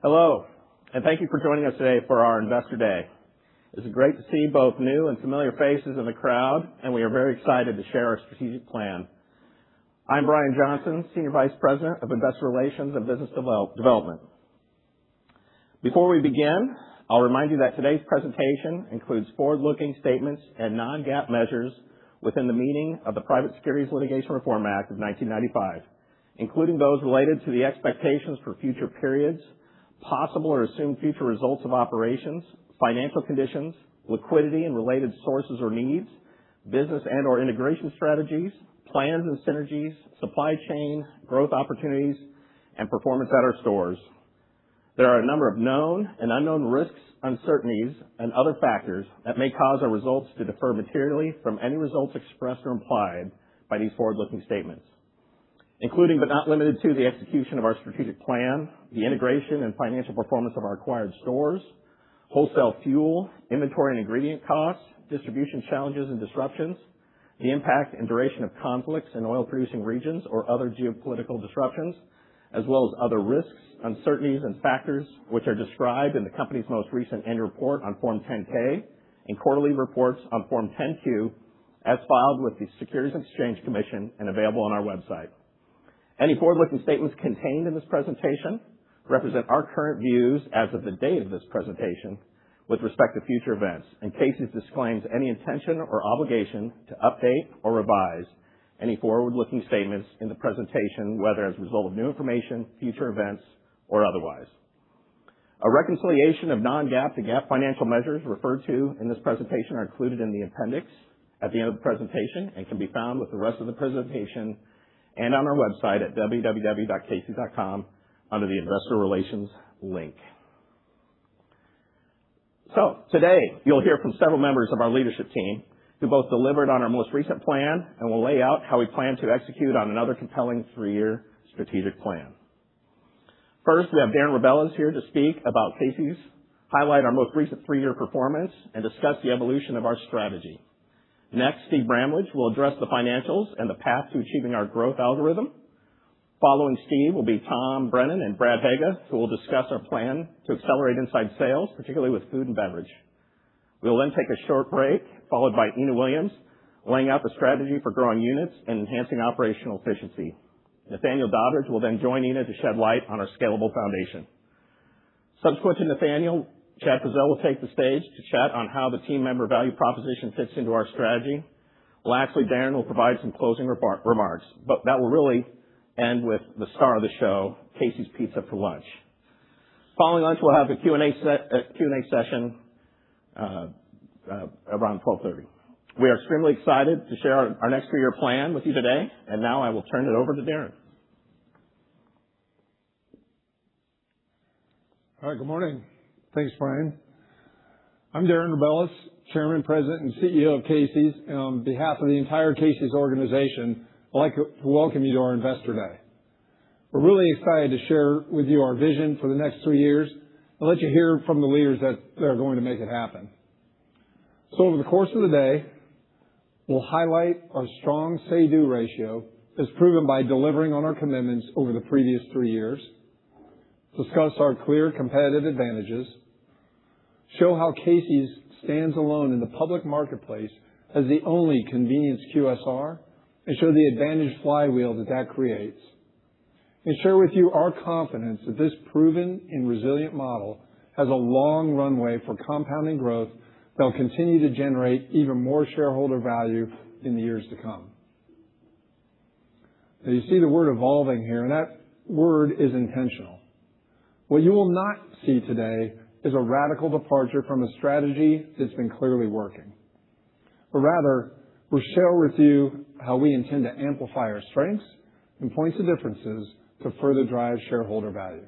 Hello, and thank you for joining us today for our Investor Day. It's great to see both new and familiar faces in the crowd, and we are very excited to share our strategic plan. I'm Brian Johnson, Senior Vice President of Investor Relations and Business Development. Before we begin, I'll remind you that today's presentation includes forward-looking statements and non-GAAP measures within the meaning of the Private Securities Litigation Reform Act of 1995, including those related to the expectations for future periods, possible or assumed future results of operations, financial conditions, liquidity and related sources or needs, business and/or integration strategies, plans and synergies, supply chain, growth opportunities, and performance at our stores. There are a number of known and unknown risks, uncertainties, and other factors that may cause our results to differ materially from any results expressed or implied by these forward-looking statements, including but not limited to the execution of our strategic plan, the integration and financial performance of our acquired stores, wholesale fuel, inventory and ingredient costs, distribution challenges and disruptions, the impact and duration of conflicts in oil-producing regions or other geopolitical disruptions, as well as other risks, uncertainties, and factors which are described in the company's most recent annual report on Form 10-K and quarterly reports on Form 10-Q as filed with the Securities and Exchange Commission and available on our website. Any forward-looking statements contained in this presentation represent our current views as of the date of this presentation with respect to future events, and Casey's disclaims any intention or obligation to update or revise any forward-looking statements in the presentation, whether as a result of new information, future events, or otherwise. A reconciliation of non-GAAP to GAAP financial measures referred to in this presentation are included in the appendix at the end of the presentation and can be found with the rest of the presentation and on our website at www.caseys.com under the Investor Relations link. So today, you'll hear from several members of our leadership team who both delivered on our most recent plan and will lay out how we plan to execute on another compelling 3-year strategic plan. First, we have Darren Rebelez here to speak about Casey's, highlight our most recent 3-year performance, and discuss the evolution of our strategy. Next, Steve Bramlage will address the financials and the path to achieving our growth algorithm. Following Steve will be Tom Brennan and Brad Haga, who will discuss our plan to accelerate inside sales, particularly with food and beverage. We will then take a short break, followed by Ina Williams, laying out the strategy for growing units and enhancing operational efficiency. Nathaniel Doddridge will then join Ina to shed light on our scalable foundation. Subsequent to Nathaniel, Chad Frizzell will take the stage to chat on how the team member value proposition fits into our strategy. Lastly, Darren will provide some closing remarks, but that will really end with the star of the show, Casey's Pizza for lunch. Following lunch, we'll have a Q&A session around 12:30. We are extremely excited to share our next 3-year plan with you today, and now I will turn it over to Darren. All right, good morning. Thanks, Brian. I'm Darren Rebelez, Chairman, President, and CEO of Casey's, and on behalf of the entire Casey's organization, I'd like to welcome you to our Investor Day. We're really excited to share with you our vision for the next 3 years and let you hear from the leaders that are going to make it happen. So over the course of the day, we'll highlight our strong say-do ratio as proven by delivering on our commitments over the previous 3 years, discuss our clear competitive advantages, show how Casey's stands alone in the public marketplace as the only convenience QSR, and show the advantage flywheel that creates, and share with you our confidence that this proven and resilient model has a long runway for compounding growth that will continue to generate even more shareholder value in the years to come. Now you see the word evolving here, and that word is intentional. What you will not see today is a radical departure from a strategy that's been clearly working, but rather we'll share with you how we intend to amplify our strengths and points of differences to further drive shareholder value.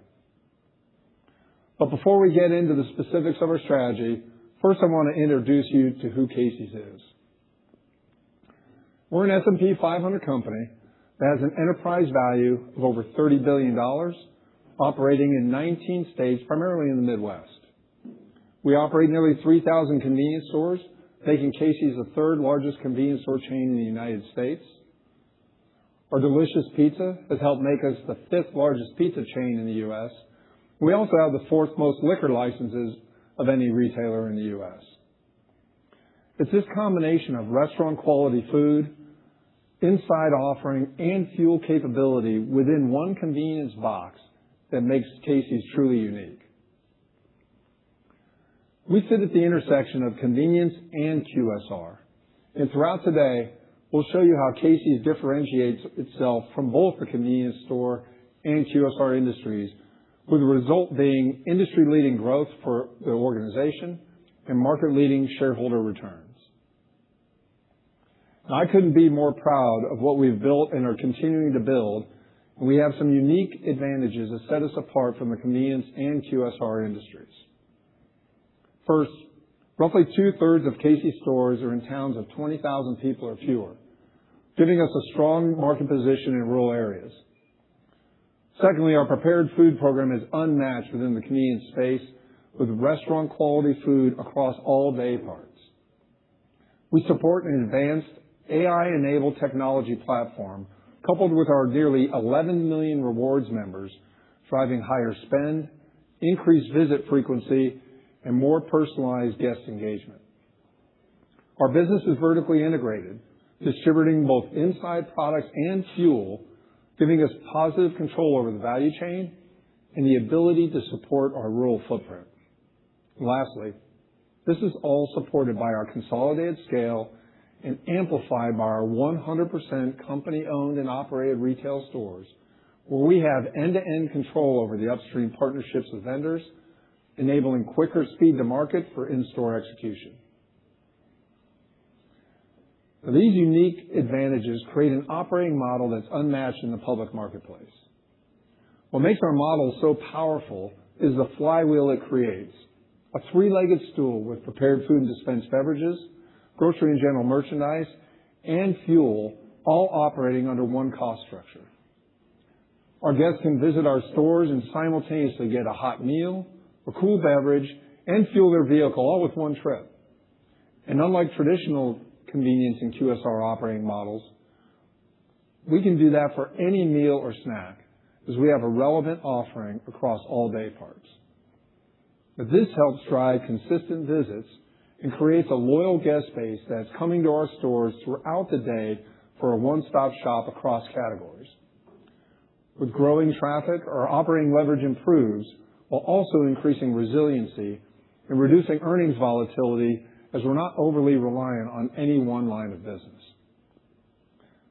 But before we get into the specifics of our strategy, first I want to introduce you to who Casey's is. We're an S&P 500 company that has an enterprise value of over $30 billion, operating in 19 states, primarily in the Midwest. We operate nearly 3,000 convenience stores, making Casey's the 3rd largest convenience store chain in the United States. Our delicious pizza has helped make us the 5th largest pizza chain in the U.S., We also have the fourth most liquor licenses of any retailer in the U.S. It's this combination of restaurant quality food, inside offering, and fuel capability within one convenience box that makes Casey's truly unique. We sit at the intersection of convenience and QSR, and throughout today, we'll show you how Casey's differentiates itself from both the convenience store and QSR industries, with the result being industry-leading growth for the organization and market-leading shareholder returns. Now, I couldn't be more proud of what we've built and are continuing to build, and we have some unique advantages that set us apart from the convenience and QSR industries. First, roughly 2/3 of Casey's stores are in towns of 20,000 people or fewer, giving us a strong market position in rural areas. Secondly, our prepared food program is unmatched within the convenience space, with restaurant quality food across all day parts. We support an advanced AI-enabled technology platform coupled with our nearly 11 million rewards members, driving higher spend, increased visit frequency, and more personalized guest engagement. Our business is vertically integrated, distributing both inside products and fuel, giving us positive control over the value chain and the ability to support our rural footprint. Lastly, this is all supported by our consolidated scale and amplified by our 100% company-owned and operated retail stores, where we have end-to-end control over the upstream partnerships with vendors, enabling quicker speed to market for in-store execution. Now, these unique advantages create an operating model that's unmatched in the public marketplace. What makes our model so powerful is the flywheel it creates, a three-legged stool with prepared food and dispensed beverages, grocery and general merchandise, and fuel, all operating under one cost structure. Our guests can visit our stores and simultaneously get a hot meal, a cool beverage, and fuel their vehicle all with one trip. And unlike traditional convenience and QSR operating models, we can do that for any meal or snack, as we have a relevant offering across all day parts. But this helps drive consistent visits and creates a loyal guest base that's coming to our stores throughout the day for a one-stop shop across categories. With growing traffic, our operating leverage improves while also increasing resiliency and reducing earnings volatility, as we're not overly reliant on any one line of business.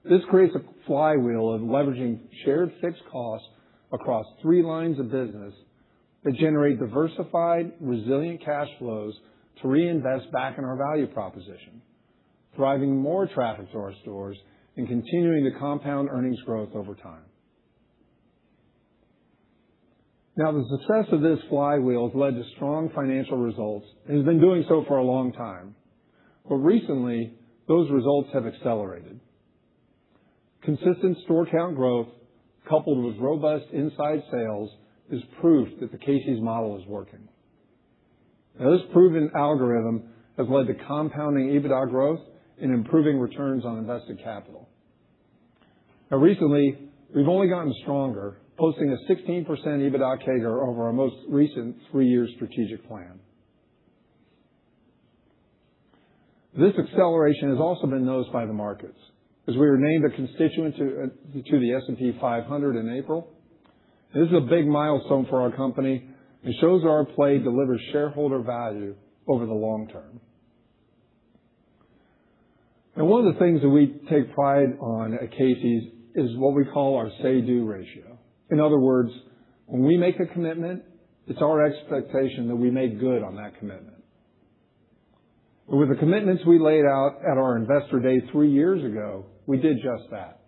This creates a flywheel of leveraging shared fixed costs across three lines of business that generate diversified, resilient cash flows to reinvest back in our value proposition, driving more traffic to our stores and continuing to compound earnings growth over time. Now, the success of this flywheel has led to strong financial results and has been doing so for a long time. But recently, those results have accelerated. Consistent store count growth, coupled with robust inside sales, is proof that the Casey's model is working. Now, this proven algorithm has led to compounding EBITDA growth and improving returns on invested capital. Now, recently, we've only gotten stronger, posting a 16% EBITDA CAGR over our most recent 3-year strategic plan. This acceleration has also been noticed by the markets, as we were named a constituent to the S&P 500 in April. This is a big milestone for our company and shows our play delivers shareholder value over the long term. And one of the things that we take pride on at Casey's is what we call our say-do ratio. In other words, when we make a commitment, it's our expectation that we make good on that commitment. But with the commitments we laid out at our Investor Day 3 years ago, we did just that.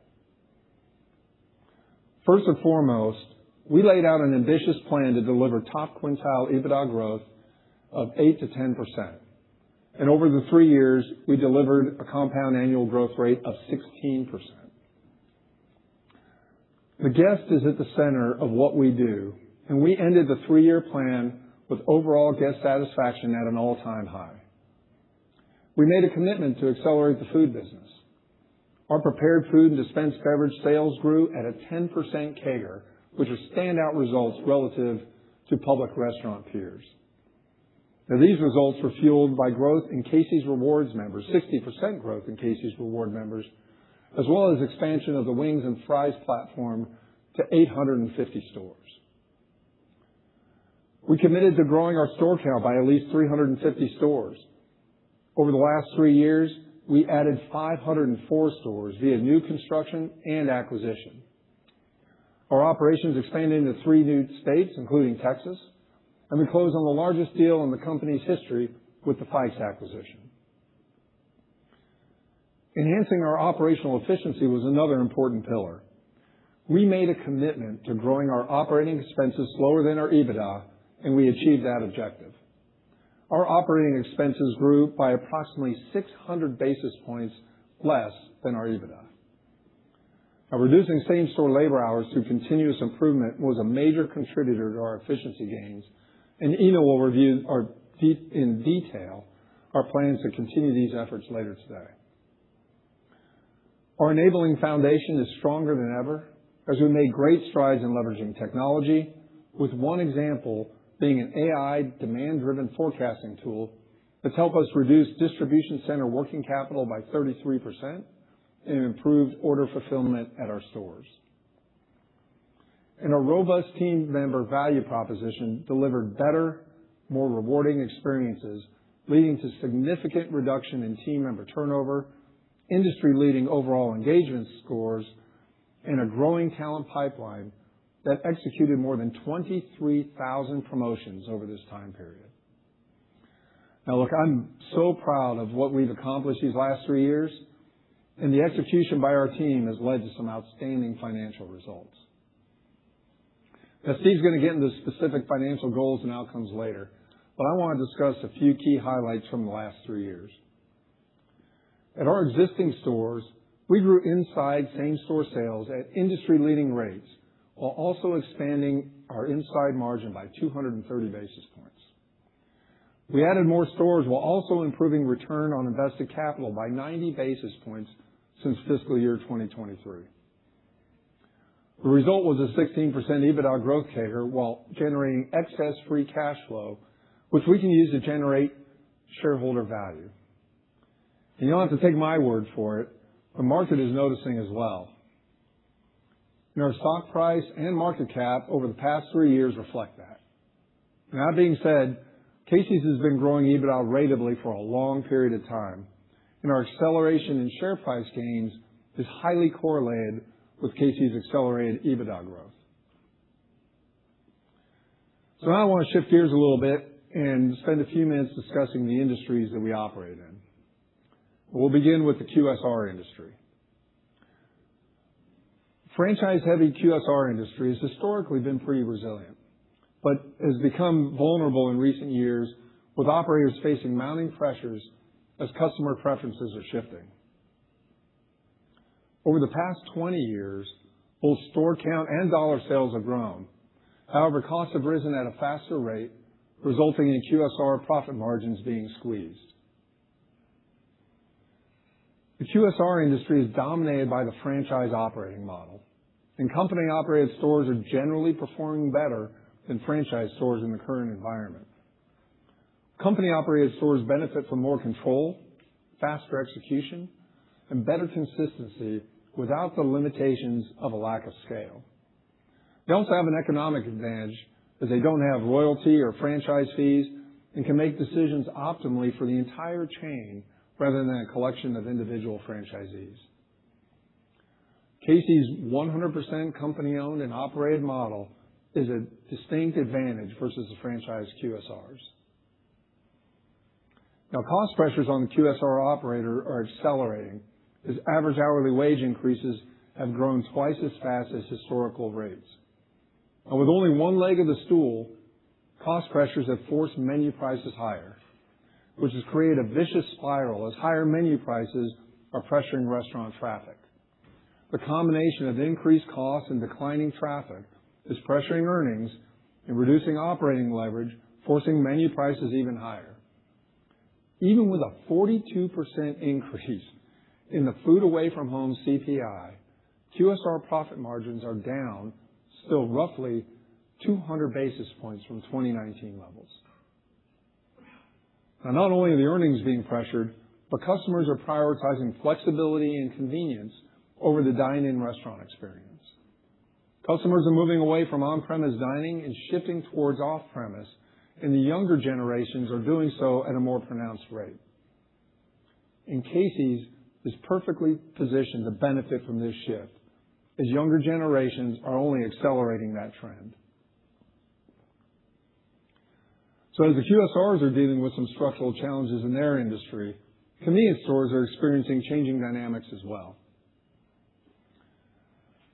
First and foremost, we laid out an ambitious plan to deliver top quintile EBITDA growth of 8 to 10%. And over the 3 years, we delivered a compound annual growth rate of 16%. The guest is at the center of what we do, and we ended the 3-year plan with overall guest satisfaction at an all-time high. We made a commitment to accelerate the food business. Our prepared food and dispensed beverage sales grew at a 10% CAGR, which are standout results relative to public restaurant peers. Now, these results were fueled by growth in Casey's Rewards members, 60% growth in Casey's Reward members, as well as expansion of the Wings and Fries platform to 850 stores. We committed to growing our store count by at least 350 stores. Over the last 3 years, we added 504 stores via new construction and acquisition. Our operations expanded into 3 new states, including Texas, and we closed on the largest deal in the company's history with the Fikes acquisition. Enhancing our operational efficiency was another important pillar. We made a commitment to growing our operating expenses slower than our EBITDA, and we achieved that objective. Our operating expenses grew by approximately 600 basis points less than our EBITDA. Now, reducing same-store labor hours through continuous improvement was a major contributor to our efficiency gains, and Ina will review in detail our plans to continue these efforts later today. Our enabling foundation is stronger than ever as we made great strides in leveraging technology, with one example being an AI demand-driven forecasting tool that's helped us reduce distribution center working capital by 33% and improved order fulfillment at our stores. And our robust team member value proposition delivered better, more rewarding experiences, leading to significant reduction in team member turnover, industry-leading overall engagement scores, and a growing talent pipeline that executed more than 23,000 promotions over this time period. Now, look, I'm so proud of what we've accomplished these last 3 years, and the execution by our team has led to some outstanding financial results. Now, Steve's going to get into specific financial goals and outcomes later, but I want to discuss a few key highlights from the last 3 years. At our existing stores, we grew inside same-store sales at industry-leading rates while also expanding our inside margin by 230 basis points. We added more stores while also improving return on invested capital by 90 basis points since fiscal year 2023. The result was a 16% EBITDA growth CAGR while generating excess free cash flow, which we can use to generate shareholder value. And you don't have to take my word for it. The market is noticing as well. And our stock price and market cap over the past 3 years reflect that. Now, that being said, Casey's has been growing EBITDA ratably for a long period of time, and our acceleration in share price gains is highly correlated with Casey's accelerated EBITDA growth. So now I want to shift gears a little bit and spend a few minutes discussing the industries that we operate in. We'll begin with the QSR industry. Franchise-heavy QSR industry has historically been pretty resilient, but has become vulnerable in recent years with operators facing mounting pressures as customer preferences are shifting. Over the past 20 years, both store count and dollar sales have grown. However, costs have risen at a faster rate, resulting in QSR profit margins being squeezed. The QSR industry is dominated by the franchise operating model, and company-operated stores are generally performing better than franchise stores in the current environment. Company-operated stores benefit from more control, faster execution, and better consistency without the limitations of a lack of scale. They also have an economic advantage as they don't have royalty or franchise fees and can make decisions optimally for the entire chain rather than a collection of individual franchisees. Casey's 100% company-owned and operated model is a distinct advantage versus the franchise QSRs. Now, cost pressures on the QSR operator are accelerating as average hourly wage increases have grown twice as fast as historical rates. And with only one leg of the stool, cost pressures have forced menu prices higher, which has created a vicious spiral as higher menu prices are pressuring restaurant traffic. The combination of increased costs and declining traffic is pressuring earnings and reducing operating leverage, forcing menu prices even higher. Even with a 42% increase in the food away from home CPI, QSR profit margins are down still roughly 200 basis points from 2019 levels. Now, not only are the earnings being pressured, but customers are prioritizing flexibility and convenience over the dine-in restaurant experience. Customers are moving away from on-premise dining and shifting towards off-premise, and the younger generations are doing so at a more pronounced rate. And Casey's is perfectly positioned to benefit from this shift, as younger generations are only accelerating that trend. So as the QSRs are dealing with some structural challenges in their industry, convenience stores are experiencing changing dynamics as well.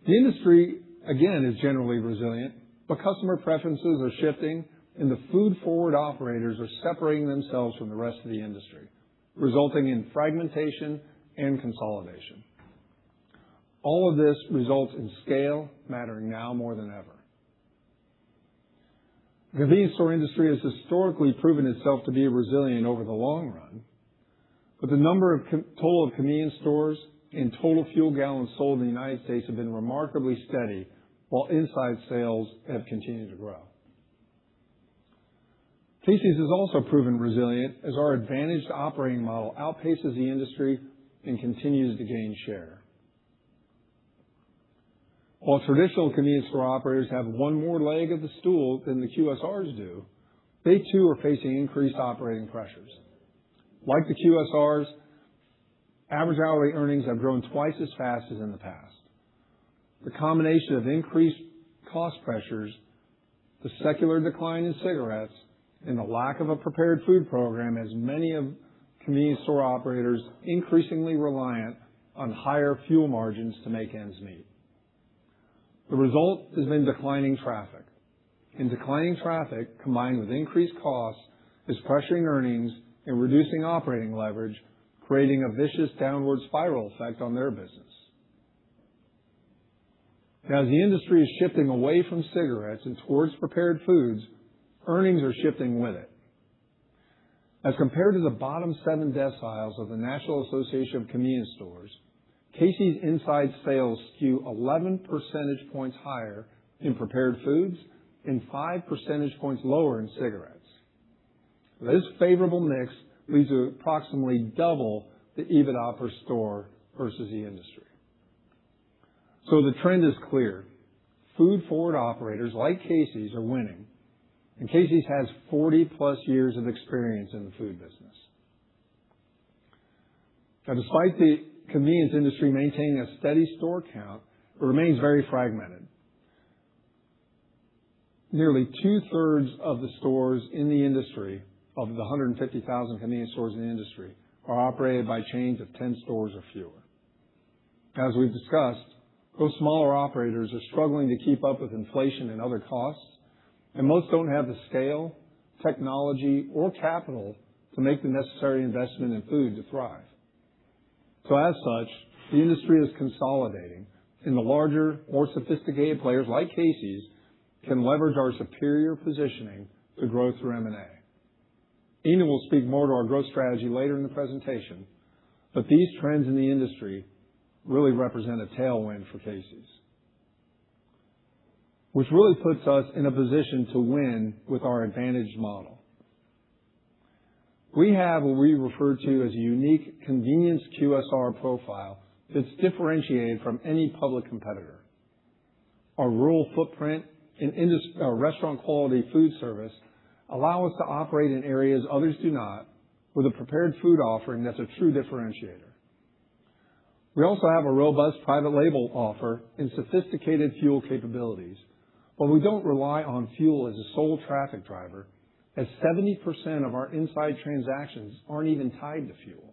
The industry, again, is generally resilient, but customer preferences are shifting, and the food-forward operators are separating themselves from the rest of the industry, resulting in fragmentation and consolidation. All of this results in scale mattering now more than ever. The convenience store industry has historically proven itself to be resilient over the long run, but the number of total of convenience stores and total fuel gallons sold in the United States have been remarkably steady, while inside sales have continued to grow. Casey's has also proven resilient as our advantaged operating model outpaces the industry and continues to gain share. While traditional convenience store operators have one more leg of the stool than the QSRs do, they too are facing increased operating pressures. Like the QSRs, average hourly earnings have grown twice as fast as in the past. The combination of increased cost pressures, the secular decline in cigarettes, and the lack of a prepared food program has many of convenience store operators increasingly reliant on higher fuel margins to make ends meet. The result has been declining traffic. And declining traffic, combined with increased costs, is pressuring earnings and reducing operating leverage, creating a vicious downward spiral effect on their business. Now, as the industry is shifting away from cigarettes and towards prepared foods, earnings are shifting with it. As compared to the bottom 7 deciles of the National Association of Convenience Stores, Casey's inside sales skew 11 percentage points higher in prepared foods and 5 percentage points lower in cigarettes. This favorable mix leads to approximately double the EBITDA per store versus the industry. So the trend is clear. Food-forward operators like Casey's are winning, and Casey's has 40-plus years of experience in the food business. Now, despite the convenience industry maintaining a steady store count, it remains very fragmented. Nearly 2/3 of the stores in the industry, of the 150,000 convenience stores in the industry, are operated by chains of 10 stores or fewer. As we've discussed, those smaller operators are struggling to keep up with inflation and other costs, and most don't have the scale, technology, or capital to make the necessary investment in food to thrive. So as such, the industry is consolidating, and the larger, more sophisticated players like Casey's can leverage our superior positioning to grow through M&A. Ina will speak more to our growth strategy later in the presentation, but these trends in the industry really represent a tailwind for Casey's, which really puts us in a position to win with our advantaged model. We have what we refer to as a unique convenience QSR profile that's differentiated from any public competitor. Our rural footprint and restaurant quality food service allow us to operate in areas others do not, with a prepared food offering that's a true differentiator. We also have a robust private label offer and sophisticated fuel capabilities, but we don't rely on fuel as a sole traffic driver, as 70% of our inside transactions aren't even tied to fuel.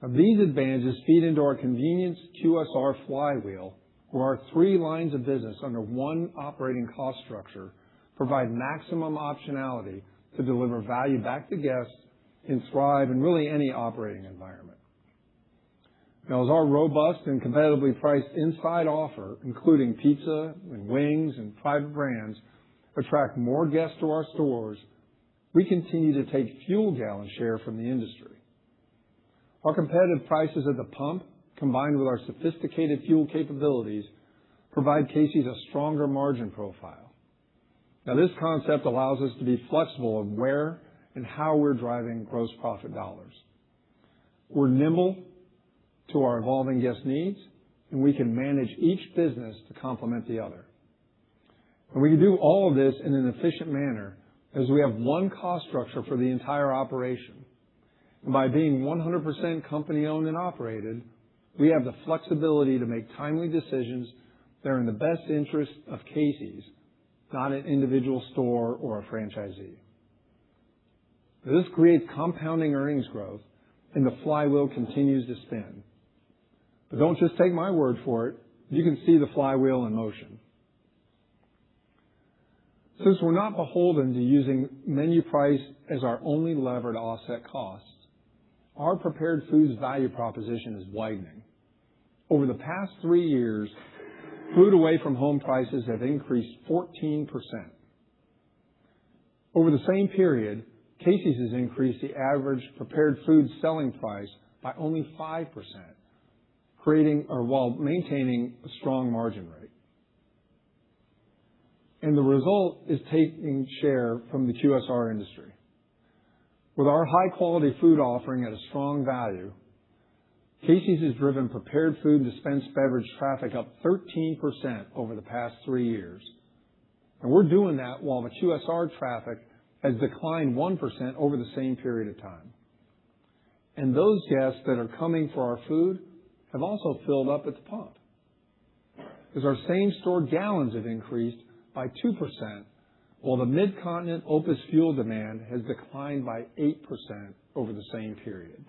Now, these advantages feed into our convenience QSR flywheel, where our 3 lines of business under one operating cost structure provide maximum optionality to deliver value back to guests and thrive in really any operating environment. Now, as our robust and competitively priced inside offer, including pizza and wings and private brands, attract more guests to our stores, we continue to take fuel gallon share from the industry. Our competitive prices at the pump, combined with our sophisticated fuel capabilities, provide Casey's a stronger margin profile. Now, this concept allows us to be flexible of where and how we're driving gross profit dollars. We're nimble to our evolving guest needs, and we can manage each business to complement the other. And we can do all of this in an efficient manner as we have one cost structure for the entire operation. And by being 100% company-owned and operated, we have the flexibility to make timely decisions that are in the best interest of Casey's, not an individual store or a franchisee. This creates compounding earnings growth, and the flywheel continues to spin. But don't just take my word for it. You can see the flywheel in motion. Since we're not beholden to using menu price as our only lever to offset costs, our prepared foods value proposition is widening. Over the past 3 years, food away from home prices have increased 14%. Over the same period, Casey's has increased the average prepared food selling price by only 5%, while maintaining a strong margin rate. And the result is taking share from the QSR industry. With our high-quality food offering at a strong value, Casey's has driven prepared food and dispensed beverage traffic up 13% over the past 3 years. And we're doing that while the QSR traffic has declined 1% over the same period of time. And those guests that are coming for our food have also filled up at the pump, as our same-store gallons have increased by 2%, while the Mid-Continent OPIS fuel demand has declined by 8% over the same period.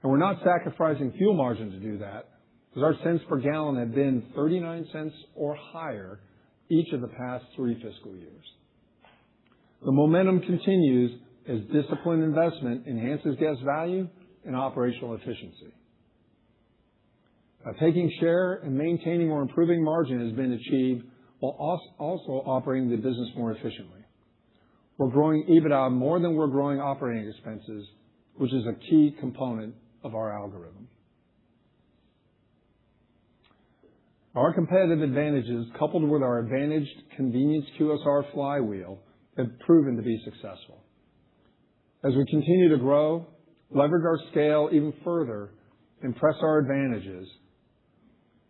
And we're not sacrificing fuel margin to do that, because our cents per gallon have been 39 cents or higher each of the past 3 fiscal years. The momentum continues as disciplined investment enhances guest value and operational efficiency. Taking share and maintaining or improving margin has been achieved while also operating the business more efficiently. We're growing EBITDA more than we're growing operating expenses, which is a key component of our algorithm. Our competitive advantages, coupled with our advantaged convenience QSR flywheel, have proven to be successful. As we continue to grow, leverage our scale even further, and press our advantages,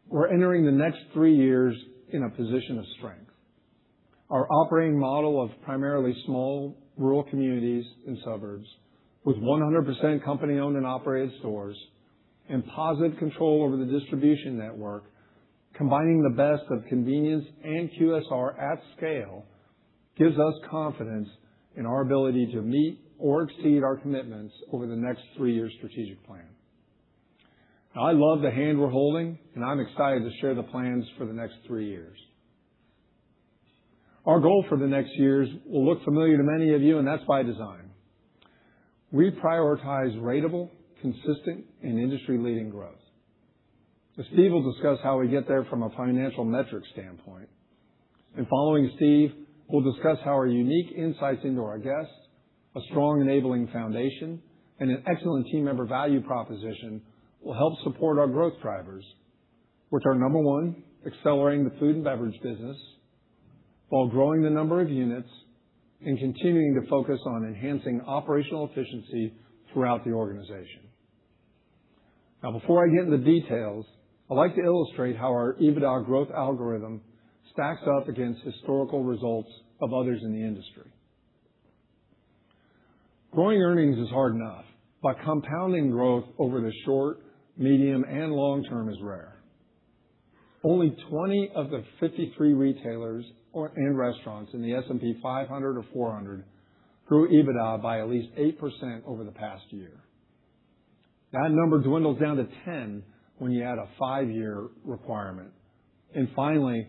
we're entering the next 3 years in a position of strength. Our operating model of primarily small rural communities and suburbs with 100% company-owned and operated stores and positive control over the distribution network, combining the best of convenience and QSR at scale, gives us confidence in our ability to meet or exceed our commitments over the next 3-year strategic plan. Now, I love the hand we're holding, and I'm excited to share the plans for the next 3 years. Our goal for the next years will look familiar to many of you, and that's by design. We prioritize ratable, consistent, and industry-leading growth. Steve will discuss how we get there from a financial metric standpoint. And following Steve, we'll discuss how our unique insights into our guests, a strong enabling foundation, and an excellent team member value proposition will help support our growth drivers, which are, number 1, accelerating the food and beverage business while growing the number of units and continuing to focus on enhancing operational efficiency throughout the organization. Now, before I get into details, I'd like to illustrate how our EBITDA growth algorithm stacks up against historical results of others in the industry. Growing earnings is hard enough, but compounding growth over the short, medium, and long term is rare. Only 20 of the 53 retailers and restaurants in the S&P 500 or 400 grew EBITDA by at least 8% over the past year. That number dwindles down to 10 when you add a 5-year requirement. And finally,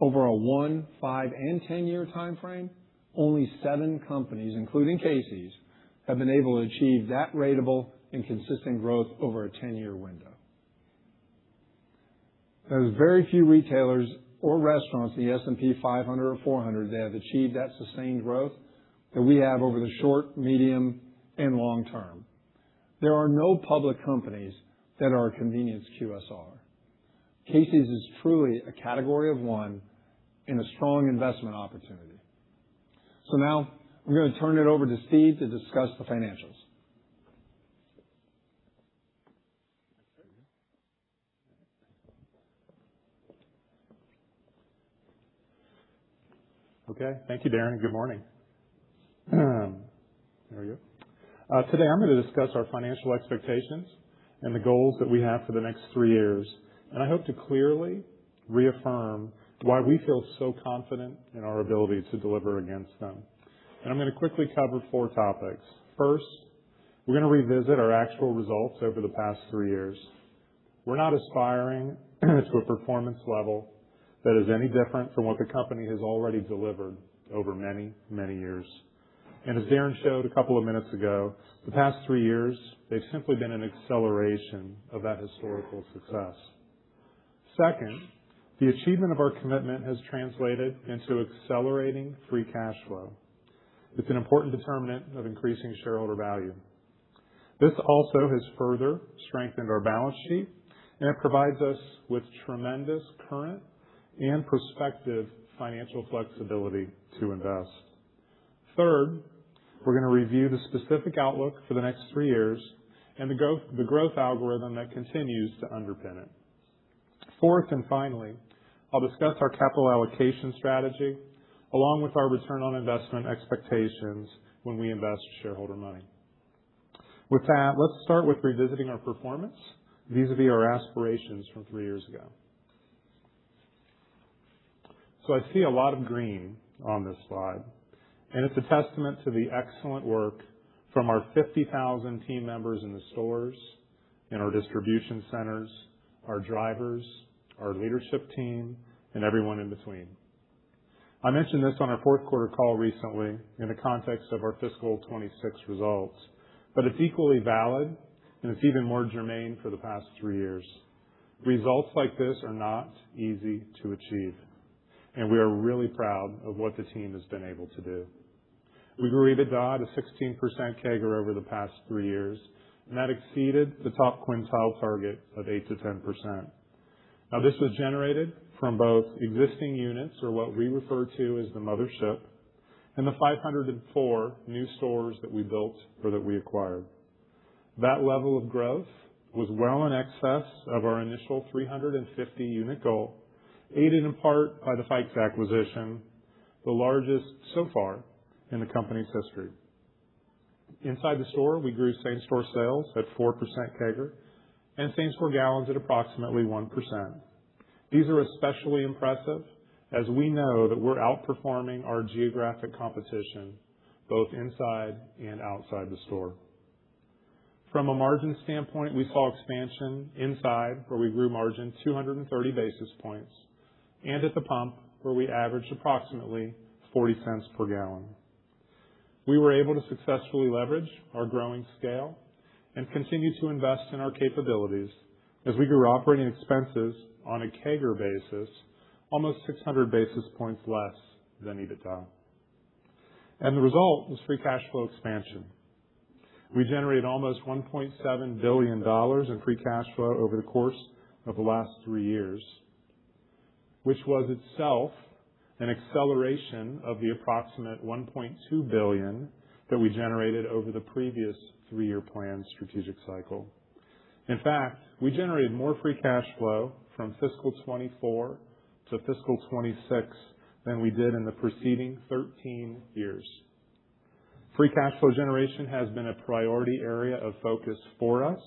over a 1, 5, and 10-year time frame, only 7 companies, including Casey's, have been able to achieve that ratable and consistent growth over a 10-year window. There's very few retailers or restaurants in the S&P 500 or 400 that have achieved that sustained growth that we have over the short, medium, and long term. There are no public companies that are a convenience QSR. Casey's is truly a category of one and a strong investment opportunity. Now I'm going to turn it over to Steve to discuss the financials. Okay. Thank you, Darren, and good morning. There we go. Today I'm going to discuss our financial expectations and the goals that we have for the next 3 years. And I hope to clearly reaffirm why we feel so confident in our ability to deliver against them. And I'm going to quickly cover 4 topics. First, we're going to revisit our actual results over the past 3 years. We're not aspiring to a performance level that is any different from what the company has already delivered over many, many years. And as Darren showed a couple of minutes ago, the past 3 years, they've simply been an acceleration of that historical success. Second, the achievement of our commitment has translated into accelerating free cash flow. It's an important determinant of increasing shareholder value. This also has further strengthened our balance sheet, and it provides us with tremendous current and prospective financial flexibility to invest. Third, we're going to review the specific outlook for the next 3 years and the growth algorithm that continues to underpin it. Fourth, and finally, I'll discuss our capital allocation strategy along with our return on investment expectations when we invest shareholder money. With that, let's start with revisiting our performance vis-a-vis our aspirations from 3 years ago. So I see a lot of green on this slide, and it's a testament to the excellent work from our 50,000 team members in the stores, in our distribution centers, our drivers, our leadership team, and everyone in between. I mentioned this on our fourth quarter call recently in the context of our fiscal 26 results, but it's equally valid and it's even more germane for the past 3 years. Results like this are not easy to achieve, and we are really proud of what the team has been able to do. We grew EBITDA at a 16% CAGR over the past 3 years, and that exceeded the top quintile target of 8 to 10%. Now, this was generated from both existing units, or what we refer to as the mothership, and the 504 new stores that we built or that we acquired. That level of growth was well in excess of our initial 350 unit goal, aided in part by the Fikes acquisition, the largest so far in the company's history. Inside the store, we grew same-store sales at 4% CAGR and same-store gallons at approximately 1%. These are especially impressive as we know that we're outperforming our geographic competition both inside and outside the store. From a margin standpoint, we saw expansion inside, where we grew margin 230 basis points, and at the pump, where we averaged approximately 40 cents per gallon. We were able to successfully leverage our growing scale and continue to invest in our capabilities as we grew operating expenses on a CAGR basis almost 600 basis points less than EBITDA. And the result was free cash flow expansion. We generated almost $1.7 billion in free cash flow over the course of the last 3 years, which was itself an acceleration of the approximate $1.2 billion that we generated over the previous 3-year plan strategic cycle. In fact, we generated more free cash flow from fiscal 24 to fiscal 26 than we did in the preceding 13 years. Free cash flow generation has been a priority area of focus for us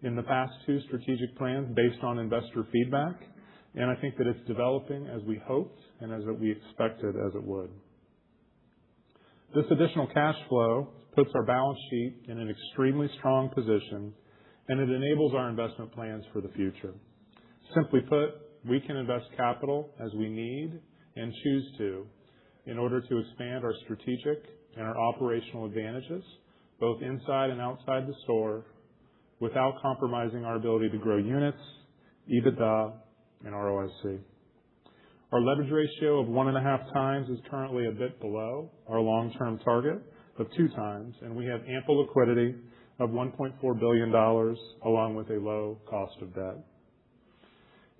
in the past 2 strategic plans based on investor feedback, and I think that it's developing as we hoped and as we expected as it would. This additional cash flow puts our balance sheet in an extremely strong position, and it enables our investment plans for the future. Simply put, we can invest capital as we need and choose to in order to expand our strategic and our operational advantages, both inside and outside the store, without compromising our ability to grow units, EBITDA, and ROIC. Our leverage ratio of 1.5 times is currently a bit below our long-term target of 2 times, and we have ample liquidity of $1.4 billion along with a low cost of debt.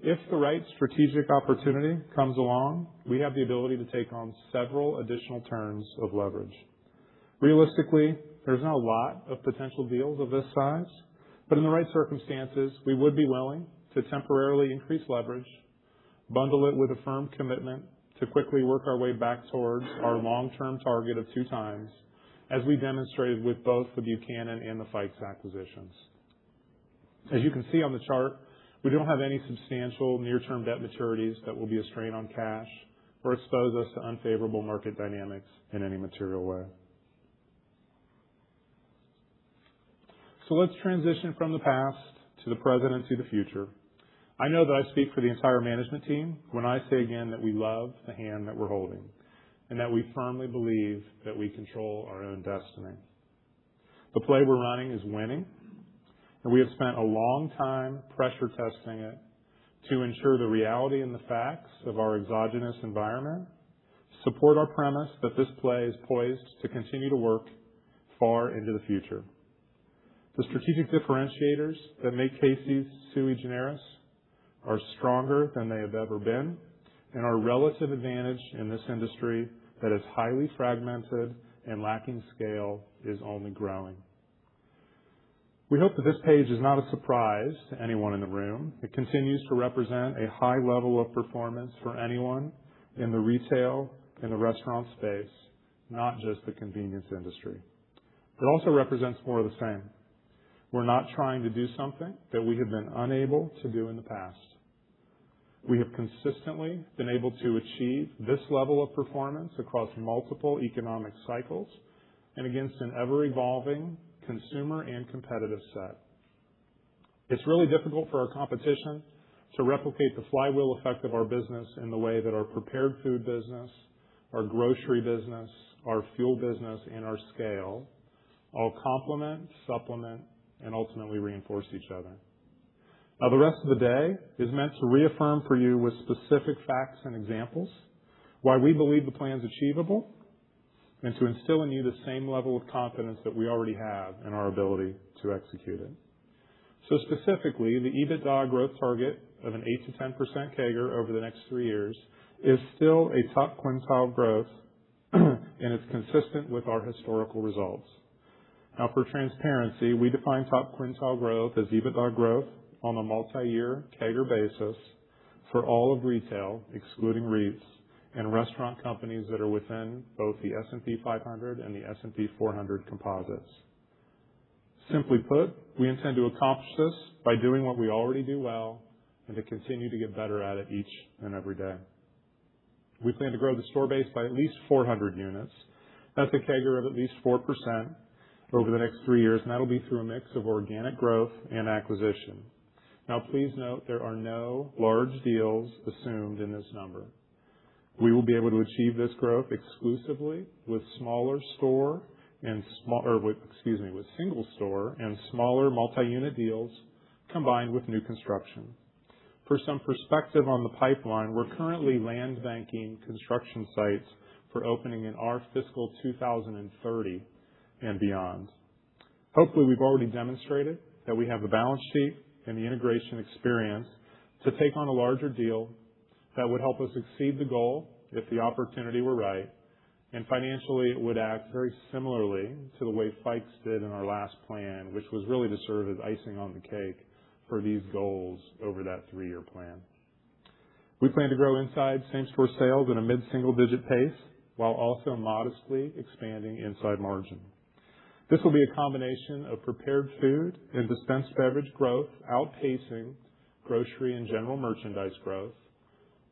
If the right strategic opportunity comes along, we have the ability to take on several additional turns of leverage. Realistically, there's not a lot of potential deals of this size, but in the right circumstances, we would be willing to temporarily increase leverage, bundle it with a firm commitment to quickly work our way back towards our long-term target of 2 times, as we demonstrated with both the Buchanan and the Fikes acquisitions. As you can see on the chart, we don't have any substantial near-term debt maturities that will be a strain on cash or expose us to unfavorable market dynamics in any material way. So let's transition from the past to the present and to the future. I know that I speak for the entire management team when I say again that we love the hand that we're holding and that we firmly believe that we control our own destiny. The play we're running is winning, and we have spent a long time pressure testing it to ensure the reality and the facts of our exogenous environment support our premise that this play is poised to continue to work far into the future. The strategic differentiators that make Casey's sui generis are stronger than they have ever been, and our relative advantage in this industry that is highly fragmented and lacking scale is only growing. We hope that this page is not a surprise to anyone in the room. It continues to represent a high level of performance for anyone in the retail and the restaurant space, not just the convenience industry. It also represents more of the same. We're not trying to do something that we have been unable to do in the past. We have consistently been able to achieve this level of performance across multiple economic cycles and against an ever-evolving consumer and competitive set. It's really difficult for our competition to replicate the flywheel effect of our business in the way that our prepared food business, our grocery business, our fuel business, and our scale all complement, supplement, and ultimately reinforce each other. Now, the rest of the day is meant to reaffirm for you with specific facts and examples why we believe the plan is achievable and to instill in you the same level of confidence that we already have in our ability to execute it. So specifically, the EBITDA growth target of an 8 to 10% CAGR over the next 3 years is still a top quintile growth, and it's consistent with our historical results. Now, for transparency, we define top quintile growth as EBITDA growth on a multi-year CAGR basis for all of retail, excluding REITs, and restaurant companies that are within both the S&P 500 and the S&P 400 composites. Simply put, we intend to accomplish this by doing what we already do well and to continue to get better at it each and every day. We plan to grow the store base by at least 400 units. That's a CAGR of at least 4% over the next 3 years, and that'll be through a mix of organic growth and acquisition. Now, please note there are no large deals assumed in this number. We will be able to achieve this growth exclusively with with single store and smaller multi-unit deals combined with new construction. For some perspective on the pipeline, we're currently land banking construction sites for opening in our fiscal 2030 and beyond. Hopefully, we've already demonstrated that we have the balance sheet and the integration experience to take on a larger deal that would help us exceed the goal if the opportunity were right, and financially it would act very similarly to the way Fikes did in our last plan, which was really to serve as icing on the cake for these goals over that 3-year plan. We plan to grow inside same-store sales at a mid-single-digit pace while also modestly expanding inside margin. This will be a combination of prepared food and dispensed beverage growth outpacing grocery and general merchandise growth,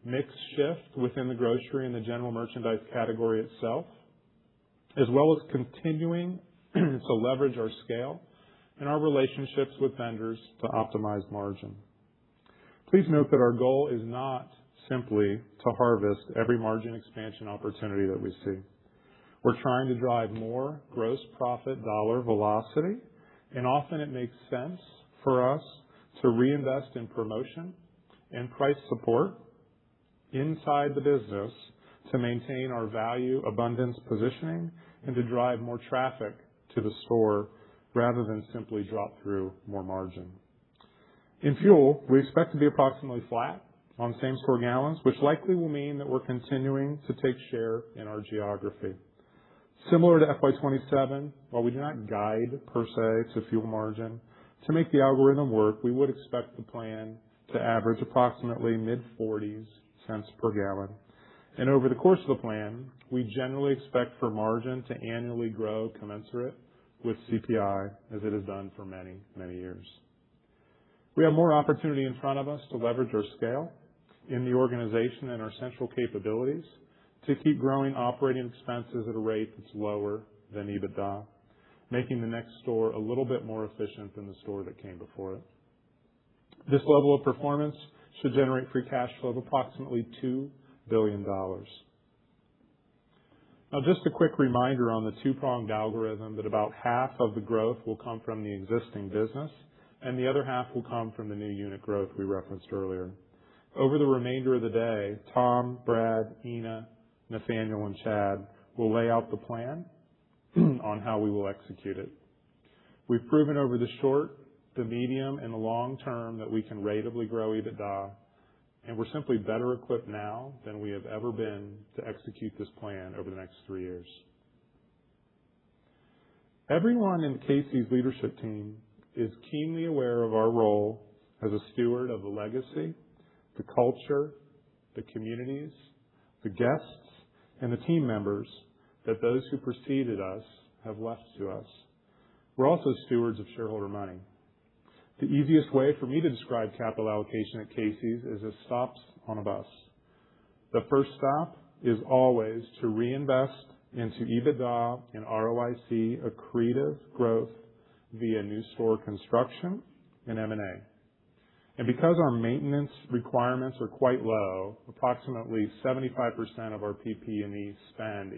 mix shift within the grocery and the general merchandise category itself, as well as continuing to leverage our scale and our relationships with vendors to optimize margin. Please note that our goal is not simply to harvest every margin expansion opportunity that we see. We're trying to drive more gross profit dollar velocity, and often it makes sense for us to reinvest in promotion and price support inside the business to maintain our value abundance positioning and to drive more traffic to the store rather than simply drop through more margin. In fuel, we expect to be approximately flat on same-store gallons, which likely will mean that we're continuing to take share in our geography. Similar to FY27, while we do not guide per se to fuel margin, to make the algorithm work, we would expect the plan to average approximately mid-40s cents per gallon. And over the course of the plan, we generally expect for margin to annually grow commensurate with CPI as it has done for many, many years. We have more opportunity in front of us to leverage our scale in the organization and our central capabilities to keep growing operating expenses at a rate that's lower than EBITDA, making the next store a little bit more efficient than the store that came before it. This level of performance should generate free cash flow of approximately $2 billion. Now, just a quick reminder on the two-pronged algorithm that about half of the growth will come from the existing business and the other half will come from the new unit growth we referenced earlier. Over the remainder of the day, Tom, Brad, Ina, Nathaniel, and Chad will lay out the plan on how we will execute it. We've proven over the short, the medium, and the long term that we can ratably grow EBITDA, and we're simply better equipped now than we have ever been to execute this plan over the next 3 years. Everyone in Casey's leadership team is keenly aware of our role as a steward of the legacy, the culture, the communities, the guests, and the team members that those who preceded us have left to us. We're also stewards of shareholder money. The easiest way for me to describe capital allocation at Casey's is as stops on a bus. The first stop is always to reinvest into EBITDA and ROIC accretive growth via new store construction and M&A. And because our maintenance requirements are quite low, approximately 75% of our PP&E spend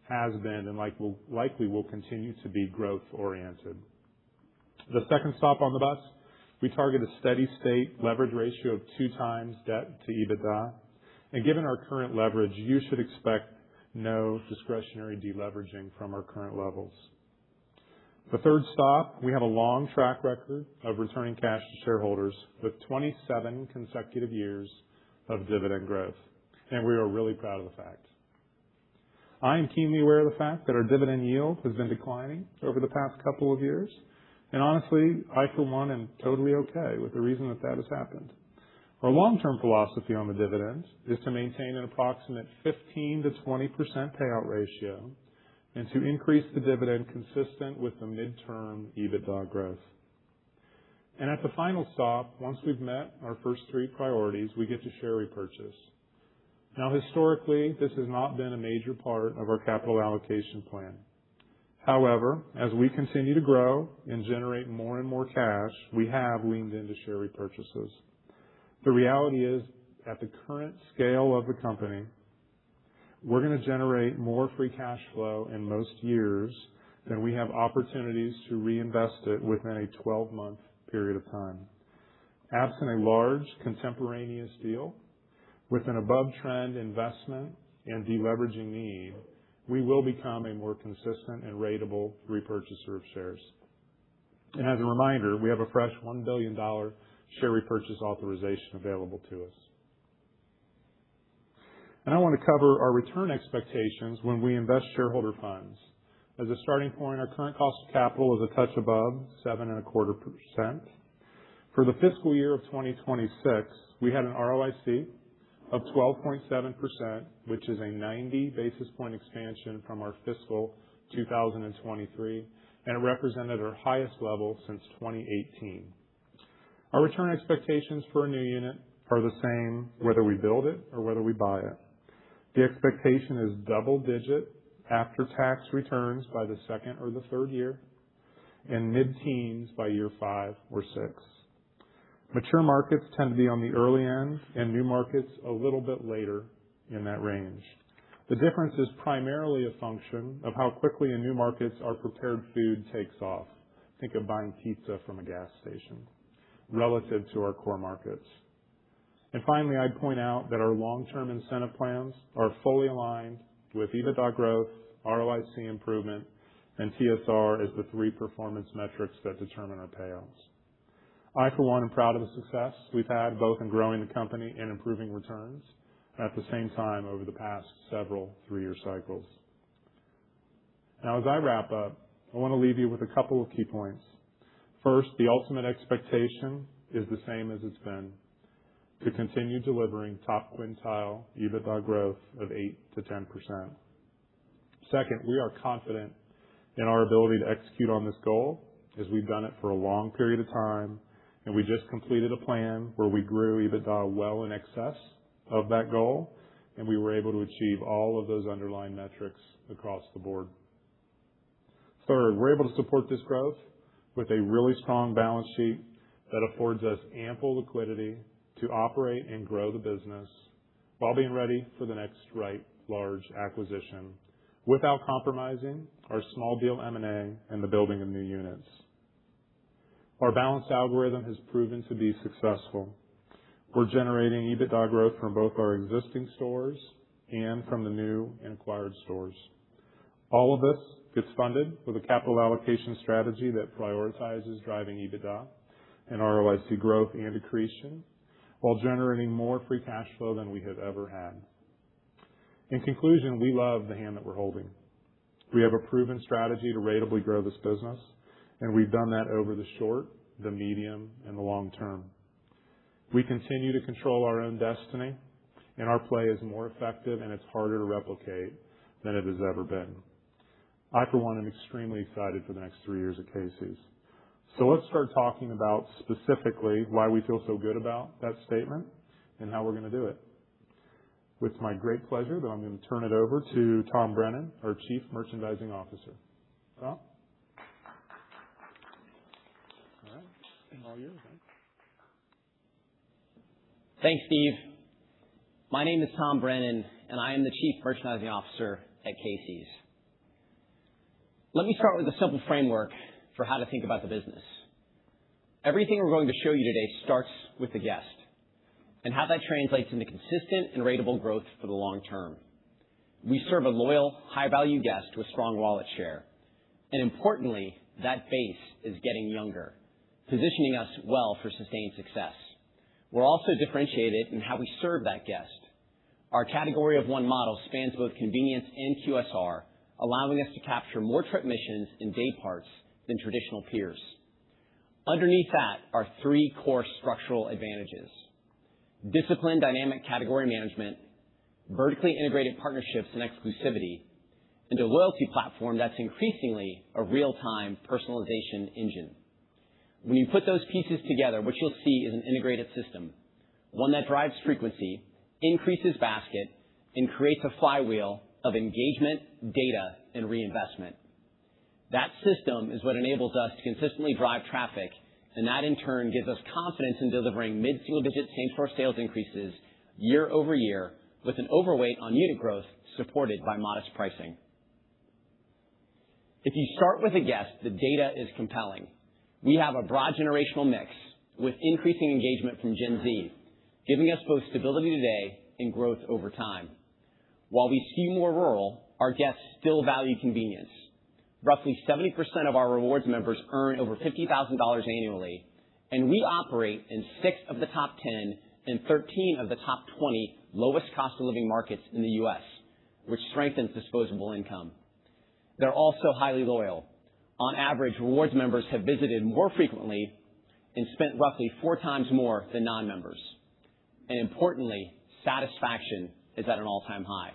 has been, and likely will continue to be growth-oriented. The second stop on the bus, we target a steady state leverage ratio of 2 times debt to EBITDA. And given our current leverage, you should expect no discretionary deleveraging from our current levels. The third stop, we have a long track record of returning cash to shareholders with 27 consecutive years of dividend growth. And we are really proud of the fact. I am keenly aware of the fact that our dividend yield has been declining over the past couple of years. And honestly, I, for one, am totally okay with the reason that has happened. Our long-term philosophy on the dividend is to maintain an approximate 15 to 20% payout ratio and to increase the dividend consistent with the midterm EBITDA growth. And at the final stop, once we've met our first 3 priorities, we get to share repurchase. Now, historically, this has not been a major part of our capital allocation plan. However, as we continue to grow and generate more and more cash, we have leaned into share repurchases. The reality is, at the current scale of the company, we're going to generate more free cash flow in most years than we have opportunities to reinvest it within a 12-month period of time. Absent a large contemporaneous deal with an above-trend investment and deleveraging need, we will become a more consistent and ratable repurchaser of shares. And as a reminder, we have a fresh $1 billion share repurchase authorization available to us. And I want to cover our return expectations when we invest shareholder funds. As a starting point, our current cost of capital is a touch above 7.25%. For the fiscal year of 2026, we had an ROIC of 12.7%, which is a 90 basis point expansion from our fiscal 2023, and it represented our highest level since 2018. Our return expectations for a new unit are the same whether we build it or whether we buy it. The expectation is double-digit after-tax returns by the second or the third year, and mid-teens by year 5 or 6. Mature markets tend to be on the early end, and new markets a little bit later in that range. The difference is primarily a function of how quickly in new markets our prepared food takes off. Think of buying pizza from a gas station relative to our core markets. And finally, I'd point out that our long-term incentive plans are fully aligned with EBITDA growth, ROIC improvement, and TSR as the 3 performance metrics that determine our payouts. I, for one, am proud of the success we've had both in growing the company and improving returns at the same time over the past several 3-year cycles. Now, as I wrap up, I want to leave you with a couple of key points. First, the ultimate expectation is the same as it's been, to continue delivering top quintile EBITDA growth of 8 to 10%. Second, we are confident in our ability to execute on this goal, as we've done it for a long period of time, and we just completed a plan where we grew EBITDA well in excess of that goal, and we were able to achieve all of those underlying metrics across the board. Third, we're able to support this growth with a really strong balance sheet that affords us ample liquidity to operate and grow the business while being ready for the next right large acquisition without compromising our small deal M&A and the building of new units. Our balanced algorithm has proven to be successful. We're generating EBITDA growth from both our existing stores and from the new and acquired stores. All of this gets funded with a capital allocation strategy that prioritizes driving EBITDA and ROIC growth and accretion while generating more free cash flow than we have ever had. In conclusion, we love the hand that we're holding. We have a proven strategy to ratably grow this business, and we've done that over the short, the medium, and the long term. We continue to control our own destiny, and our play is more effective and it's harder to replicate than it has ever been. I, for one, am extremely excited for the next 3 years at Casey's. So let's start talking about specifically why we feel so good about that statement and how we're going to do it. It's my great pleasure that I'm going to turn it over to Tom Brennan, our Chief Merchandising Officer. Tom? All right. All yours, man. Thanks, Steve. My name is Tom Brennan, and I am the Chief Merchandising Officer at Casey's. Let me start with a simple framework for how to think about the business. Everything we're going to show you today starts with the guest and how that translates into consistent and ratable growth for the long term. We serve a loyal, high-value guest with strong wallet share. And importantly, that base is getting younger, positioning us well for sustained success. We're also differentiated in how we serve that guest. Our category of one model spans both convenience and QSR, allowing us to capture more trip missions in day parts than traditional peers. Underneath that are 3 core structural advantages: disciplined dynamic category management, vertically integrated partnerships and exclusivity, and a loyalty platform that's increasingly a real-time personalization engine. When you put those pieces together, what you'll see is an integrated system, one that drives frequency, increases basket, and creates a flywheel of engagement, data, and reinvestment. That system is what enables us to consistently drive traffic, and that in turn gives us confidence in delivering mid-single-digit same-store sales increases year over year with an overweight on unit growth supported by modest pricing. If you start with a guest, the data is compelling. We have a broad generational mix with increasing engagement from Gen Z, giving us both stability today and growth over time. While we skew more rural, our guests still value convenience. Roughly 70% of our rewards members earn over $50,000 annually, and we operate in 6 of the top 10 and 13 of the top 20 lowest cost of living markets in the U.S., which strengthens disposable income. They're also highly loyal. On average, rewards members have visited more frequently and spent roughly 4 times more than non-members. And importantly, satisfaction is at an all-time high.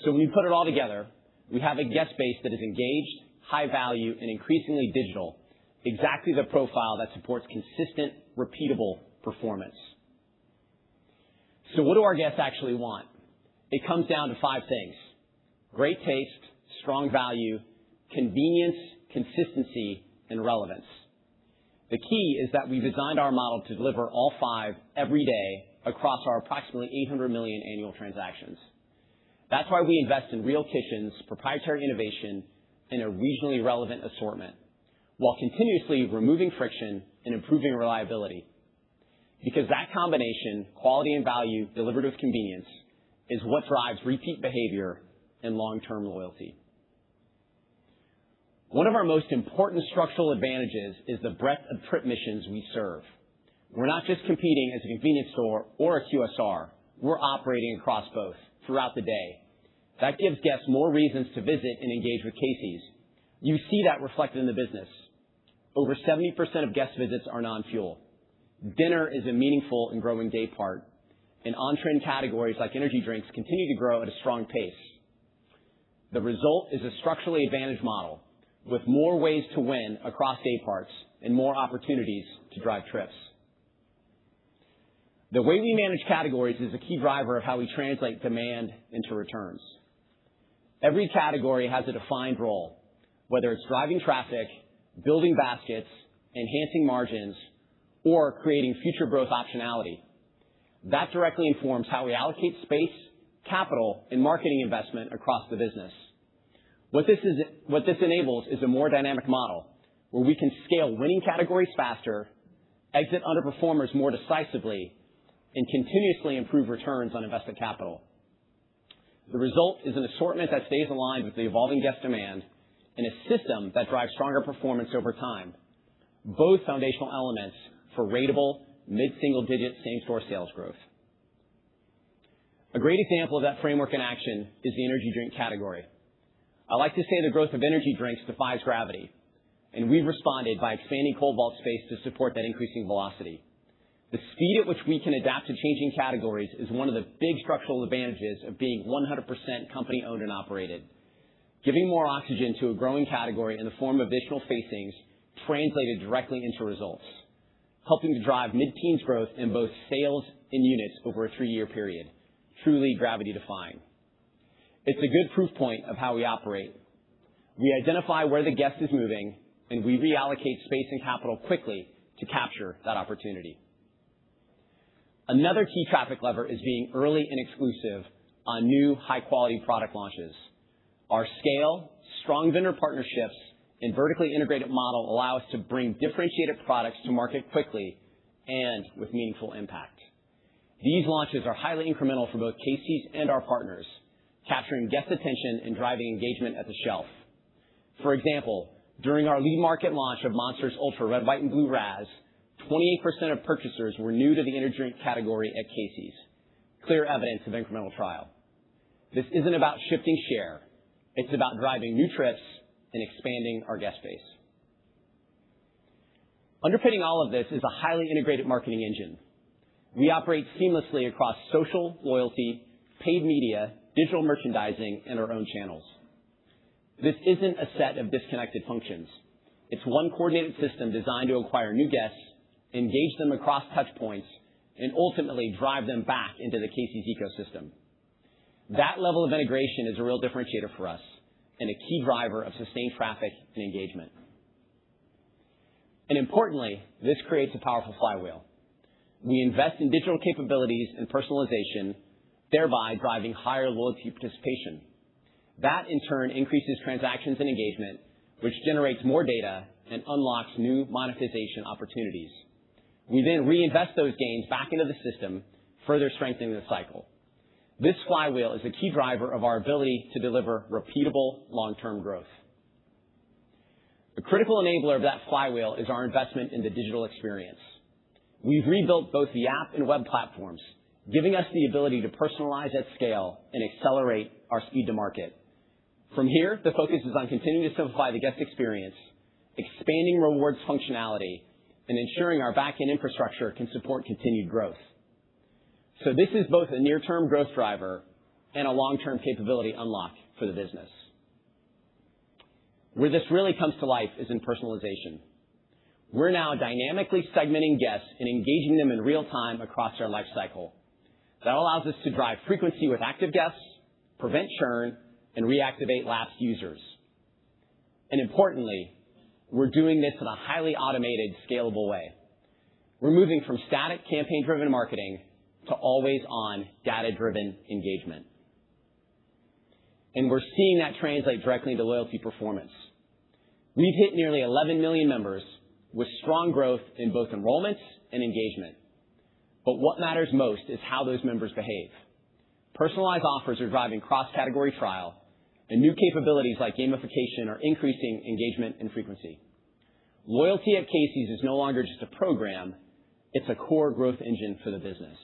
So when you put it all together, we have a guest base that is engaged, high value, and increasingly digital, exactly the profile that supports consistent, repeatable performance. So what do our guests actually want? It comes down to 5 things: great taste, strong value, convenience, consistency, and relevance. The key is that we've designed our model to deliver all 5 every day across our approximately 800 million annual transactions. That's why we invest in real kitchens, proprietary innovation, and a regionally relevant assortment, while continuously removing friction and improving reliability. Because that combination, quality and value delivered with convenience, is what drives repeat behavior and long-term loyalty. One of our most important structural advantages is the breadth of trip missions we serve. We're not just competing as a convenience store or a QSR. We're operating across both throughout the day. That gives guests more reasons to visit and engage with Casey's. You see that reflected in the business. Over 70% of guest visits are non-fuel. Dinner is a meaningful and growing day part, and on-trend categories like energy drinks continue to grow at a strong pace. The result is a structurally advantaged model with more ways to win across day parts and more opportunities to drive trips. The way we manage categories is a key driver of how we translate demand into returns. Every category has a defined role, whether it's driving traffic, building baskets, enhancing margins, or creating future growth optionality. That directly informs how we allocate space, capital, and marketing investment across the business. What this enables is a more dynamic model where we can scale winning categories faster, exit underperformers more decisively, and continuously improve returns on invested capital. The result is an assortment that stays aligned with the evolving guest demand and a system that drives stronger performance over time, both foundational elements for ratable, mid-single-digit same-store sales growth. A great example of that framework in action is the energy drink category. I like to say the growth of energy drinks defies gravity, and we've responded by expanding cold vault space to support that increasing velocity. The speed at which we can adapt to changing categories is one of the big structural advantages of being 100% company-owned and operated. Giving more oxygen to a growing category in the form of additional facings translated directly into results, helping to drive mid-teens growth in both sales and units over a 3-year period, truly gravity-defying. It's a good proof point of how we operate. We identify where the guest is moving, and we reallocate space and capital quickly to capture that opportunity. Another key traffic lever is being early and exclusive on new high-quality product launches. Our scale, strong vendor partnerships, and vertically integrated model allow us to bring differentiated products to market quickly and with meaningful impact. These launches are highly incremental for both Casey's and our partners, capturing guest attention and driving engagement at the shelf. For example, during our lead market launch of Monster's Ultra Red, White, and Blue Raz, 28% of purchasers were new to the energy drink category at Casey's. Clear evidence of incremental trial. This isn't about shifting share. It's about driving new trips and expanding our guest base. Underpinning all of this is a highly integrated marketing engine. We operate seamlessly across social, loyalty, paid media, digital merchandising, and our own channels. This isn't a set of disconnected functions. It's one coordinated system designed to acquire new guests, engage them across touch points, and ultimately drive them back into the Casey's ecosystem. That level of integration is a real differentiator for us and a key driver of sustained traffic and engagement. And importantly, this creates a powerful flywheel. We invest in digital capabilities and personalization, thereby driving higher loyalty participation. That, in turn, increases transactions and engagement, which generates more data and unlocks new monetization opportunities. We then reinvest those gains back into the system, further strengthening the cycle. This flywheel is a key driver of our ability to deliver repeatable long-term growth. A critical enabler of that flywheel is our investment in the digital experience. We've rebuilt both the app and web platforms, giving us the ability to personalize at scale and accelerate our speed to market. From here, the focus is on continuing to simplify the guest experience, expanding rewards functionality, and ensuring our back-end infrastructure can support continued growth. So this is both a near-term growth driver and a long-term capability unlock for the business. Where this really comes to life is in personalization. We're now dynamically segmenting guests and engaging them in real time across their life cycle. That allows us to drive frequency with active guests, prevent churn, and reactivate lapsed users. And importantly, we're doing this in a highly automated, scalable way. We're moving from static campaign-driven marketing to always-on, data-driven engagement. And we're seeing that translate directly into loyalty performance. We've hit nearly 11 million members with strong growth in both enrollments and engagement. But what matters most is how those members behave. Personalized offers are driving cross-category trial, and new capabilities like gamification are increasing engagement and frequency. Loyalty at Casey's is no longer just a program, it's a core growth engine for the business.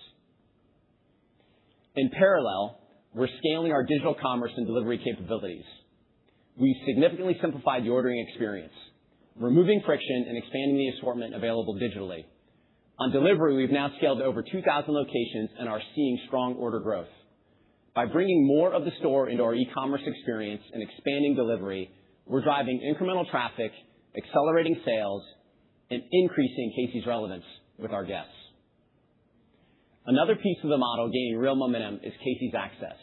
In parallel, we're scaling our digital commerce and delivery capabilities. We've significantly simplified the ordering experience, removing friction and expanding the assortment available digitally. On delivery, we've now scaled to over 2,000 locations and are seeing strong order growth. By bringing more of the store into our e-commerce experience and expanding delivery, we're driving incremental traffic, accelerating sales, and increasing Casey's relevance with our guests. Another piece of the model gaining real momentum is Casey's Access,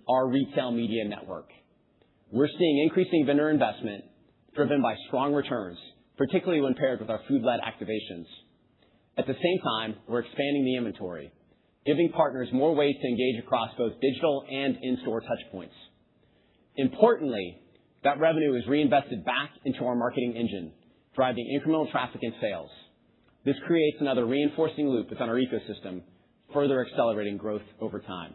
our retail media network. We're seeing increasing vendor investment driven by strong returns, particularly when paired with our food-led activations. At the same time, we're expanding the inventory, giving partners more ways to engage across both digital and in-store touchpoints. Importantly, that revenue is reinvested back into our marketing engine, driving incremental traffic and sales. This creates another reinforcing loop within our ecosystem, further accelerating growth over time.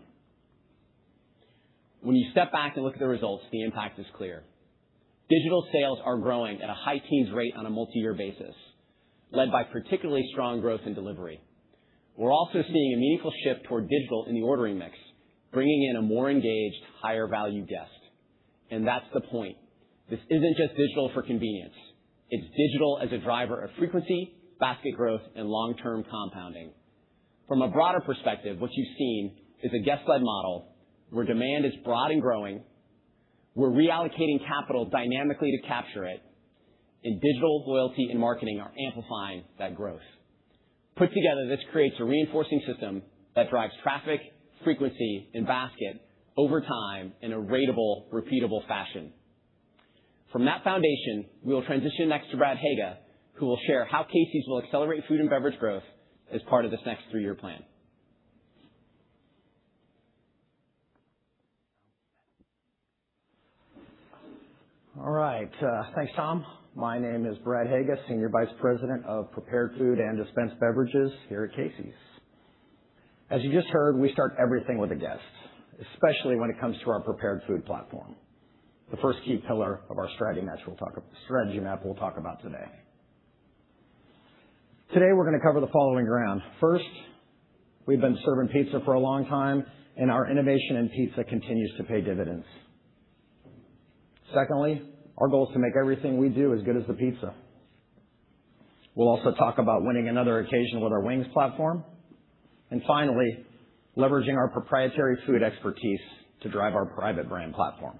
When you step back and look at the results, the impact is clear. Digital sales are growing at a high teens rate on a multi-year basis, led by particularly strong growth in delivery. We're also seeing a meaningful shift toward digital in the ordering mix, bringing in a more engaged, higher value guest. And that's the point. This isn't just digital for convenience. It's digital as a driver of frequency, basket growth, and long-term compounding. From a broader perspective, what you've seen is a guest-led model where demand is broad and growing. We're reallocating capital dynamically to capture it, and digital, loyalty, and marketing are amplifying that growth. Put together, this creates a reinforcing system that drives traffic, frequency, and basket over time in a ratable, repeatable fashion. From that foundation, we will transition next to Brad Haga, who will share how Casey's will accelerate food and beverage growth as part of this next 3-year plan. All right. Thanks, Tom. My name is Brad Haga, Senior Vice President of Prepared Food and Dispensed Beverages here at Casey's. As you just heard, we start everything with a guest, especially when it comes to our prepared food platform, the first key pillar of our strategy map we'll talk about today. Today, we're going to cover the following ground. First, we've been serving pizza for a long time, and our innovation in pizza continues to pay dividends. Secondly, our goal is to make everything we do as good as the pizza. We'll also talk about winning another occasion with our wings platform. And finally, leveraging our proprietary food expertise to drive our private brand platform.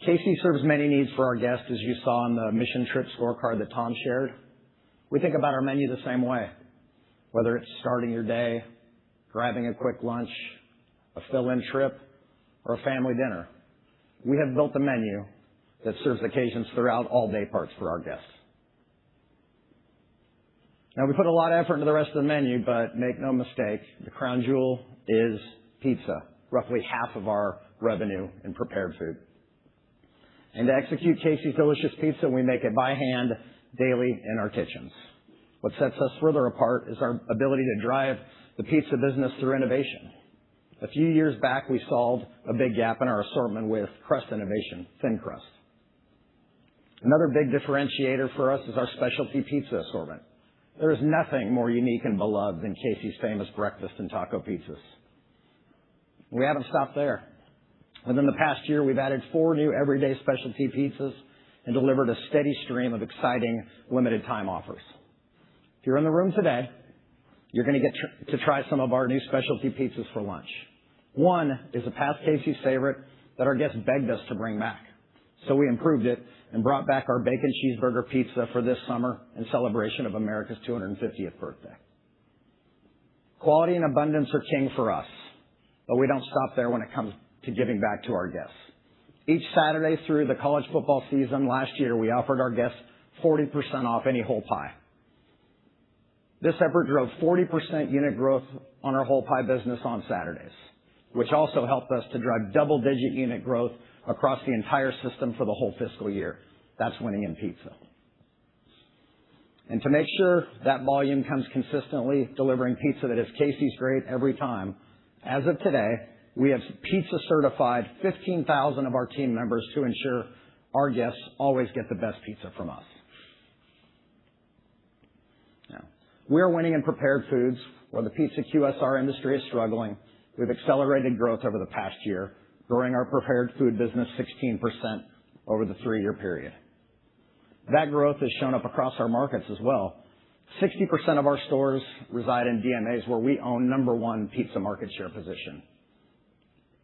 Casey serves many needs for our guests, as you saw on the mission trip scorecard that Tom shared. We think about our menu the same way, whether it's starting your day, grabbing a quick lunch, a fill-in trip, or a family dinner. We have built a menu that serves occasions throughout all day parts for our guests. Now, we put a lot of effort into the rest of the menu, but make no mistake, the crown jewel is pizza, roughly half of our revenue in prepared food. And to execute Casey's delicious pizza, we make it by hand, daily in our kitchens. What sets us further apart is our ability to drive the pizza business through innovation. A few years back, we solved a big gap in our assortment with crust innovation, thin crust. Another big differentiator for us is our specialty pizza assortment. There is nothing more unique and beloved than Casey's famous breakfast and taco pizzas. We haven't stopped there. Within the past year, we've added 4 new everyday specialty pizzas and delivered a steady stream of exciting limited time offers. If you're in the room today, you're going to get to try some of our new specialty pizzas for lunch. One is a past Casey's favorite that our guests begged us to bring back. So we improved it and brought back our bacon cheeseburger pizza for this summer in celebration of America's 250th birthday. Quality and abundance are king for us, but we don't stop there when it comes to giving back to our guests. Each Saturday through the college football season last year, we offered our guests 40% off any whole pie. This effort drove 40% unit growth on our whole pie business on Saturdays, which also helped us to drive double-digit unit growth across the entire system for the whole fiscal year. That's winning in pizza. And to make sure that volume comes consistently delivering pizza that is Casey's great every time, as of today, we have pizza certified 15,000 of our team members to ensure our guests always get the best pizza from us. Now, we are winning in prepared foods where the pizza QSR industry is struggling. We've accelerated growth over the past year, growing our prepared food business 16% over the 3-year period. That growth has shown up across our markets as well. 60% of our stores reside in DMAs where we own number 1 pizza market share position.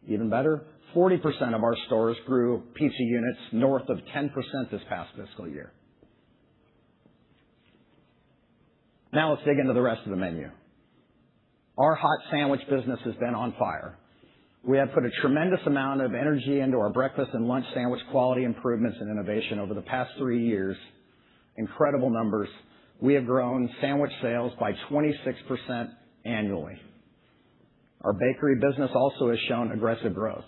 Even better, 40% of our stores grew pizza units north of 10% this past fiscal year. Now let's dig into the rest of the menu. Our hot sandwich business has been on fire. We have put a tremendous amount of energy into our breakfast and lunch sandwich quality improvements and innovation over the past 3 years. Incredible numbers. We have grown sandwich sales by 26% annually. Our bakery business also has shown aggressive growth,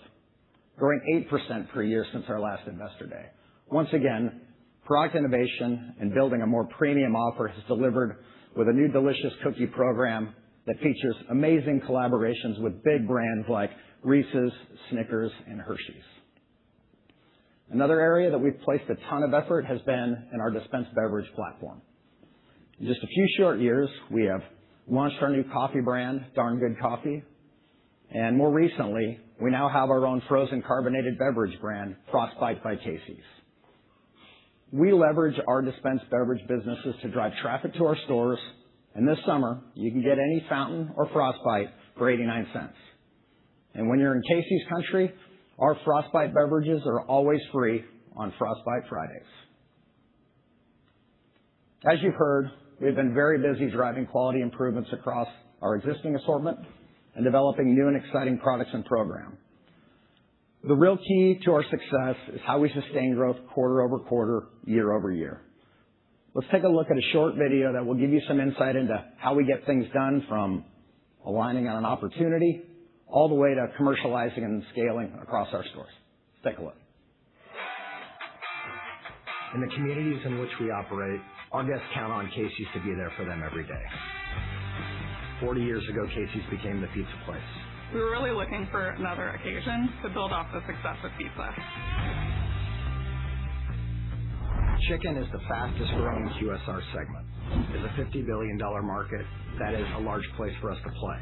growing 8% per year since our last Investor Day. Once again, product innovation and building a more premium offer has delivered with a new delicious cookie program that features amazing collaborations with big brands like Reese's, Snickers, and Hershey's. Another area that we've placed a ton of effort has been in our dispensed beverage platform. In just a few short years, we have launched our new coffee brand, Darn Good Coffee, and more recently, we now have our own frozen carbonated beverage brand, Frostbite by Casey's. We leverage our dispensed beverage businesses to drive traffic to our stores, and this summer, you can get any fountain or Frostbite for 89 cents. And when you're in Casey's country, our Frostbite beverages are always free on Frostbite Fridays. As you've heard, we've been very busy driving quality improvements across our existing assortment and developing new and exciting products and programs. The real key to our success is how we sustain growth quarter over quarter, year over year. Let's take a look at a short video that will give you some insight into how we get things done, from aligning on an opportunity all the way to commercializing and scaling across our stores. Let's take a look. In the communities in which we operate, our guests count on Casey's to be there for them every day. 40 years ago, Casey's became the pizza place. We were really looking for another occasion to build off the success of pizza. Chicken is the fastest growing QSR segment. It's a $50 billion market. That is a large place for us to play.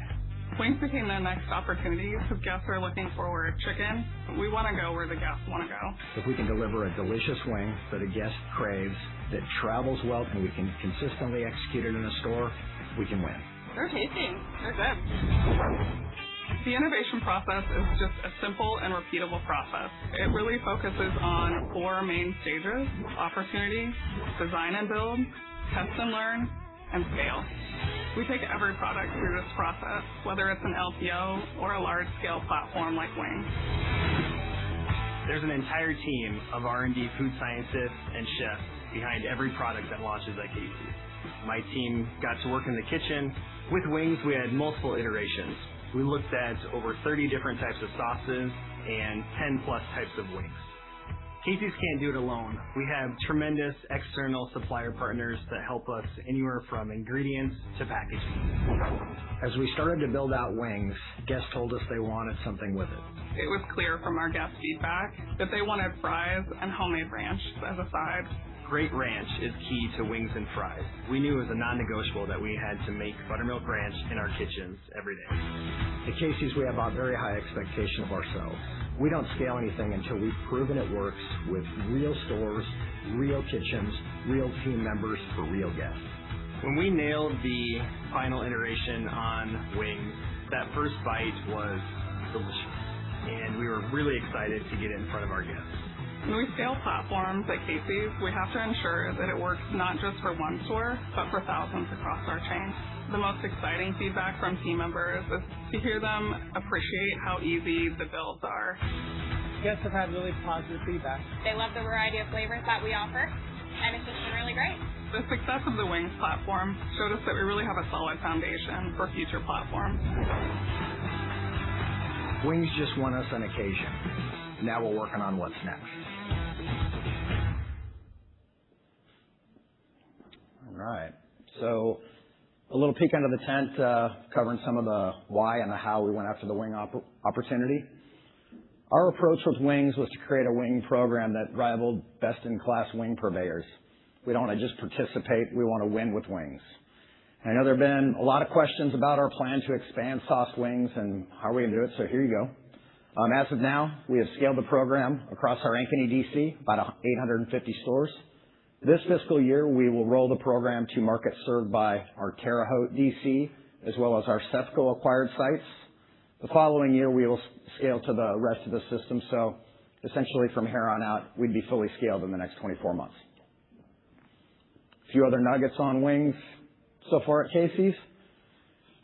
Wings became the next opportunity because guests are looking for chicken. We want to go where the guests want to go. If we can deliver a delicious wing that a guest craves, that travels well, and we can consistently execute it in a store, we can win. They're tasty. They're good. The innovation process is just a simple and repeatable process. It really focuses on 4 main stages: opportunity, design and build, test and learn, and scale. We take every product through this process, whether it's an LTO or a large-scale platform like wings. There's an entire team of R&D food scientists and chefs behind every product that launches at Casey's. My team got to work in the kitchen. With wings, we had multiple iterations. We looked at over 30 different types of sauces and 10 plus types of wings. Casey's can't do it alone. We have tremendous external supplier partners that help us anywhere from ingredients to packaging. As we started to build out wings, guests told us they wanted something with it. It was clear from our guest feedback that they wanted fries and homemade ranch as a side. Great ranch is key to wings and fries. We knew it was a non-negotiable that we had to make buttermilk ranch in our kitchens every day. At Casey's, we have a very high expectation of ourselves. We don't scale anything until we've proven it works with real stores, real kitchens, real team members for real guests. When we nailed the final iteration on wings, that first bite was delicious, and we were really excited to get it in front of our guests. When we scale platforms at Casey's, we have to ensure that it works not just for one store, but for thousands across our chain. The most exciting feedback from team members is to hear them appreciate how easy the builds are. Guests have had really positive feedback. They love the variety of flavors that we offer, and it's just been really great. The success of the Wings platform showed us that we really have a solid foundation for future platforms. Wings just won us an occasion. Now we're working on what's next. All right. So A little peek under the tent, covering some of the why and the how we went after the wing opportunity. Our approach with wings was to create a wing program that rivaled best-in-class wing purveyors. We don't want to just participate, we want to win with wings. I know there have been a lot of questions about our plan to expand sauce wings and how are we going to do it, so here you go. As of now, we have scaled the program across our Ankeny DC, about 850 stores. This fiscal year, we will roll the program to markets served by our Terre Haute DC, as well as our CEFCO acquired sites. The following year, we will scale to the rest of the system, so essentially from here on out, we'd be fully scaled in the next 24 months. A few other nuggets on wings so far at Casey's.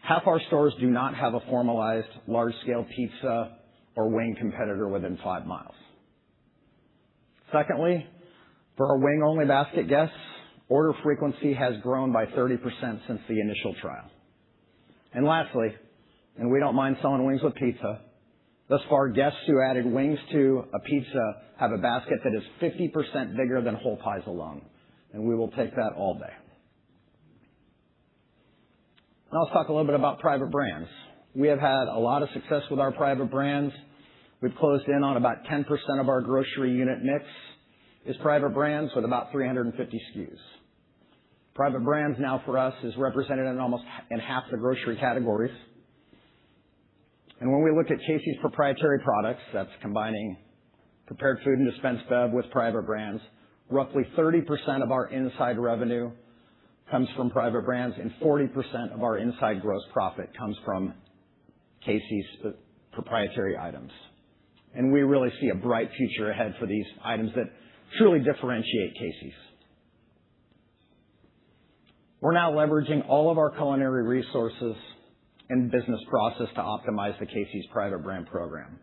Half our stores do not have a formalized large-scale pizza or wing competitor within 5 miles. Secondly, for our wing-only basket guests, order frequency has grown by 30% since the initial trial. And lastly, and we don't mind selling wings with pizza, thus far guests who added wings to a pizza have a basket that is 50% bigger than whole pies alone, and we will take that all day. Now let's talk a little bit about private brands. We have had a lot of success with our private brands. We've closed in on about 10% of our grocery unit mix is private brands with about 350 SKUs. Private brands now for us is represented in half the grocery categories. And when we look at Casey's proprietary products, that's combining prepared food and dispensed bev with private brands, roughly 30% of our inside revenue comes from private brands and 40% of our inside gross profit comes from Casey's proprietary items. And we really see a bright future ahead for these items that truly differentiate Casey's. We're now leveraging all of our culinary resources and business process to optimize the Casey's private brand program.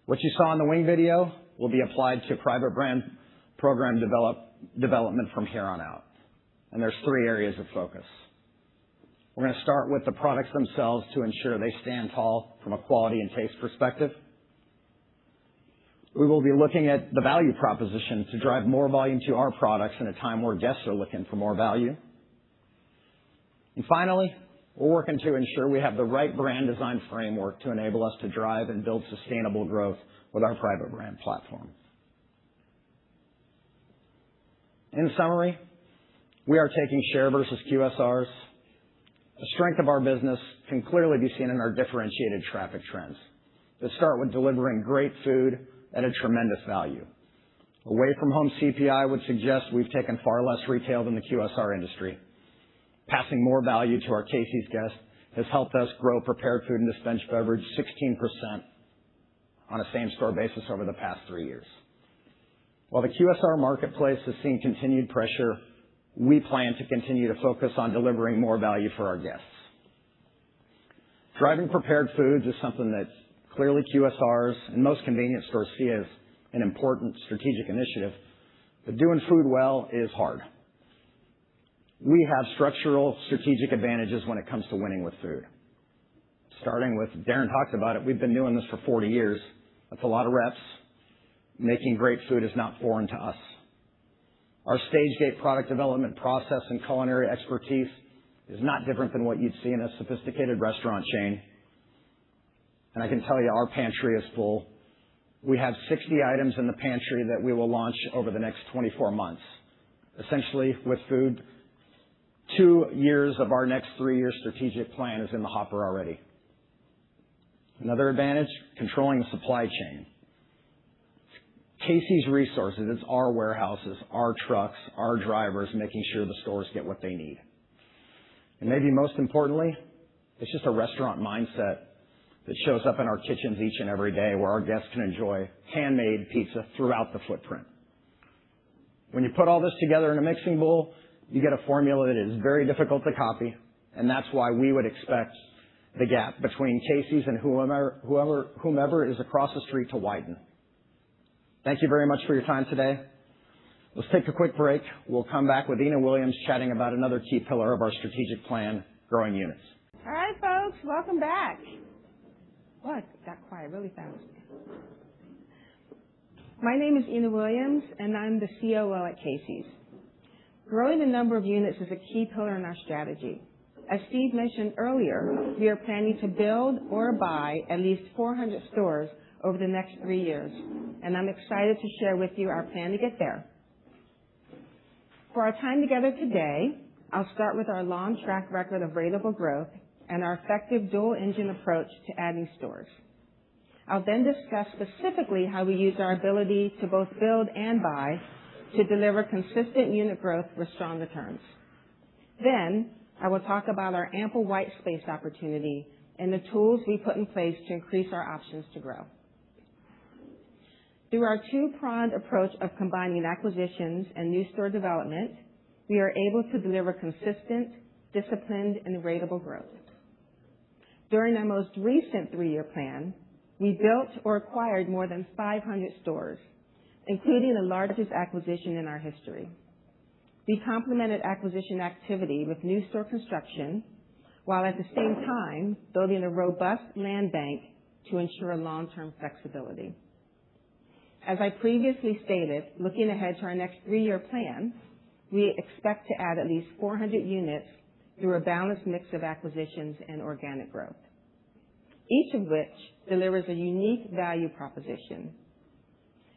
What you saw in the wing video will be applied to private brand program development from here on out. And there's 3 areas of focus. We're going to start with the products themselves to ensure they stand tall from a quality and taste perspective. We will be looking at the value proposition to drive more volume to our products in a time where guests are looking for more value. And finally, we're working to ensure we have the right brand design framework to enable us to drive and build sustainable growth with our private brand platform. In summary, we are taking share versus QSRs. The strength of our business can clearly be seen in our differentiated traffic trends that start with delivering great food at a tremendous value. Away from home CPI would suggest we've taken far less retail than the QSR industry. Passing more value to our Casey's guests has helped us grow prepared food and dispensed beverage 16% on a same-store basis over the past 3 years. While the QSR marketplace has seen continued pressure, we plan to continue to focus on delivering more value for our guests. Driving prepared foods is something that clearly QSRs and most convenience stores see as an important strategic initiative, but doing food well is hard. We have structural strategic advantages when it comes to winning with food. Starting with, Darren talked about it, we've been doing this for 40 years. That's a lot of reps. Making great food is not foreign to us. Our stage gate product development process and culinary expertise is not different than what you'd see in a sophisticated restaurant chain. And I can tell you our pantry is full. We have 60 items in the pantry that we will launch over the next 24 months. Essentially, with food, 2 years of our next 3-year strategic plan is in the hopper already. Another advantage, controlling the supply chain. Casey's resources, it's our warehouses, our trucks, our drivers, making sure the stores get what they need. And maybe most importantly, it's just a restaurant mindset that shows up in our kitchens each and every day where our guests can enjoy handmade pizza throughout the footprint. When you put all this together in a mixing bowl, you get a formula that is very difficult to copy, and that's why we would expect the gap between Casey's and whomever is across the street to widen. Thank you very much for your time today. Let's take a quick break. We'll come back with Ina Williams chatting about another key pillar of our strategic plan, growing units. All right, folks, welcome back. Oh, it got quiet really fast. My name is Ina Williams, and I'm the COO at Casey's. Growing the number of units is a key pillar in our strategy. As Steve mentioned earlier, we are planning to build or buy at least 400 stores over the next 3 years, and I'm excited to share with you our plan to get there. For our time together today, I'll start with our long track record of ratable growth and our effective dual engine approach to adding stores. I'll then discuss specifically how we use our ability to both build and buy to deliver consistent unit growth with strong returns. Then, I will talk about our ample white space opportunity and the tools we put in place to increase our options to grow. Through our two-pronged approach of combining acquisitions and new store development, we are able to deliver consistent, disciplined, and ratable growth. During our most recent 3-year plan, we built or acquired more than 500 stores, including the largest acquisition in our history. We complemented acquisition activity with new store construction, while at the same time building a robust land bank to ensure long-term flexibility. As I previously stated, looking ahead to our next 3-year plan, we expect to add at least 400 units through a balanced mix of acquisitions and organic growth, each of which delivers a unique value proposition.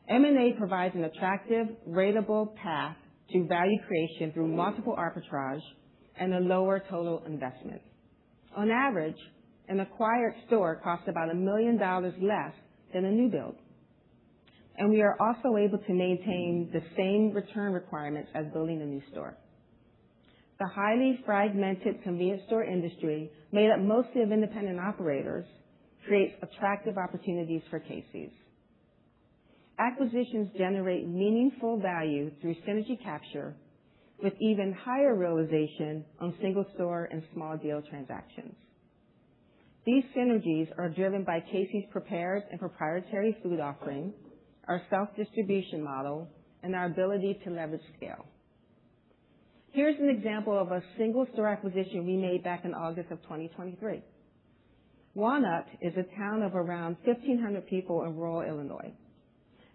M&A provides an attractive, ratable path to value creation through multiple arbitrage and a lower total investment. On average, an acquired store costs about $1 million less than a new build. And we are also able to maintain the same return requirements as building a new store. The highly fragmented convenience store industry, made up mostly of independent operators, creates attractive opportunities for Casey's. Acquisitions generate meaningful value through synergy capture, with even higher realization on single store and small deal transactions. These synergies are driven by Casey's prepared and proprietary food offering, our self-distribution model, and our ability to leverage scale. Here's an example of a single store acquisition we made back in August of 2023. Walnut is a town of around 1,500 people in rural Illinois,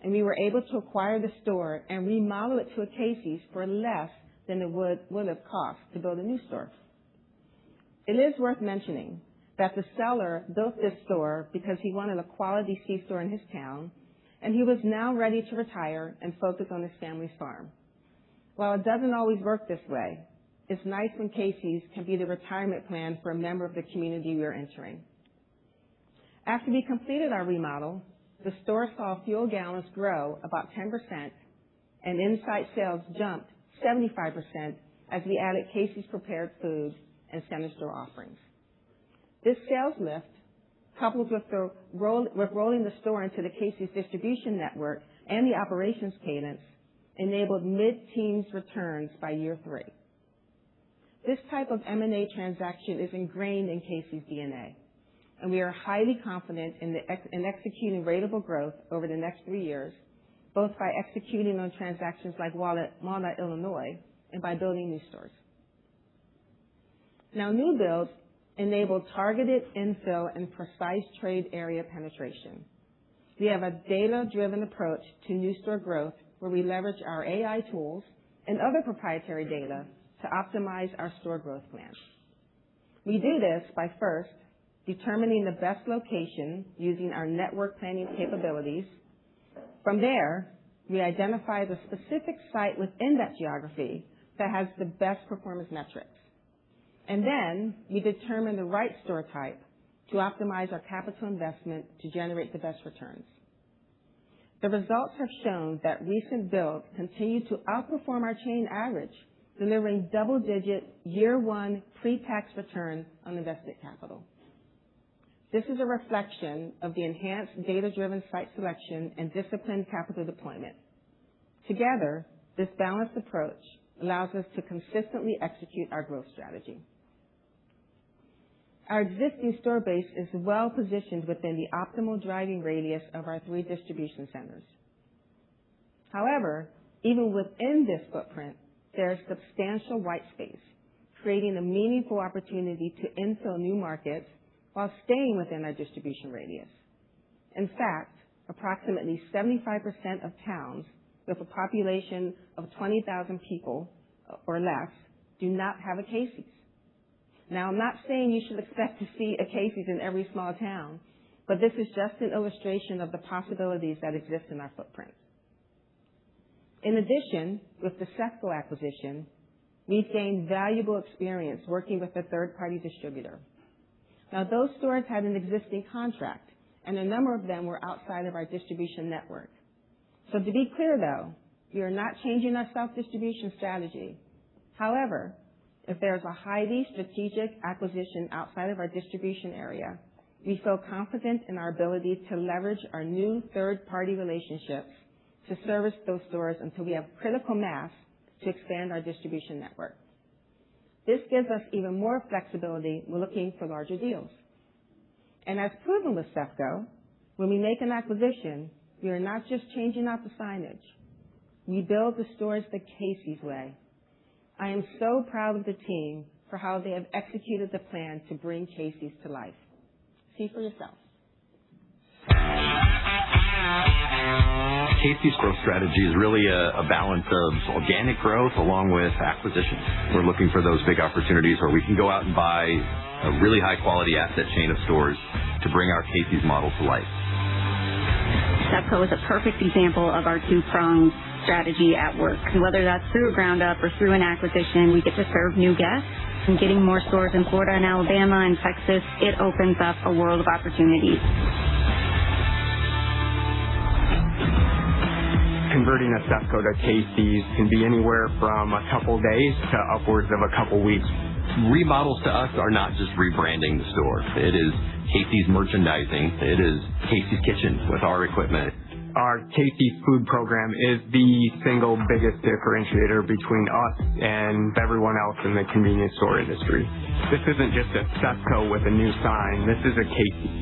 and we were able to acquire the store and remodel it to a Casey's for less than it would have cost to build a new store. It is worth mentioning that the seller built this store because he wanted a quality C-store in his town, and he was now ready to retire and focus on his family's farm. While it doesn't always work this way, it's nice when Casey's can be the retirement plan for a member of the community we are entering. After we completed our remodel, the store saw fuel gallons grow about 10% and inside sales jumped 75% as we added Casey's prepared foods and center store offerings. This sales lift, coupled with rolling the store into the Casey's distribution network and the operations cadence, enabled mid-teens returns by year 3. This type of M&A transaction is ingrained in Casey's DNA, and we are highly confident in executing ratable growth over the next 3 years, both by executing on transactions like Walnut, Illinois, and by building new stores. Now, new builds enable targeted infill and precise trade area penetration. We have a data-driven approach to new store growth where we leverage our AI tools and other proprietary data to optimize our store growth plans. We do this by first determining the best location using our network planning capabilities. From there, we identify the specific site within that geography that has the best performance metrics. And then we determine the right store type to optimize our capital investment to generate the best returns. The results have shown that recent builds continue to outperform our chain average, delivering double-digit year 1 pre-tax return on invested capital. This is a reflection of the enhanced data-driven site selection and disciplined capital deployment. Together, this balanced approach allows us to consistently execute our growth strategy. Our existing store base is well positioned within the optimal driving radius of our 3 distribution centers. However, even within this footprint, there is substantial white space, creating a meaningful opportunity to infill new markets while staying within our distribution radius. In fact, approximately 75% of towns with a population of 20,000 people or less do not have a Casey's. Now, I'm not saying you should expect to see a Casey's in every small town, but this is just an illustration of the possibilities that exist in our footprint. In addition, with the CEFCO acquisition, we've gained valuable experience working with a third-party distributor. Now, those stores had an existing contract, and a number of them were outside of our distribution network. So to be clear, though, we are not changing our self-distribution strategy. However, if there is a highly strategic acquisition outside of our distribution area, we feel confident in our ability to leverage our new third-party relationships to service those stores until we have critical mass to expand our distribution network. This gives us even more flexibility when looking for larger deals. And as proven with CEFCO, when we make an acquisition, we are not just changing out the signage. We build the stores the Casey's way. I am so proud of the team for how they have executed the plan to bring Casey's to life. See for yourself. Casey's growth strategy is really a balance of organic growth along with acquisitions. We're looking for those big opportunities where we can go out and buy a really high quality asset chain of stores to bring our Casey's model to life. CEFCO is a perfect example of our two-pronged strategy at work. Whether that's through a ground up or through an acquisition, we get to serve new guests. And getting more stores in Florida and Alabama and Texas, it opens up a world of opportunities. Converting a CEFCO to Casey's can be anywhere from a couple days to upwards of a couple weeks. Remodels to us are not just rebranding the store. It is Casey's merchandising. It is Casey's Kitchen with our equipment. Our Casey's food program is the single biggest differentiator between us and everyone else in the convenience store industry. This isn't just a CEFCO with a new sign. This is a Casey's.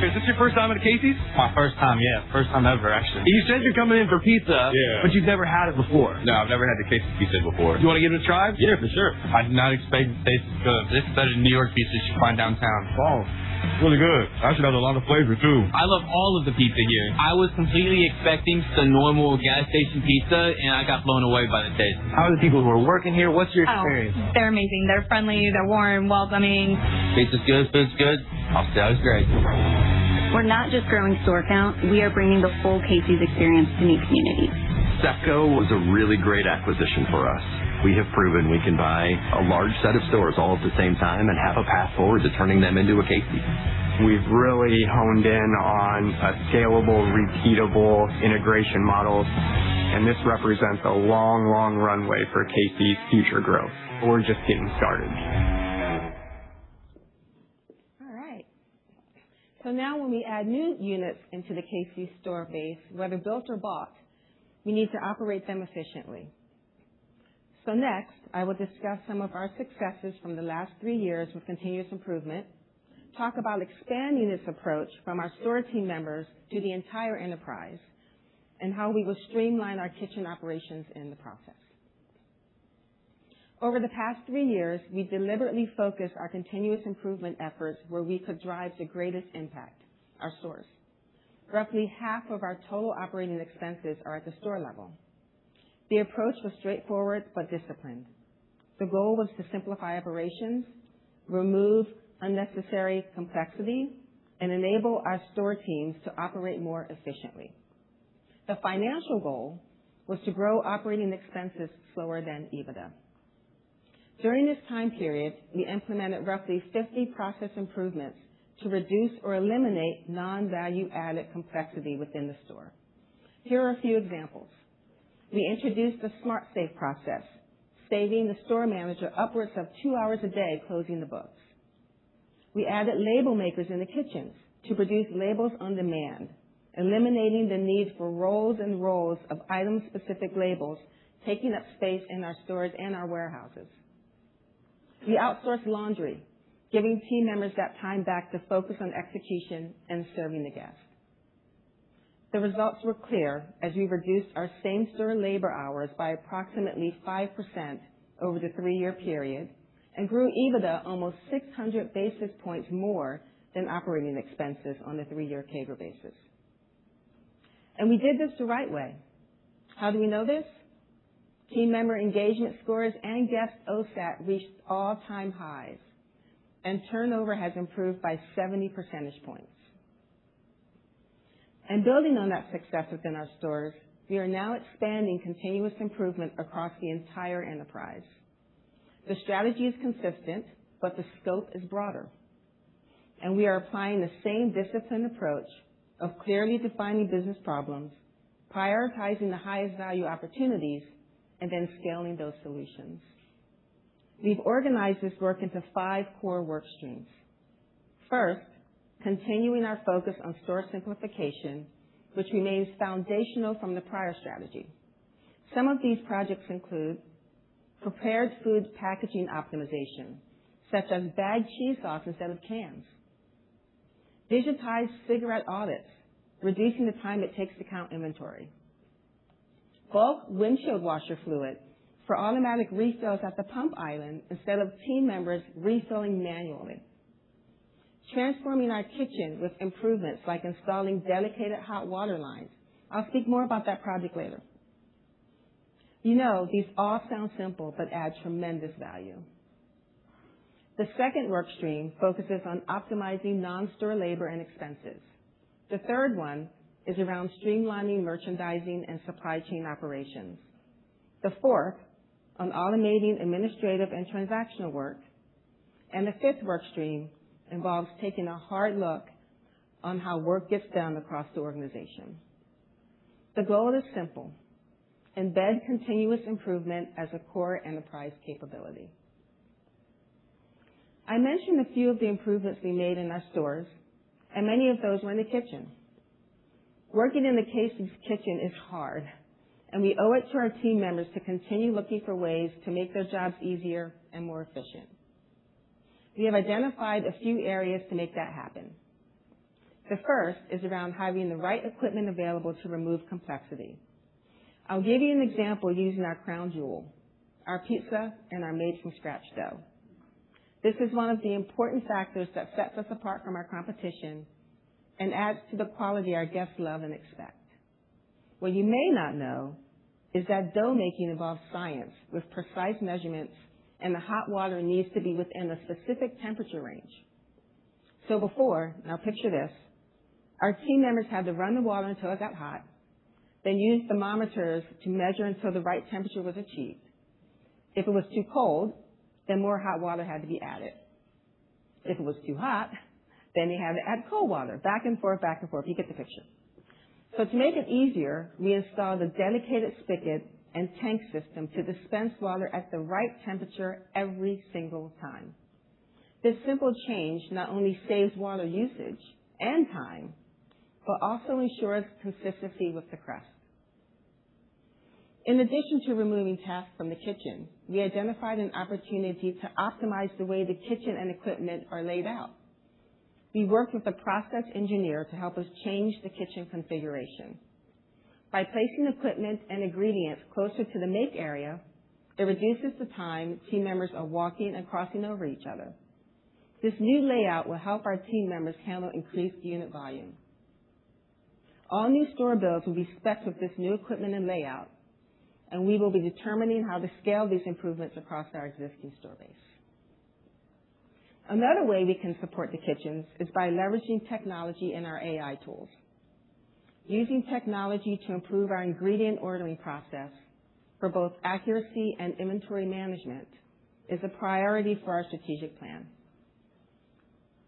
Is this your first time at a Casey's? My first time, yeah. First time ever, actually. You said you're coming in for pizza, but you've never had it before. No, I've never had the Casey's pizza before. You want to give it a try? Yeah, for sure. I did not expect it to taste as good. This is better than New York pizza you find downtown. Wow. Really good. Actually has a lot of flavor, too. I love all of the pizza here. I was completely expecting the normal gas station pizza, and I got blown away by the taste. How are the people who are working here? What's your experience? They're amazing. They're friendly. They're warm, welcoming. Pizza's good. Food's good. Hospitality's great. We're not just growing store count, we are bringing the full Casey's experience to new communities. CEFCO was a really great acquisition for us. We have proven we can buy a large set of stores all at the same time and have a path forward to turning them into a Casey's. We've really honed in on a scalable, repeatable integration model, and this represents a long, long runway for Casey's future growth. We're just getting started. So now when we add new units into the Casey's store base, whether built or bought, we need to operate them efficiently. So next, I will discuss some of our successes from the last 3 years with continuous improvement, talk about expanding this approach from our store team members to the entire enterprise, and how we will streamline our kitchen operations in the process. Over the past 3 years, we deliberately focused our continuous improvement efforts where we could drive the greatest impact, our stores. Roughly half of our total operating expenses are at the store level. The approach was straightforward but disciplined. The goal was to simplify operations, remove unnecessary complexity, and enable our store teams to operate more efficiently. The financial goal was to grow operating expenses slower than EBITDA. During this time period, we implemented roughly 50 process improvements to reduce or eliminate non-value-added complexity within the store. Here are a few examples. We introduced the Smart Safe process, saving the store manager upwards of 2 hours a day closing the books. We added label makers in the kitchens to produce labels on demand, eliminating the need for rolls and rolls of item-specific labels taking up space in our stores and our warehouses. We outsourced laundry, giving team members that time back to focus on execution and serving the guests. The results were clear as we reduced our same-store labor hours by approximately 5% over the 3-year period and grew EBITDA almost 600 basis points more than operating expenses on a 3-year CAGR basis. And we did this the right way. How do we know this? Team member engagement scores and guest OSAT reached all-time highs, and turnover has improved by 70 percentage points. And building on that success within our stores, we are now expanding continuous improvement across the entire enterprise. The strategy is consistent, but the scope is broader. And we are applying the same disciplined approach of clearly defining business problems, prioritizing the highest value opportunities, and then scaling those solutions. We've organized this work into 5 core work streams. First, continuing our focus on store simplification, which remains foundational from the prior strategy. Some of these projects include prepared food packaging optimization, such as bagged cheese sauce instead of cans. Digitized cigarette audits, reducing the time it takes to count inventory. Bulk windshield washer fluid for automatic refills at the pump island instead of team members refilling manually. Transforming our kitchen with improvements like installing dedicated hot water lines. I'll speak more about that project later. You know, these all sound simple but add tremendous value. The second work stream focuses on optimizing non-store labor and expenses. The third one is around streamlining merchandising and supply chain operations. The fourth, on automating administrative and transactional work. And the fifth work stream involves taking a hard look on how work gets done across the organization. The goal is simple: embed continuous improvement as a core enterprise capability. I mentioned a few of the improvements we made in our stores, and many of those were in the kitchen. Working in the Casey's kitchen is hard, and we owe it to our team members to continue looking for ways to make their jobs easier and more efficient. We have identified a few areas to make that happen. The first is around having the right equipment available to remove complexity. I'll give you an example using our crown jewel, our pizza and our made-from-scratch dough. This is one of the important factors that sets us apart from our competition and adds to the quality our guests love and expect. What you may not know is that dough making involves science with precise measurements, and the hot water needs to be within a specific temperature range. So before, now picture this, our team members had to run the water until it got hot, then use thermometers to measure until the right temperature was achieved. If it was too cold, then more hot water had to be added. If it was too hot, then they had to add cold water, back and forth, you get the picture. So to make it easier, we installed a dedicated spigot and tank system to dispense water at the right temperature every single time. This simple change not only saves water usage and time, but also ensures consistency with the crust. In addition to removing tasks from the kitchen, we identified an opportunity to optimize the way the kitchen and equipment are laid out. We worked with a process engineer to help us change the kitchen configuration. By placing equipment and ingredients closer to the make area, it reduces the time team members are walking and crossing over each other. This new layout will help our team members handle increased unit volume. All new store builds will be spec'd with this new equipment and layout, and we will be determining how to scale these improvements across our existing store base. Another way we can support the kitchens is by leveraging technology in our AI tools. Using technology to improve our ingredient ordering process for both accuracy and inventory management is a priority for our strategic plan.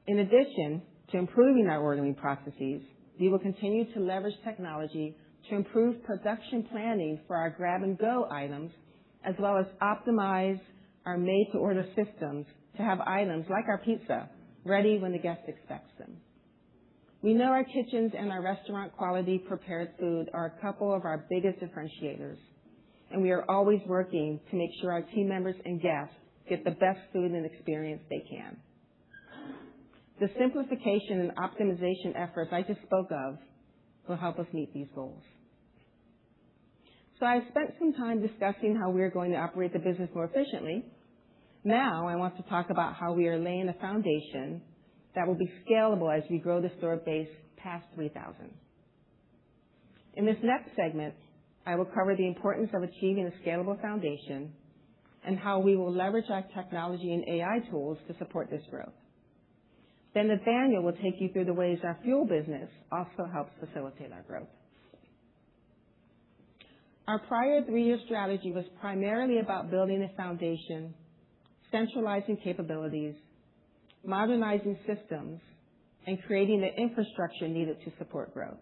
In addition to improving our ordering processes, we will continue to leverage technology to improve production planning for our grab-and-go items, as well as optimize our made-to-order systems to have items like our pizza ready when the guest expects them. We know our kitchens and our restaurant quality prepared food are a couple of our biggest differentiators, and we are always working to make sure our team members and guests get the best food and experience they can. The simplification and optimization efforts I just spoke of will help us meet these goals. So I've spent some time discussing how we're going to operate the business more efficiently. Now I want to talk about how we are laying a foundation that will be scalable as we grow the store base past 3,000. In this next segment, I will cover the importance of achieving a scalable foundation and how we will leverage our technology and AI tools to support this growth. Then Nathaniel will take you through the ways our fuel business also helps facilitate our growth. Our prior 3-year strategy was primarily about building a foundation, centralizing capabilities, modernizing systems, and creating the infrastructure needed to support growth.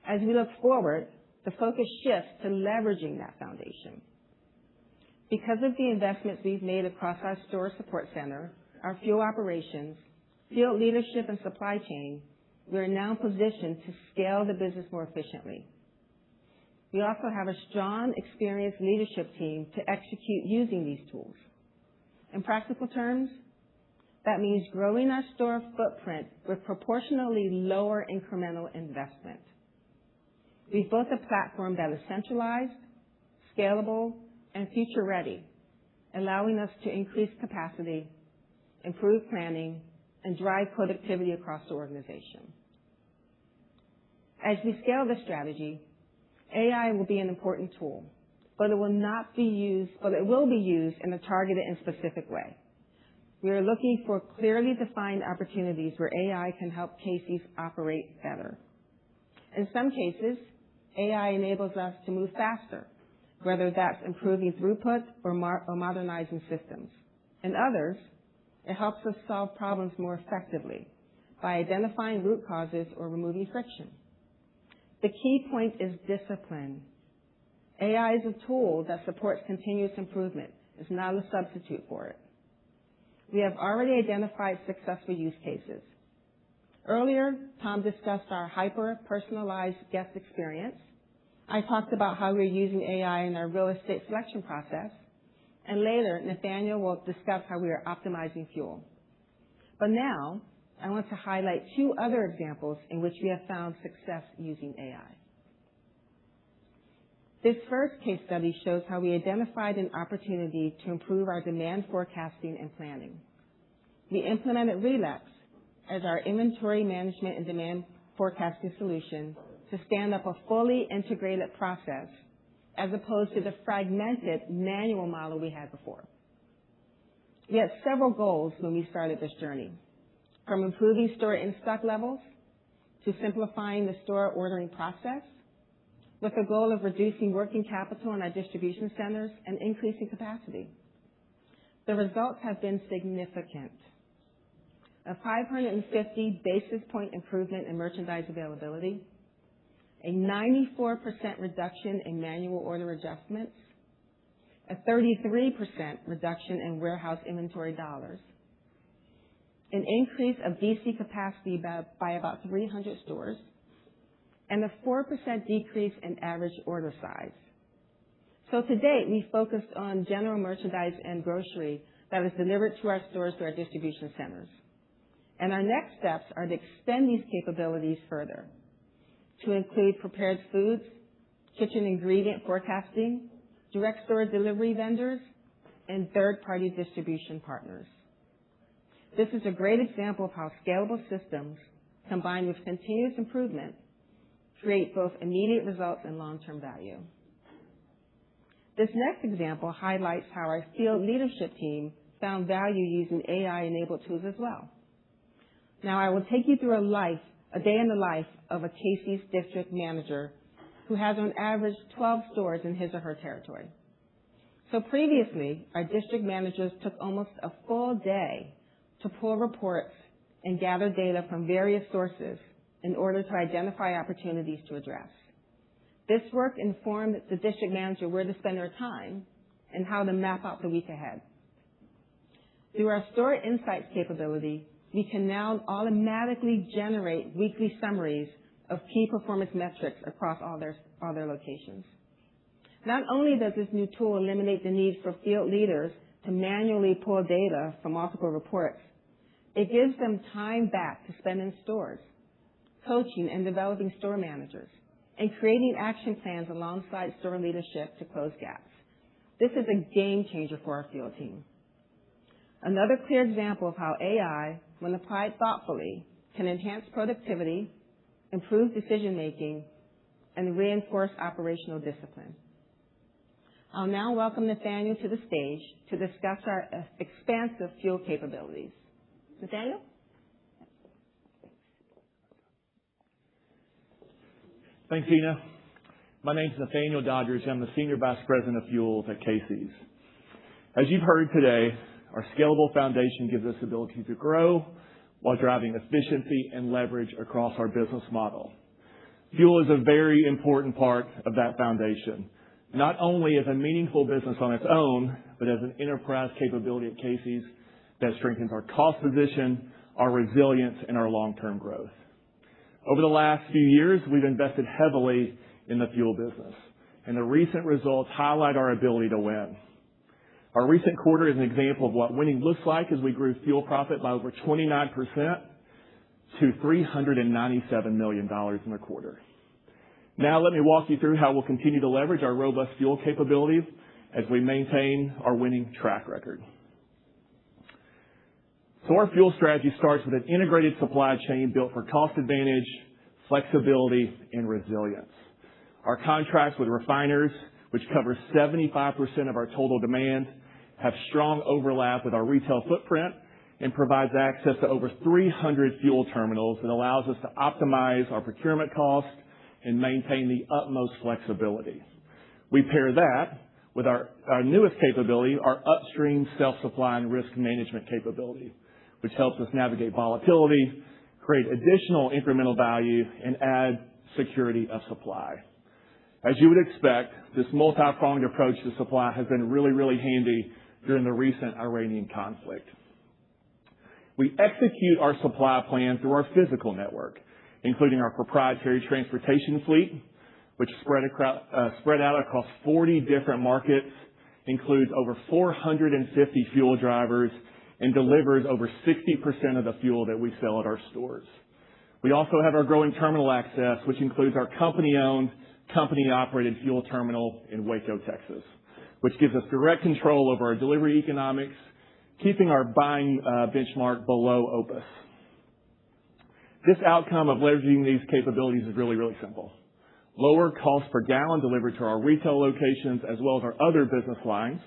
As we look forward, the focus shifts to leveraging that foundation. Because of the investments we've made across our store support center, our fuel operations, field leadership, and supply chain, we are now positioned to scale the business more efficiently. We also have a strong, experienced leadership team to execute using these tools. In practical terms, that means growing our store footprint with proportionally lower incremental investment. We've built a platform that is centralized, scalable, and future-ready, allowing us to increase capacity, improve planning, and drive productivity across the organization. As we scale this strategy, AI will be an important tool, but it will be used in a targeted and specific way. We are looking for clearly defined opportunities where AI can help Casey's operate better. In some cases, AI enables us to move faster, whether that's improving throughput or modernizing systems. In others, it helps us solve problems more effectively by identifying root causes or removing friction. The key point is discipline. AI is a tool that supports continuous improvement. It's not a substitute for it. We have already identified successful use cases. Earlier, Tom discussed our hyper-personalized guest experience. I talked about how we're using AI in our real estate selection process. And later, Nathaniel will discuss how we are optimizing fuel. But now, I want to highlight 2 other examples in which we have found success using AI. This first case study shows how we identified an opportunity to improve our demand forecasting and planning. We implemented Relex as our inventory management and demand forecasting solution to stand up a fully integrated process as opposed to the fragmented manual model we had before. We had several goals when we started this journey, from improving store in-stock levels to simplifying the store ordering process, with the goal of reducing working capital in our distribution centers and increasing capacity. The results have been significant. A 550 basis point improvement in merchandise availability, a 94% reduction in manual order adjustments, a 33% reduction in warehouse inventory dollars, an increase of DC capacity by about 300 stores, and a 4% decrease in average order size. So to date, we focused on general merchandise and grocery that is delivered to our stores through our distribution centers. And our next steps are to extend these capabilities further to include prepared foods, kitchen ingredient forecasting, direct store delivery vendors, and third-party distribution partners. This is a great example of how scalable systems combined with continuous improvement create both immediate results and long-term value. This next example highlights how our field leadership team found value using AI-enabled tools as well. Now, I will take you through a day in the life of a Casey's district manager who has on average 12 stores in his or her territory. So previously, our district managers took almost a full day to pull reports and gather data from various sources in order to identify opportunities to address. This work informed the district manager where to spend their time and how to map out the week ahead. Through our store insights capability, we can now automatically generate weekly summaries of key performance metrics across all their locations. Not only does this new tool eliminate the need for field leaders to manually pull data from multiple reports, it gives them time back to spend in stores, coaching and developing store managers, and creating action plans alongside store leadership to close gaps. This is a game changer for our field team. Another clear example of how AI, when applied thoughtfully, can enhance productivity, improve decision-making, and reinforce operational discipline. I'll now welcome Nathaniel to the stage to discuss our expansive fuel capabilities. Nathaniel? Thanks, Ina. My name is Nathaniel Doddridge. I'm the Senior Vice President of Fuels at Casey's. As you've heard today, our scalable foundation gives us the ability to grow while driving efficiency and leverage across our business model. Fuel is a very important part of that foundation, not only as a meaningful business on its own, but as an enterprise capability at Casey's that strengthens our cost position, our resilience, and our long-term growth. Over the last few years, we've invested heavily in the fuel business, and the recent results highlight our ability to win. Our recent quarter is an example of what winning looks like as we grew fuel profit by over 29% to $397 million in the quarter. Now let me walk you through how we'll continue to leverage our robust fuel capabilities as we maintain our winning track record. So our fuel strategy starts with an integrated supply chain built for cost advantage, flexibility, and resilience. Our contracts with refiners, which cover 75% of our total demand, have strong overlap with our retail footprint and provides access to over 300 fuel terminals that allows us to optimize our procurement costs and maintain the utmost flexibility. We pair that with our newest capability, our upstream self-supply and risk management capability, which helps us navigate volatility, create additional incremental value, and add security of supply. As you would expect, this multi-pronged approach to supply has been really, really handy during the recent Iranian conflict. We execute our supply plan through our physical network, including our proprietary transportation fleet, which spread out across 40 different markets, includes over 450 fuel drivers, and delivers over 60% of the fuel that we sell at our stores. We also have our growing terminal access, which includes our company-owned, company-operated fuel terminal in Waco, Texas, which gives us direct control over our delivery economics, keeping our buying benchmark below OPIS. This outcome of leveraging these capabilities is really, really simple. Lower cost per gallon delivered to our retail locations as well as our other business lines,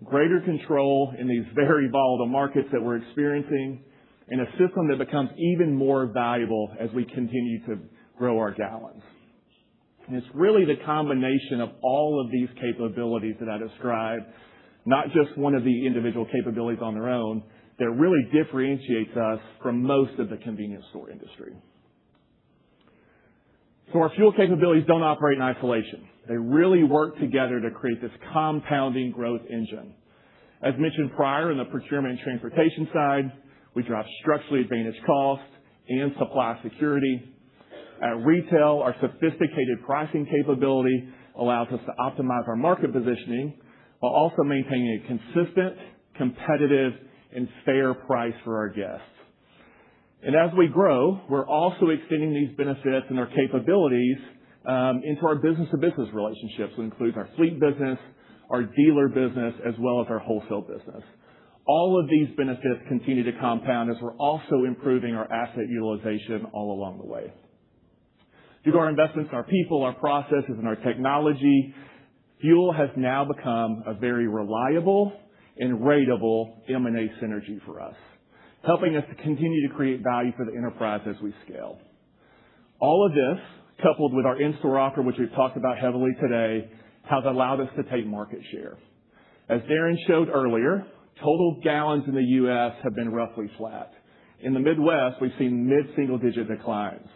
greater control in these very volatile markets that we're experiencing, and a system that becomes even more valuable as we continue to grow our gallons. And it's really the combination of all of these capabilities that I described, not just one of the individual capabilities on their own, that really differentiates us from most of the convenience store industry. So our fuel capabilities don't operate in isolation. They really work together to create this compounding growth engine. As mentioned prior, in the procurement and transportation side, we drive structurally advantaged cost and supply security. At retail, our sophisticated pricing capability allows us to optimize our market positioning while also maintaining a consistent, competitive, and fair price for our guests. And as we grow, we're also extending these benefits and our capabilities into our business-to-business relationships, which includes our fleet business, our dealer business, as well as our wholesale business. All of these benefits continue to compound as we're also improving our asset utilization all along the way. Due to our investments in our people, our processes, and our technology, fuel has now become a very reliable and ratable M&A synergy for us, helping us to continue to create value for the enterprise as we scale. All of this, coupled with our in-store offer, which we've talked about heavily today, has allowed us to take market share. As Darren showed earlier, total gallons in the U.S. have been roughly flat. In the Midwest, we've seen mid-single-digit declines.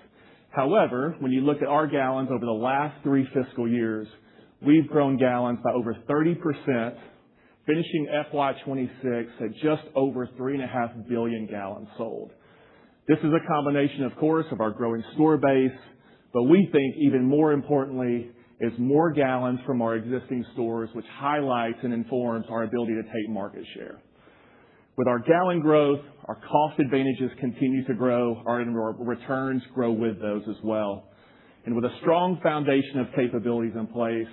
However, when you look at our gallons over the last 3 fiscal years, we've grown gallons by over 30%, finishing FY26 at just over 3.5 billion gallons sold. This is a combination, of course, of our growing store base, but we think even more importantly is more gallons from our existing stores, which highlights and informs our ability to take market share. With our gallon growth, our cost advantages continue to grow, our returns grow with those as well. And with a strong foundation of capabilities in place,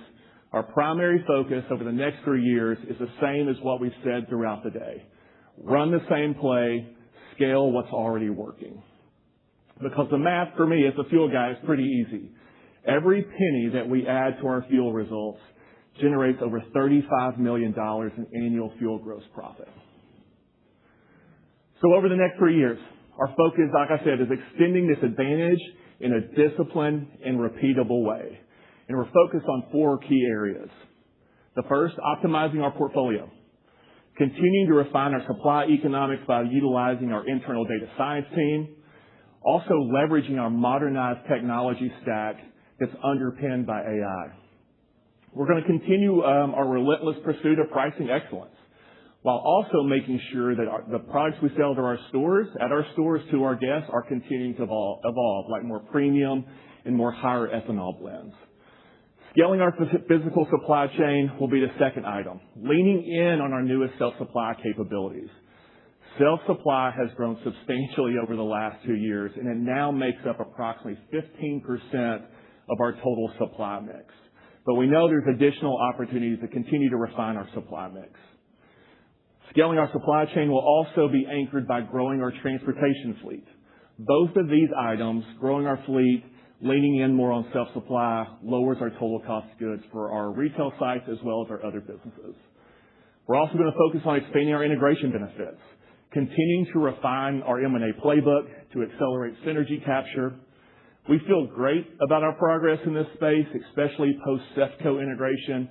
our primary focus over the next 3 years is the same as what we've said throughout the day. Run the same play, scale what's already working. Because the math for me as a fuel guy is pretty easy. Every penny that we add to our fuel results generates over $35 million in annual fuel gross profit. So over the next 3 years, our focus, like I said, is extending this advantage in a disciplined and repeatable way. And we're focused on 4 key areas. The first, optimizing our portfolio. Continuing to refine our supply economics by utilizing our internal data science team. Also leveraging our modernized technology stack that's underpinned by AI. We're going to continue our relentless pursuit of pricing excellence, while also making sure that the products we sell to our stores, to our guests, are continuing to evolve, like more premium and more higher ethanol blends. Scaling our physical supply chain will be the second item, leaning in on our newest self-supply capabilities. Self-supply has grown substantially over the last 2 years, and it now makes up approximately 15% of our total supply mix. But we know there's additional opportunities to continue to refine our supply mix. Scaling our supply chain will also be anchored by growing our transportation fleet. Both of these items, growing our fleet, leaning in more on self-supply, lowers our total cost of goods for our retail sites as well as our other businesses. We're also going to focus on expanding our integration benefits, continuing to refine our M&A playbook to accelerate synergy capture. We feel great about our progress in this space, especially post-CEFCO integration.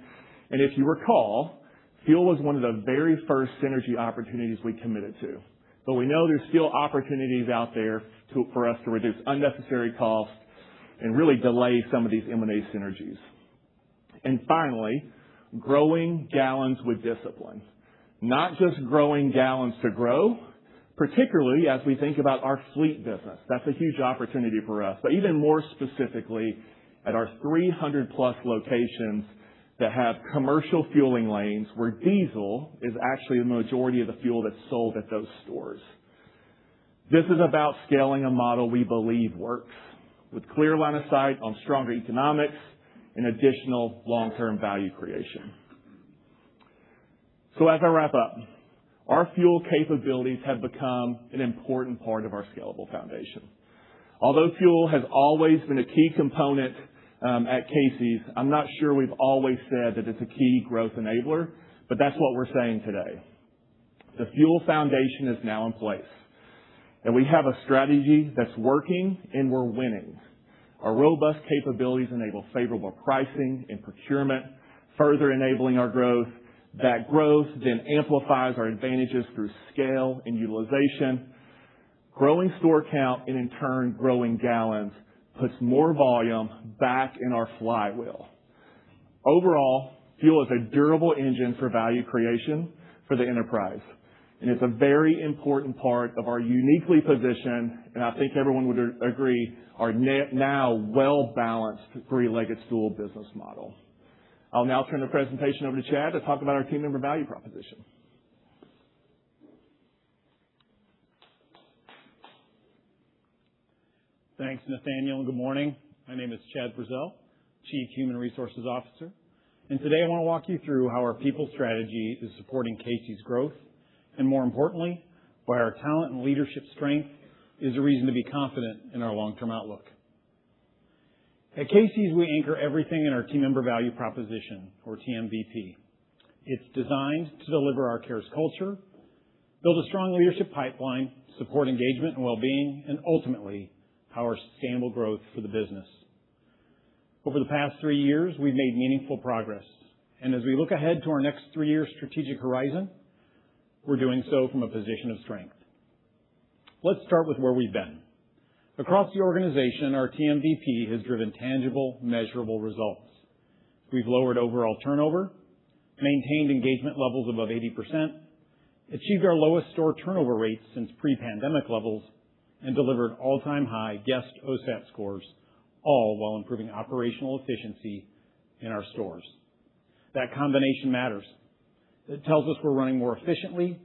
And if you recall, fuel was one of the very first synergy opportunities we committed to. But we know there's still opportunities out there for us to reduce unnecessary costs and really delay some of these M&A synergies. And finally, growing gallons with discipline. Not just growing gallons to grow, particularly as we think about our fleet business. That's a huge opportunity for us. But even more specifically, at our 300 plus locations that have commercial fueling lanes where diesel is actually the majority of the fuel that's sold at those stores. This is about scaling a model we believe works, with clear line of sight on stronger economics and additional long-term value creation. So as I wrap up, our fuel capabilities have become an important part of our scalable foundation. Although fuel has always been a key component at Casey's, I'm not sure we've always said that it's a key growth enabler, but that's what we're saying today. The fuel foundation is now in place, and we have a strategy that's working and we're winning. Our robust capabilities enable favorable pricing and procurement, further enabling our growth. That growth then amplifies our advantages through scale and utilization. Growing store count and in turn growing gallons puts more volume back in our flywheel. Overall, fuel is a durable engine for value creation for the enterprise. And it's a very important part of our uniquely positioned, and I think everyone would agree, our now well-balanced three-legged stool business model. I'll now turn the presentation over to Chad to talk about our team member value proposition. Thanks, Nathaniel, and good morning. My name is Chad Brazel, Chief Human Resources Officer. And today I want to walk you through how our people strategy is supporting Casey's growth, and more importantly, why our talent and leadership strength is a reason to be confident in our long-term outlook. At Casey's, we anchor everything in our team member value proposition, or TMVP. It's designed to deliver our CARES culture, build a strong leadership pipeline, support engagement and well-being, and ultimately, power sustainable growth for the business. Over the past 3 years, we've made meaningful progress. And as we look ahead to our next 3-year strategic horizon, we're doing so from a position of strength. Let's start with where we've been. Across the organization, our TMVP has driven tangible, measurable results. We've lowered overall turnover, maintained engagement levels above 80%, achieved our lowest store turnover rates since pre-pandemic levels, and delivered all-time high guest OSAT scores, all while improving operational efficiency in our stores. That combination matters. It tells us we're running more efficiently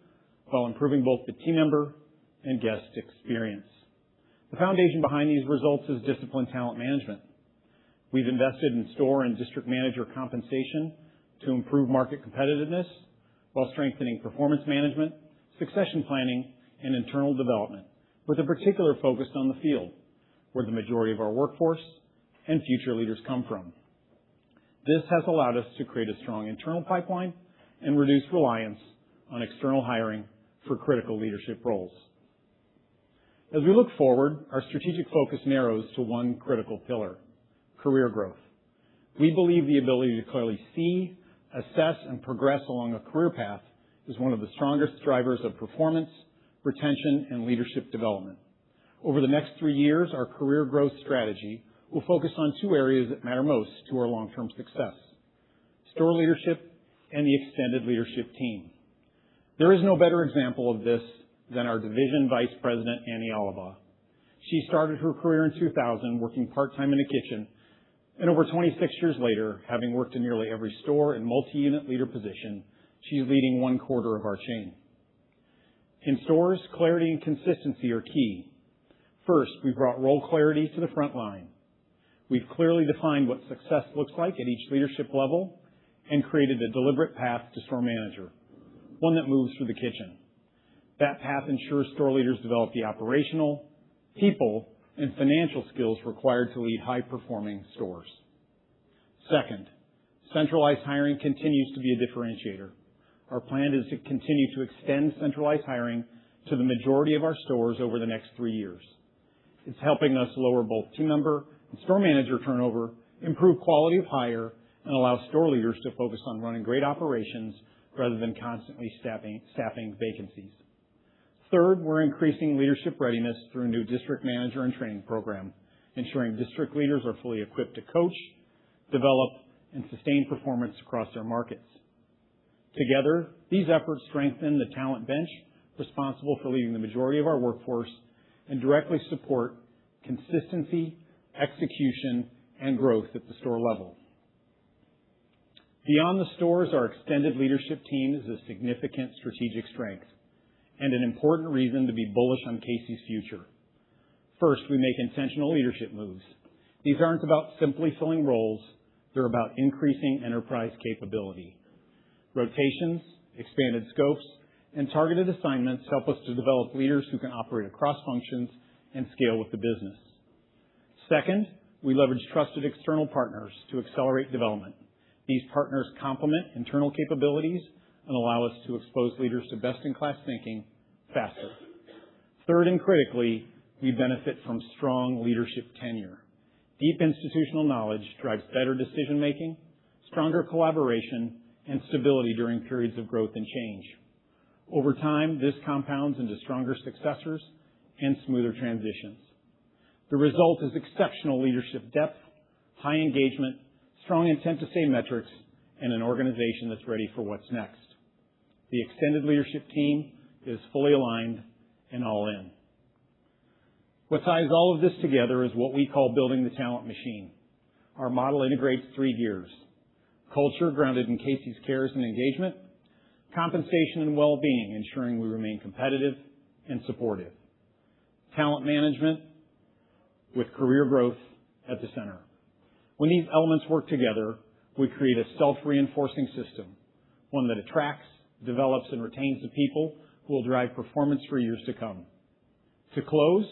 while improving both the team member and guest experience. The foundation behind these results is disciplined talent management. We've invested in store and district manager compensation to improve market competitiveness while strengthening performance management, succession planning, and internal development, with a particular focus on the field, where the majority of our workforce and future leaders come from. This has allowed us to create a strong internal pipeline and reduce reliance on external hiring for critical leadership roles. As we look forward, our strategic focus narrows to one critical pillar: career growth. We believe the ability to clearly see, assess, and progress along a career path is one of the strongest drivers of performance, retention, and leadership development. Over the next 3 years, our career growth strategy will focus on two areas that matter most to our long-term success: store leadership and the extended leadership team. There is no better example of this than our Division Vice President, Annie Oliva. She started her career in 2000 working part-time in a kitchen, and over 26 years later, having worked in nearly every store and multi-unit leader position, she's leading 1/4 of our chain. In stores, clarity and consistency are key. First, we brought role clarity to the front line. We've clearly defined what success looks like at each leadership level and created a deliberate path to store manager, one that moves through the kitchen. That path ensures store leaders develop the operational, people, and financial skills required to lead high-performing stores. Second, centralized hiring continues to be a differentiator. Our plan is to continue to extend centralized hiring to the majority of our stores over the next 3 years. It's helping us lower both team member and store manager turnover, improve quality of hire, and allow store leaders to focus on running great operations rather than constantly staffing vacancies. Third, we're increasing leadership readiness through a new district manager and training program, ensuring district leaders are fully equipped to coach, develop, and sustain performance across their markets. Together, these efforts strengthen the talent bench responsible for leading the majority of our workforce and directly support consistency, execution, and growth at the store level. Beyond the stores, our extended leadership team is a significant strategic strength and an important reason to be bullish on Casey's future. First, we make intentional leadership moves. These aren't about simply filling roles. They're about increasing enterprise capability. Rotations, expanded scopes, and targeted assignments help us to develop leaders who can operate across functions and scale with the business. Second, we leverage trusted external partners to accelerate development. These partners complement internal capabilities and allow us to expose leaders to best-in-class thinking faster. Third, and critically, we benefit from strong leadership tenure. Deep institutional knowledge drives better decision-making, stronger collaboration, and stability during periods of growth and change. Over time, this compounds into stronger successors and smoother transitions. The result is exceptional leadership depth, high engagement, strong intent-to-say metrics, and an organization that's ready for what's next. The extended leadership team is fully aligned and all in. What ties all of this together is what we call building the talent machine. Our model integrates 3 gears: culture grounded in Casey's cares and engagement, compensation and well-being, ensuring we remain competitive and supportive, talent management with career growth at the center. When these elements work together, we create a self-reinforcing system, one that attracts, develops, and retains the people who will drive performance for years to come. To close,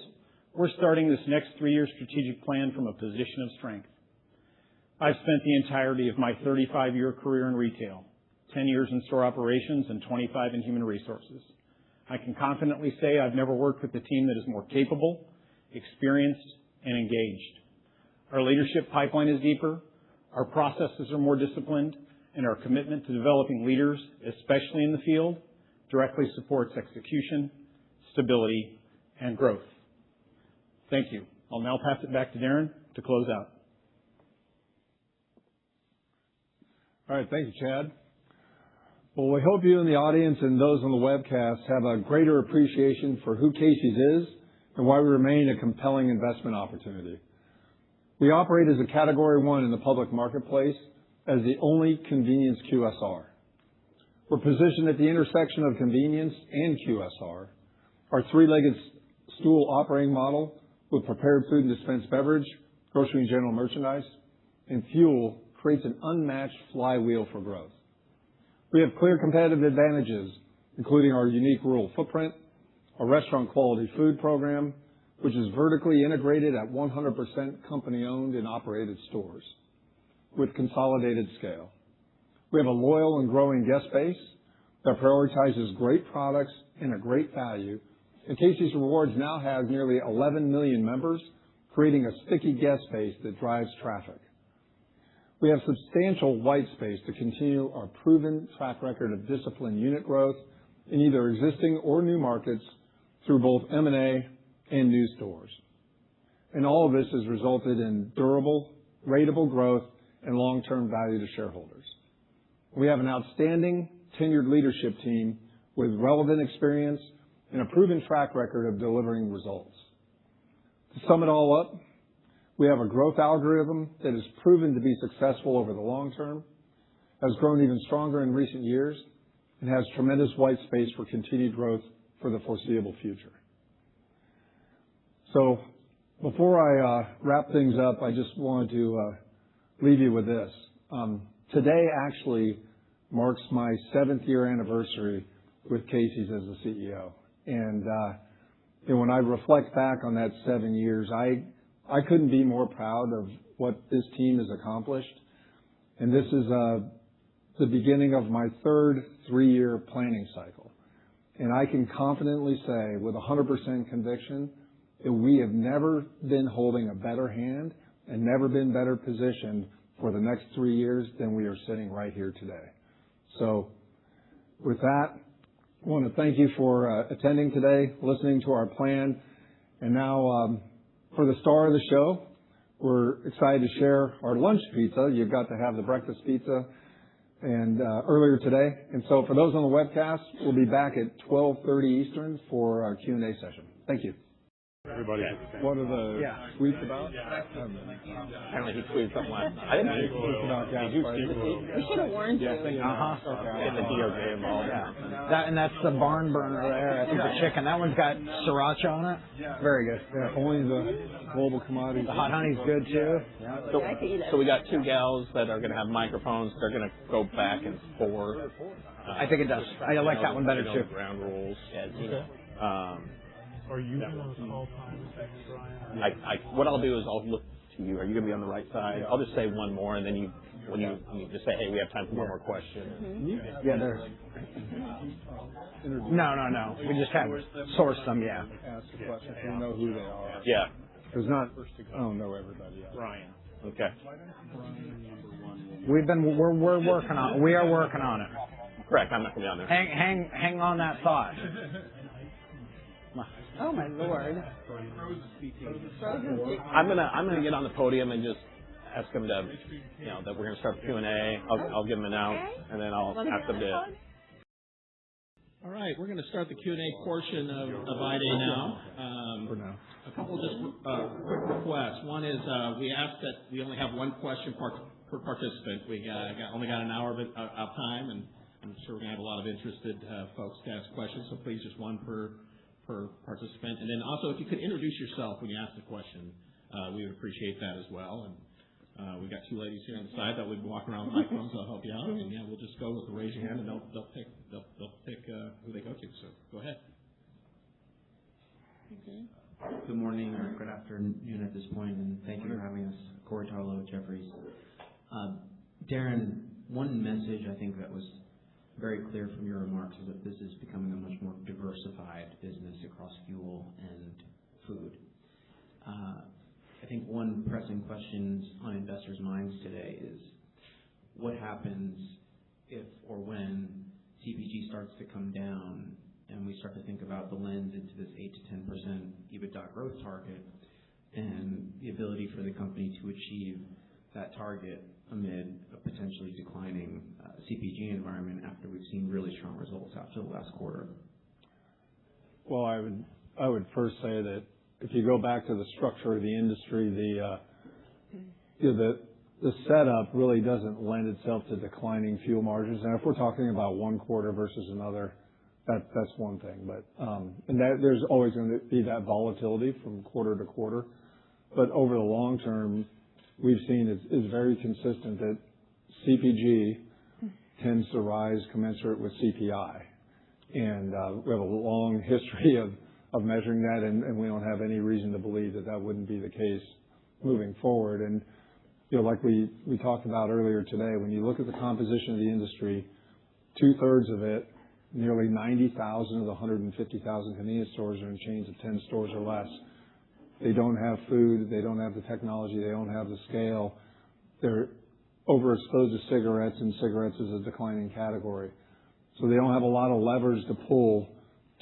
we're starting this next 3-year strategic plan from a position of strength. I've spent the entirety of my 35-year career in retail, 10 years in store operations and 25 in human resources. I can confidently say I've never worked with a team that is more capable, experienced, and engaged. Our leadership pipeline is deeper, our processes are more disciplined, and our commitment to developing leaders, especially in the field, directly supports execution, stability, and growth. Thank you. I'll now pass it back to Darren to close out. All right. Thank you, Chad. Well, we hope you in the audience and those on the webcast have a greater appreciation for who Casey's is and why we remain a compelling investment opportunity. We operate as a Category 1 in the public marketplace as the only convenience QSR. We're positioned at the intersection of convenience and QSR. Our three-legged stool operating model with prepared food and dispensed beverage, grocery and general merchandise, and fuel creates an unmatched flywheel for growth. We have clear competitive advantages, including our unique rural footprint, our restaurant quality food program, which is vertically integrated at 100% company-owned and operated stores with consolidated scale. We have a loyal and growing guest base that prioritizes great products and a great value, and Casey's Rewards now has nearly 11 million members, creating a sticky guest base that drives traffic. We have substantial white space to continue our proven track record of disciplined unit growth in either existing or new markets through both M&A and new stores. And all of this has resulted in durable, ratable growth and long-term value to shareholders. We have an outstanding tenured leadership team with relevant experience and a proven track record of delivering results. To sum it all up, we have a growth algorithm that has proven to be successful over the long term, has grown even stronger in recent years, and has tremendous white space for continued growth for the foreseeable future. So before I wrap things up, I just wanted to leave you with this. Today actually marks my 7th year anniversary with Casey's as the CEO. And when I reflect back on that 7 years, I couldn't be more proud of what this team has accomplished. And this is the beginning of my 3rd 3-year planning cycle. And I can confidently say with 100% conviction that we have never been holding a better hand and never been better positioned for the next 3 years than we are sitting right here today. So with that, I want to thank you for attending today, listening to our plan. And now for the star of the show, we're excited to share our lunch pizza. You've got to have the breakfast pizza and earlier today. And so for those on the webcast, we'll be back at 12:30 Eastern for our Q&A session. Thank you. Everybody. What are the tweets about? Apparently he tweeted something last night. I didn't tweet about gas prices. We should have warned you. Getting the DOJ involved. And that's the barn burner there. I think the chicken. That one's got sriracha on it. Very good. Yeah, only the global commodities. The hot honey's good too. So we got 2 gals that are going to have microphones. They're going to go back and forth. I think it does. I like that one better too. Ground rules. Are you going to call time, Brian? What I'll do is I'll look to you. Are you going to be on the right side? I'll just say one more, and then when you just say, hey, we have time for one more question. Mm-hmm. Yeah, there's. No. We just have sourced them, yeah. Ask the questions. We know who they are. Yeah. Because I don't know everybody yet. Brian. Okay. We're working on it. We are working on it. Correct. I'm not going to be on there. Hang on that thought. Oh my Lord. I'm gonna get on the podium and just ask them to, that we're gonna start the Q&A. I'll give them an out, and then I'll ask them to. All right, we're going to start the Q&A portion of IDA now. A couple just quick requests. One is we ask that we only have one question per participant. We only got an hour of time, and I'm sure we're going to have a lot of interested folks to ask questions, so please just one per participant. And then also, if you could introduce yourself when you ask the question, we would appreciate that as well. And we've got 2 ladies here on the side that would walk around with microphones. I'll help you out. And yeah, we'll just go with the raise your hand, and they'll pick who they go to. So go ahead. Okay. Good morning or good afternoon at this point, and thank you for having us. Corey Tarlow, Jefferies. Darren, one message I think that was very clear from your remarks is that this is becoming a much more diversified business across fuel and food. I think one pressing question on investors' minds today is what happens if or when CPG starts to come down and we start to think about the lens into this 8 to 10% EBITDA growth target and the ability for the company to achieve that target amid a potentially declining CPG environment after we've seen really strong results after the last quarter? Well, I would first say that if you go back to the structure of the industry, the setup really doesn't lend itself to declining fuel margins. And if we're talking about one quarter versus another, that's one thing. But there's always going to be that volatility from quarter to quarter. But over the long term, we've seen is very consistent that CPG tends to rise commensurate with CPI. And we have a long history of measuring that, and we don't have any reason to believe that that wouldn't be the case moving forward. And like we talked about earlier today, when you look at the composition of the industry, 2/3 of it, nearly 90,000 of the 150,000 convenience stores are in chains of 10 stores or less. They don't have food, they don't have the technology, they don't have the scale. They're overexposed to cigarettes, and cigarettes is a declining category. So they don't have a lot of levers to pull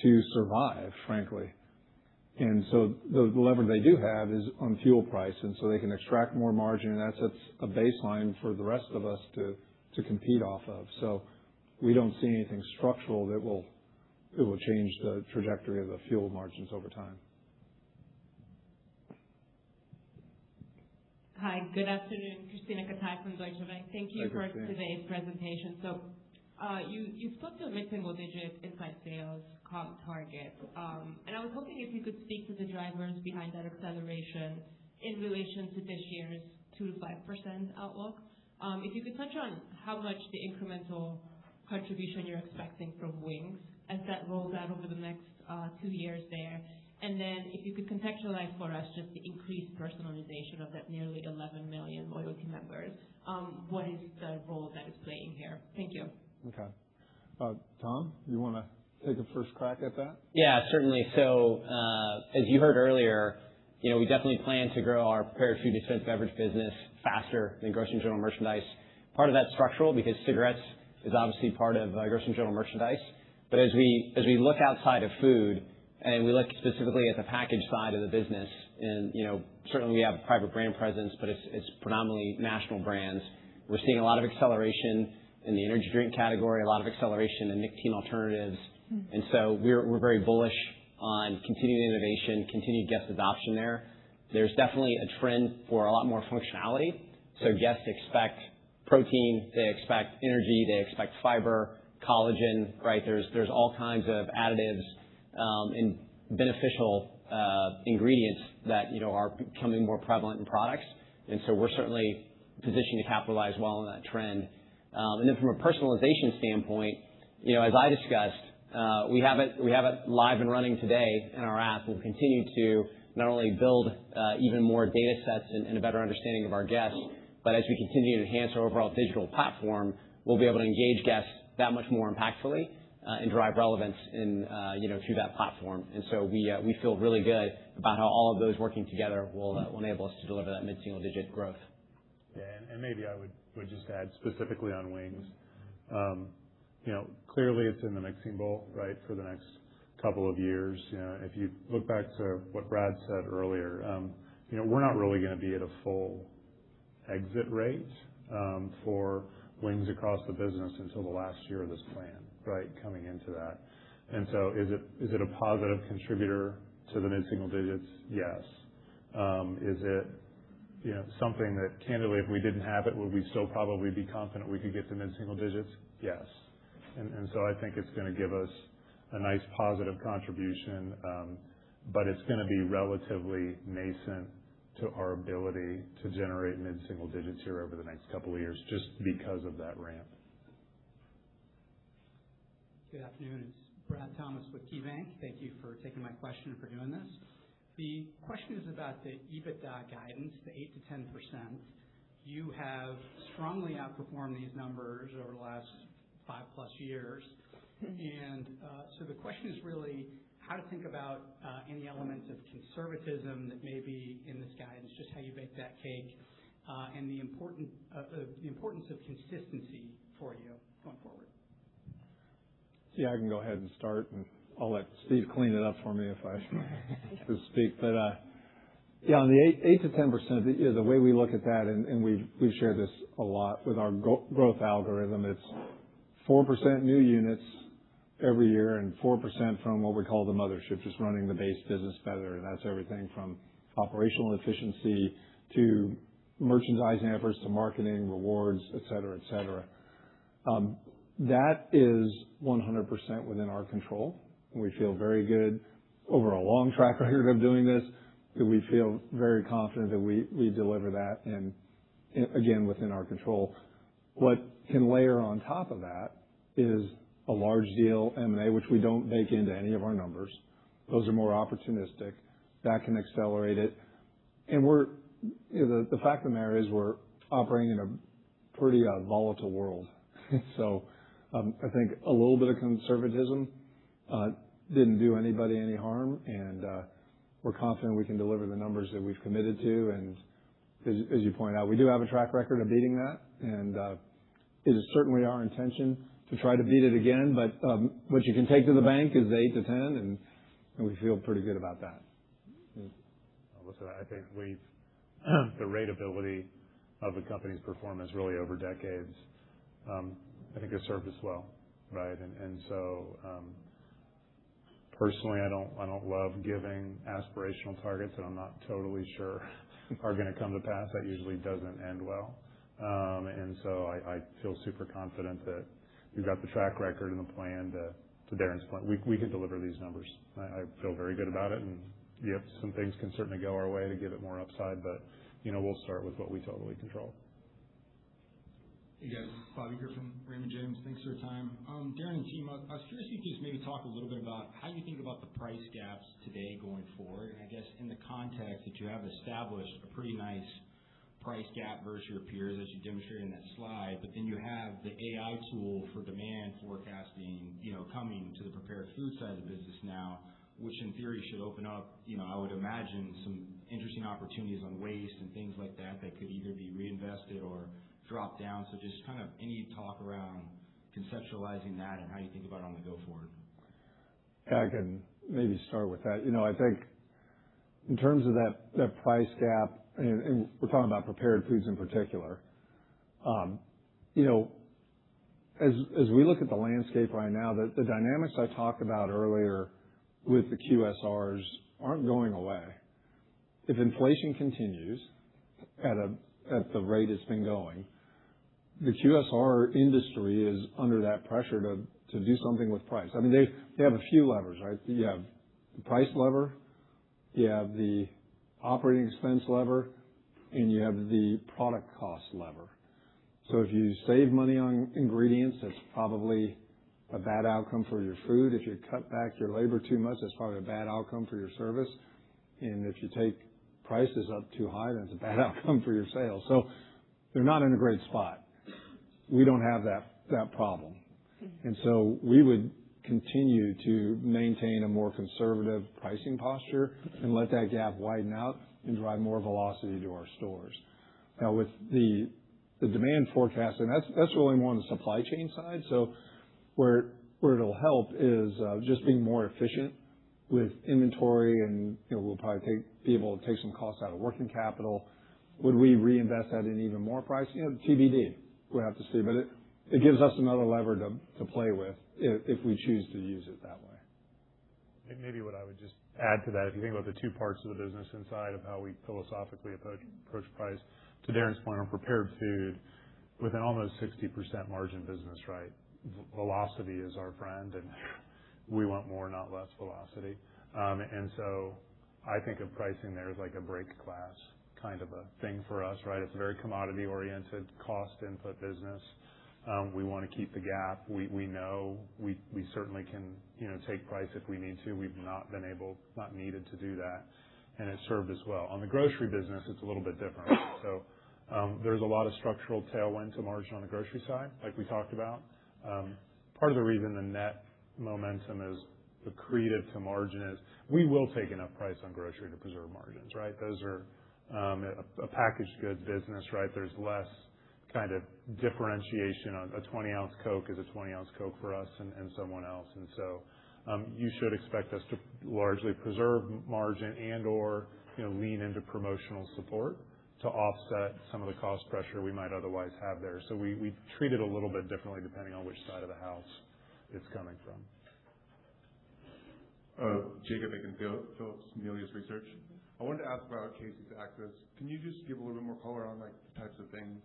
to survive, frankly. And so the lever they do have is on fuel price, and so they can extract more margin, and that sets a baseline for the rest of us to compete off of. So we don't see anything structural that will change the trajectory of the fuel margins over time. Hi, good afternoon. Christina Katai from Deutsche Bank. Thank you for today's presentation. So you spoke to a mid-single-digit inside sales comp target, and I was hoping if you could speak to the drivers behind that acceleration in relation to this year's 2 to 5% outlook. If you could touch on how much the incremental contribution you're expecting from Wings as that rolls out over the next 2 years there. And then if you could contextualize for us just the increased personalization of that nearly 11 million loyalty members. What is the role that it's playing here? Thank you. Okay. Tom, you want to take a first crack at that? Yeah, certainly. So as you heard earlier, we definitely plan to grow our prepared food dispensed beverage business faster than grocery and general merchandise. Part of that's structural because cigarettes is obviously part of grocery and general merchandise. But as we look outside of food, and we look specifically at the package side of the business, and certainly we have a private brand presence, but it's predominantly national brands. We're seeing a lot of acceleration in the energy drink category, a lot of acceleration in nicotine alternatives, and so we're very bullish on continued innovation, continued guest adoption there. There's definitely a trend for a lot more functionality. So guests expect protein, they expect energy, they expect fiber, collagen, right? There's all kinds of additives and beneficial ingredients that are becoming more prevalent in products, and so we're certainly positioned to capitalize well on that trend. And then from a personalization standpoint, as I discussed, we have it live and running today in our app. We'll continue to not only build even more data sets and a better understanding of our guests, but as we continue to enhance our overall digital platform, we'll be able to engage guests that much more impactfully and drive relevance through that platform. And so we feel really good about how all of those working together will enable us to deliver that mid-single-digit growth. Yeah, and maybe I would just add specifically on Wings. Clearly it's in the mixing bowl, right, for the next couple of years. If you look back to what Brad said earlier, we're not really going to be at a full exit rate for Wings across the business until the last year of this plan, right, coming into that. And so is it a positive contributor to the mid-single digits? Yes. Is it something that candidly, if we didn't have it, would we still probably be confident we could get to mid-single digits? Yes. And so I think it's going to give us a nice positive contribution, but it's going to be relatively nascent to our ability to generate mid-single digits here over the next couple of years just because of that ramp. Good afternoon. It's Brad Thomas with KeyBank. Thank you for taking my question and for doing this. The question is about the EBITDA guidance, the 8 to 10%. You have strongly outperformed these numbers over the last 5+ years. And so the question is really how to think about any elements of conservatism that may be in this guidance, just how you bake that cake, and the importance of consistency for you going forward. Yeah, I can go ahead and start, and I'll let Steve clean it up for me if I speak. But on the 8 to 10%, the way we look at that, and we've shared this a lot with our growth algorithm, it's 4% new units every year and 4% from what we call the mothership, just running the base business better. And that's everything from operational efficiency to merchandising efforts to marketing, rewards, et cetera, et cetera. That is 100% within our control. We feel very good over a long track record of doing this, that we feel very confident that we deliver that, and again, within our control. What can layer on top of that is a large deal M&A, which we don't bake into any of our numbers, Those are more opportunistic. That can accelerate it. And the fact of the matter is we're operating in a pretty volatile world. So I think a little bit of conservatism didn't do anybody any harm, and we're confident we can deliver the numbers that we've committed to. And as you point out, we do have a track record of beating that, and it is certainly our intention to try to beat it again. But what you can take to the bank is 8 to 10, and we feel pretty good about that. Listen, I think the ratability of the company's performance really over decades, I think has served us well, right? And so personally, I don't love giving aspirational targets that I'm not totally sure are going to come to pass. That usually doesn't end well. And so I feel super confident that we've got the track record and the plan to Darren's point. We can deliver these numbers. I feel very good about it. And yep, some things can certainly go our way to give it more upside, but we'll start with what we totally control. Hey guys, Bobby here from Raymond James. Thanks for your time. Darren and team, I was curious if you could just maybe talk a little bit about how you think about the price gaps today going forward. And I guess in the context that you have established a pretty nice price gap versus your peers, as you demonstrated in that slide, but then you have the AI tool for demand forecasting, coming to the prepared food side of the business now, which in theory should open up, I would imagine some interesting opportunities on waste and things like that could either be reinvested or drop down. So just kind of any talk around conceptualizing that and how you think about it on the go forward. Yeah, I can maybe start with that. I think in terms of that price gap, and we're talking about prepared foods in particular, as we look at the landscape right now, the dynamics I talked about earlier with the QSRs aren't going away. If inflation continues at the rate it's been going, the QSR industry is under that pressure to do something with price. I mean, they have a few levers, right? You have the price lever, you have the operating expense lever, and you have the product cost lever. So if you save money on ingredients, that's probably a bad outcome for your food. If you cut back your labor too much, that's probably a bad outcome for your service. And if you take prices up too high, then it's a bad outcome for your sales. So they're not in a great spot. We don't have that problem. And so we would continue to maintain a more conservative pricing posture and let that gap widen out and drive more velocity to our stores. Now with the demand forecasting, that's really more on the supply chain side. So where it'll help is just being more efficient with inventory, and we'll probably be able to take some costs out of working capital. Would we reinvest that in even more price? TBD. We'll have to see. But it gives us another lever to play with if we choose to use it that way. Maybe what I would just add to that, if you think about the two parts of the business inside of how we philosophically approach price, to Darren's point on prepared food, with an almost 60% margin business, right? Velocity is our friend, and we want more, not less velocity. And so I think of pricing there as like a brake class kind of a thing for us, right? It's a very commodity-oriented cost input business. We want to keep the gap. We know we certainly can, take price if we need to. We've not needed to do that, and it served us well. On the grocery business, it's a little bit different. So there's a lot of structural tailwind to margin on the grocery side, like we talked about. Part of the reason the net momentum is accretive to margin is we will take enough price on grocery to preserve margins, right? Those are a packaged goods business, right? There's less kind of differentiation on a 20-ounce Coke is a 20-ounce Coke for us and someone else. And so you should expect us to largely preserve margin and/or lean into promotional support to offset some of the cost pressure we might otherwise have there. So we treat it a little bit differently depending on which side of the house it's coming from. Jacob Aiken-Phillips, Melius Research. I wanted to ask about Casey's Access. Can you just give a little bit more color on the types of things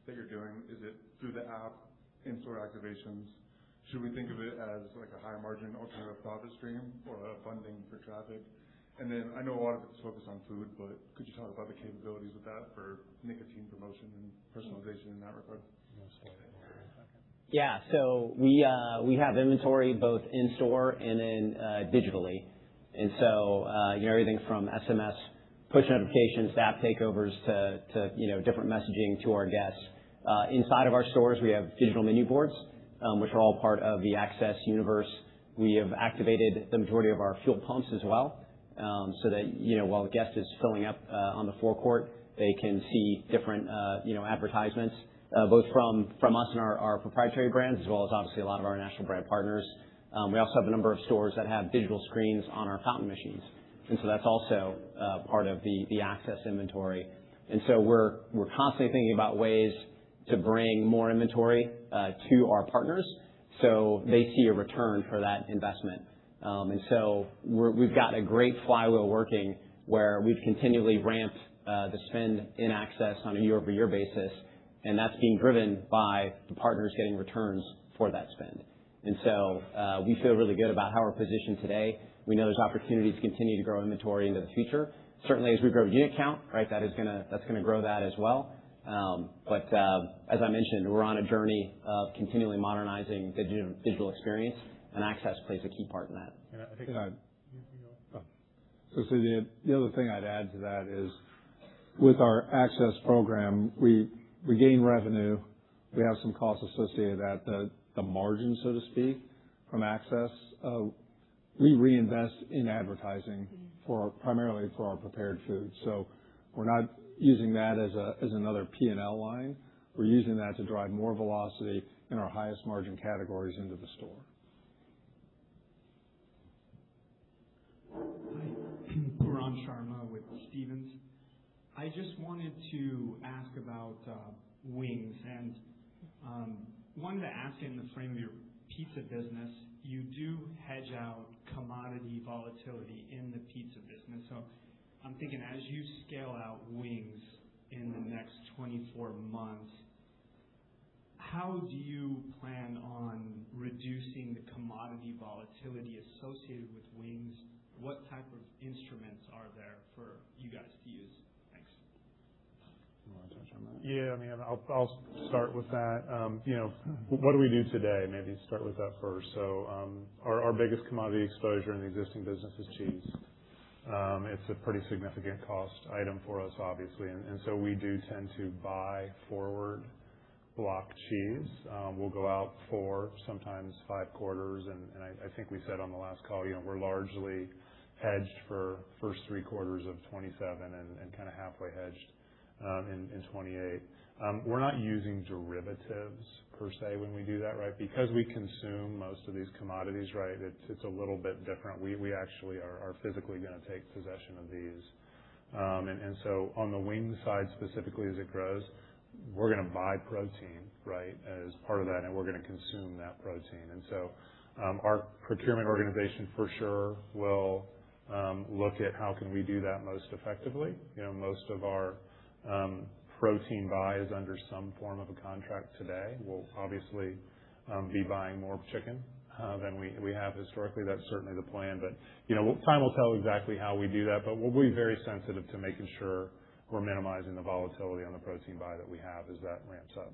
that you're doing? Is it through the app, in-store activations? Should we think of it as like a higher margin alternative profit stream or a funding for traffic? And then I know a lot of it's focused on food, but could you talk about the capabilities with that for nicotine promotion and personalization in that regard? Yeah, so we have inventory both in store and then digitally. And so, everything from SMS push notifications to app takeovers to different messaging to our guests. Inside of our stores, we have digital menu boards, which are all part of the Access universe. We have activated the majority of our fuel pumps as well, so that, while the guest is filling up on the forecourt, they can see different, advertisements, both from us and our proprietary brands, as well as obviously a lot of our national brand partners. We also have a number of stores that have digital screens on our fountain machines. And so that's also part of the Access inventory. And so we're constantly thinking about ways to bring more inventory to our partners so they see a return for that investment. And so we've got a great flywheel working where we've continually ramped the spend in Access on a year-over-year basis, and that's being driven by the partners getting returns for that spend. And so we feel really good about how we're positioned today. We know there's opportunities to continue to grow inventory into the future. Certainly, as we grow unit count, right, that's gonna grow that as well. But as I mentioned, we're on a journey of continually modernizing the digital experience, and Access plays a key part in that. Yeah, I think the other thing I'd add to that is with our Access program, we gain revenue. We have some costs associated with that. The margin, so to speak, from Access, we reinvest in advertising primarily for our prepared food. So we're not using that as another P&L line. We're using that to drive more velocity in our highest margin categories into the store. Hi, Puran Sharma with Stephens. I just wanted to ask about wings, and wanted to ask in the frame of your pizza business, you do hedge out commodity volatility in the pizza business. So I'm thinking as you scale out wings in the next 24 months, how do you plan on reducing the commodity volatility associated with wings? What type of instruments are there for you guys to use? Thanks. You want to touch on that? Yeah, I mean, I'll start with that. What do we do today? Maybe start with that first. So, our biggest commodity exposure in the existing business is cheese. It's a pretty significant cost item for us, obviously, and so we do tend to buy forward block cheese. We'll go out 4, sometimes 5 quarters, and I think we said on the last call, we're largely hedged for first 3 quarters of 27 and kind of halfway hedged in 28. We're not using derivatives per se when we do that, right? Because we consume most of these commodities, right? It's a little bit different. We actually are physically going to take possession of these. And so on the wing side specifically as it grows, we're going to buy protein, right, as part of that, and we're going to consume that protein. And so our procurement organization for sure will look at how can we do that most effectively. Most of our protein buy is under some form of a contract today. We'll obviously be buying more chicken than we have historically. That's certainly the plan. But, time will tell exactly how we do that, but we'll be very sensitive to making sure we're minimizing the volatility on the protein buy that we have as that ramps up.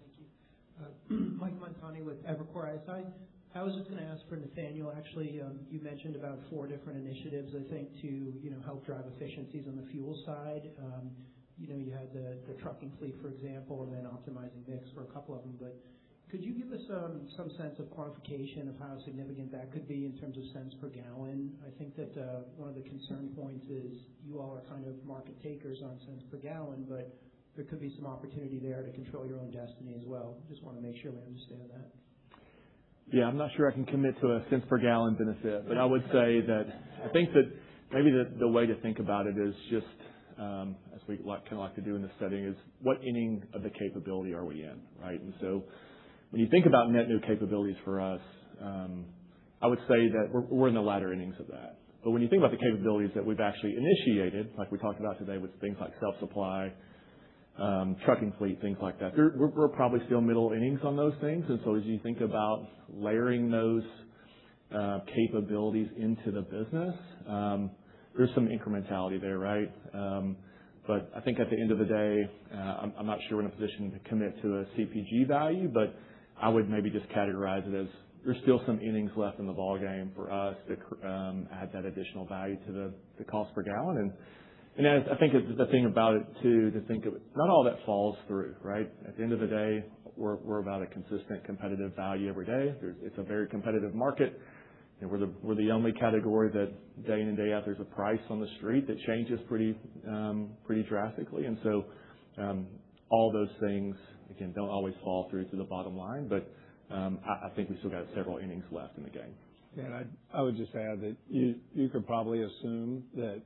Thank you. Mike Montani with Evercore ISI. I was just going to ask for Nathaniel. Actually, you mentioned about 4 different initiatives, I think, to help drive efficiencies on the fuel side. You had the trucking fleet, for example, and then optimizing mix for a couple of them. But could you give us some sense of quantification of how significant that could be in terms of cents per gallon? I think that one of the concern points is you all are kind of market takers on cents per gallon, but there could be some opportunity there to control your own destiny as well. Just want to make sure we understand that. Yeah, I'm not sure I can commit to a cents per gallon benefit, but I would say that I think that maybe the way to think about it is just, as we kind of like to do in this setting, is what inning of the capability are we in, right? And so when you think about net new capabilities for us, I would say that we're in the latter innings of that. But when you think about the capabilities that we've actually initiated, like we talked about today with things like self-supply, trucking fleet, things like that, we're probably still middle innings on those things. And so as you think about layering those capabilities into the business, there's some incrementality there, right? But I think at the end of the day, I'm not sure we're in a position to commit to a CPG value, but I would maybe just categorize it as there's still some innings left in the ballgame for us to add that additional value to the cost per gallon. And as I think the thing about it too, to think of it, not all that falls through, right? At the end of the day, we're about a consistent competitive value every day. It's a very competitive market. And we're the only category that day in and day out there's a price on the street that changes pretty drastically. And so all those things again don't always fall through to the bottom line, but I think we still got several innings left in the game. Yeah, and I would just add that you could probably assume that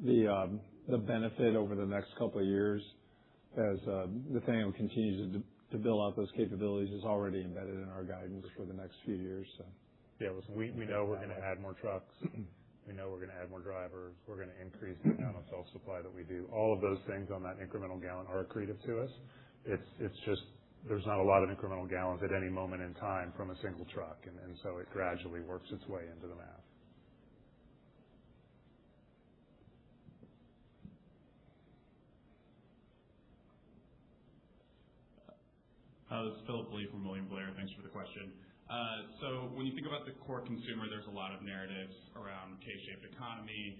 the benefit over the next couple of years as Nathaniel continues to build out those capabilities is already embedded in our guidance for the next few years. So. Yeah, we know we're going to add more trucks. We know we're going to add more drivers. We're going to increase the amount of self-supply that we do. All of those things on that incremental gallon are accretive to us. It's just there's not a lot of incremental gallons at any moment in time from a single truck, and so it gradually works its way into the math. This is Philip Lee from William Blair. Thanks for the question. So when you think about the core consumer, there's a lot of narratives around K-shaped economy,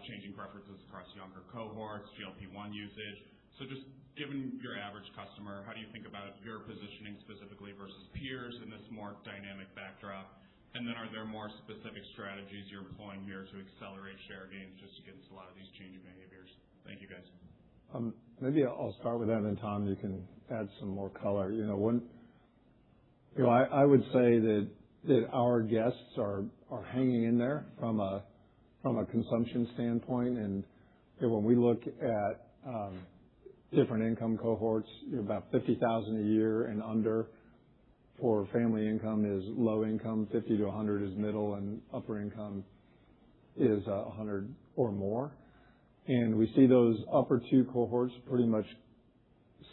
changing preferences across younger cohorts, GLP-1 usage. So just given your average customer, how do you think about your positioning specifically versus peers in this more dynamic backdrop? And then are there more specific strategies you're employing here to accelerate share gains just against a lot of these changing behaviors? Thank you, guys. Maybe I'll start with that, and Tom, you can add some more color. I would say that our guests are hanging in there from a consumption standpoint. And when we look at different income cohorts, about $50,000 a year and under for family income is low income, 50 to 100 is middle, and upper income is 100 or more. And we see those upper two cohorts pretty much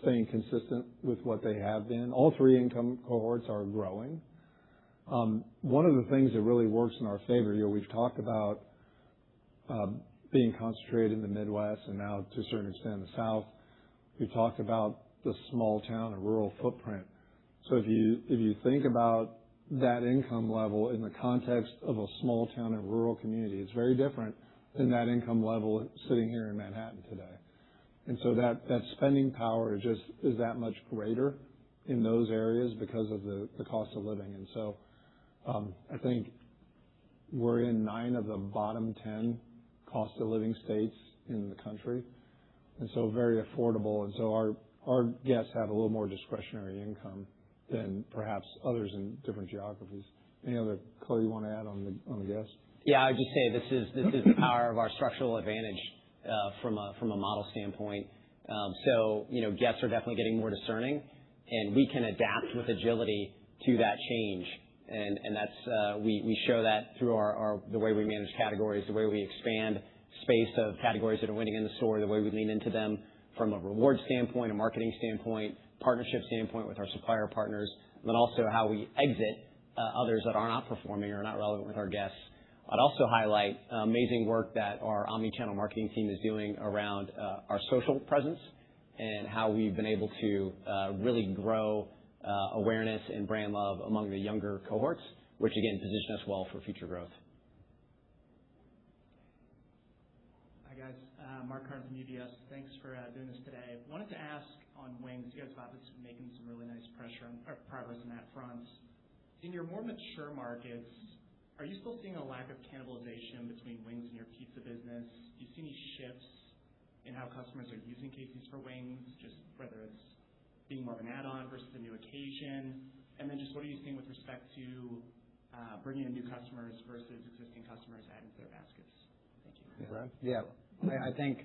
staying consistent with what they have been. All three income cohorts are growing. One of the things that really works in our favor, we've talked about being concentrated in the Midwest and now to a certain extent in the South. We've talked about the small town and rural footprint. So if you think about that income level in the context of a small town and rural community, it's very different than that income level sitting here in Manhattan today. And so that spending power is that much greater in those areas because of the cost of living. And so I think we're in 9 of the bottom 10 cost of living states in the country. And so very affordable. And so our guests have a little more discretionary income than perhaps others in different geographies. Any other color you want to add on the guests? Yeah, I would just say this is the power of our structural advantage from a model standpoint. So guests are definitely getting more discerning, and we can adapt with agility to that change. And that's we show that through the way we manage categories, the way we expand space of categories that are winning in the store, the way we lean into them from a reward standpoint, a marketing standpoint, partnership standpoint with our supplier partners, and then also how we exit others that are not performing or not relevant with our guests. I'd also highlight amazing work that our omni-channel marketing team is doing around our social presence and how we've been able to really grow awareness and brand love among the younger cohorts, which again position us well for future growth. Hi guys, Mark Carn from UBS. Thanks for doing this today. Wanted to ask on wings. You guys have obviously making some really nice progress on that front. In your more mature markets, are you still seeing a lack of cannibalization between wings and your pizza business? Do you see any shifts in how customers are using Casey's for wings, just whether it's being more of an add-on versus a new occasion? And then just what are you seeing with respect to bringing in new customers versus existing customers adding to their baskets? Thank you. Yeah, I think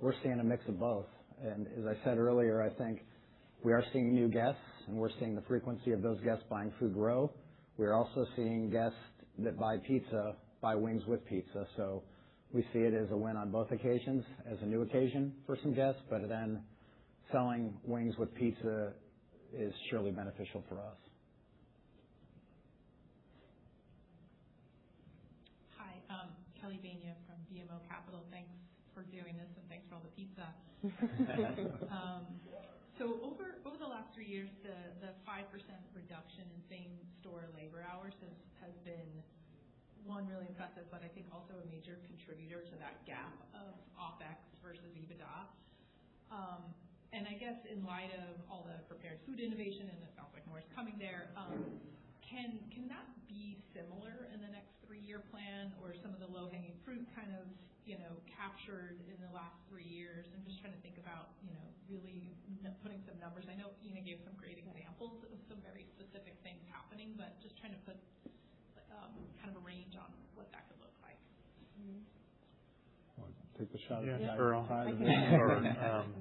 we're seeing a mix of both. And as I said earlier, I think we are seeing new guests, and we're seeing the frequency of those guests buying food grow. We're also seeing guests that buy pizza, buy wings with pizza. So we see it as a win on both occasions, as a new occasion for some guests, but then selling wings with pizza is surely beneficial for us. Hi, Kelly Bania from BMO Capital. Thanks for doing this and thanks for all the pizza. So over the last 3 years, the 5% reduction in same-store store labor hours has been, one, really impressive, but I think also a major contributor to that gap of OpEx versus EBITDA. And I guess in light of all the prepared food innovation, and it sounds like more is coming there, can that be similar in the next 3-year plan, or some of the low-hanging fruit kind of, captured in the last 3 years? I'm just trying to think about, really putting some numbers. I know Ina gave some great examples of some very specific things happening, but just trying to put kind of a range on what that could look like. Take the shot. Yeah, sure.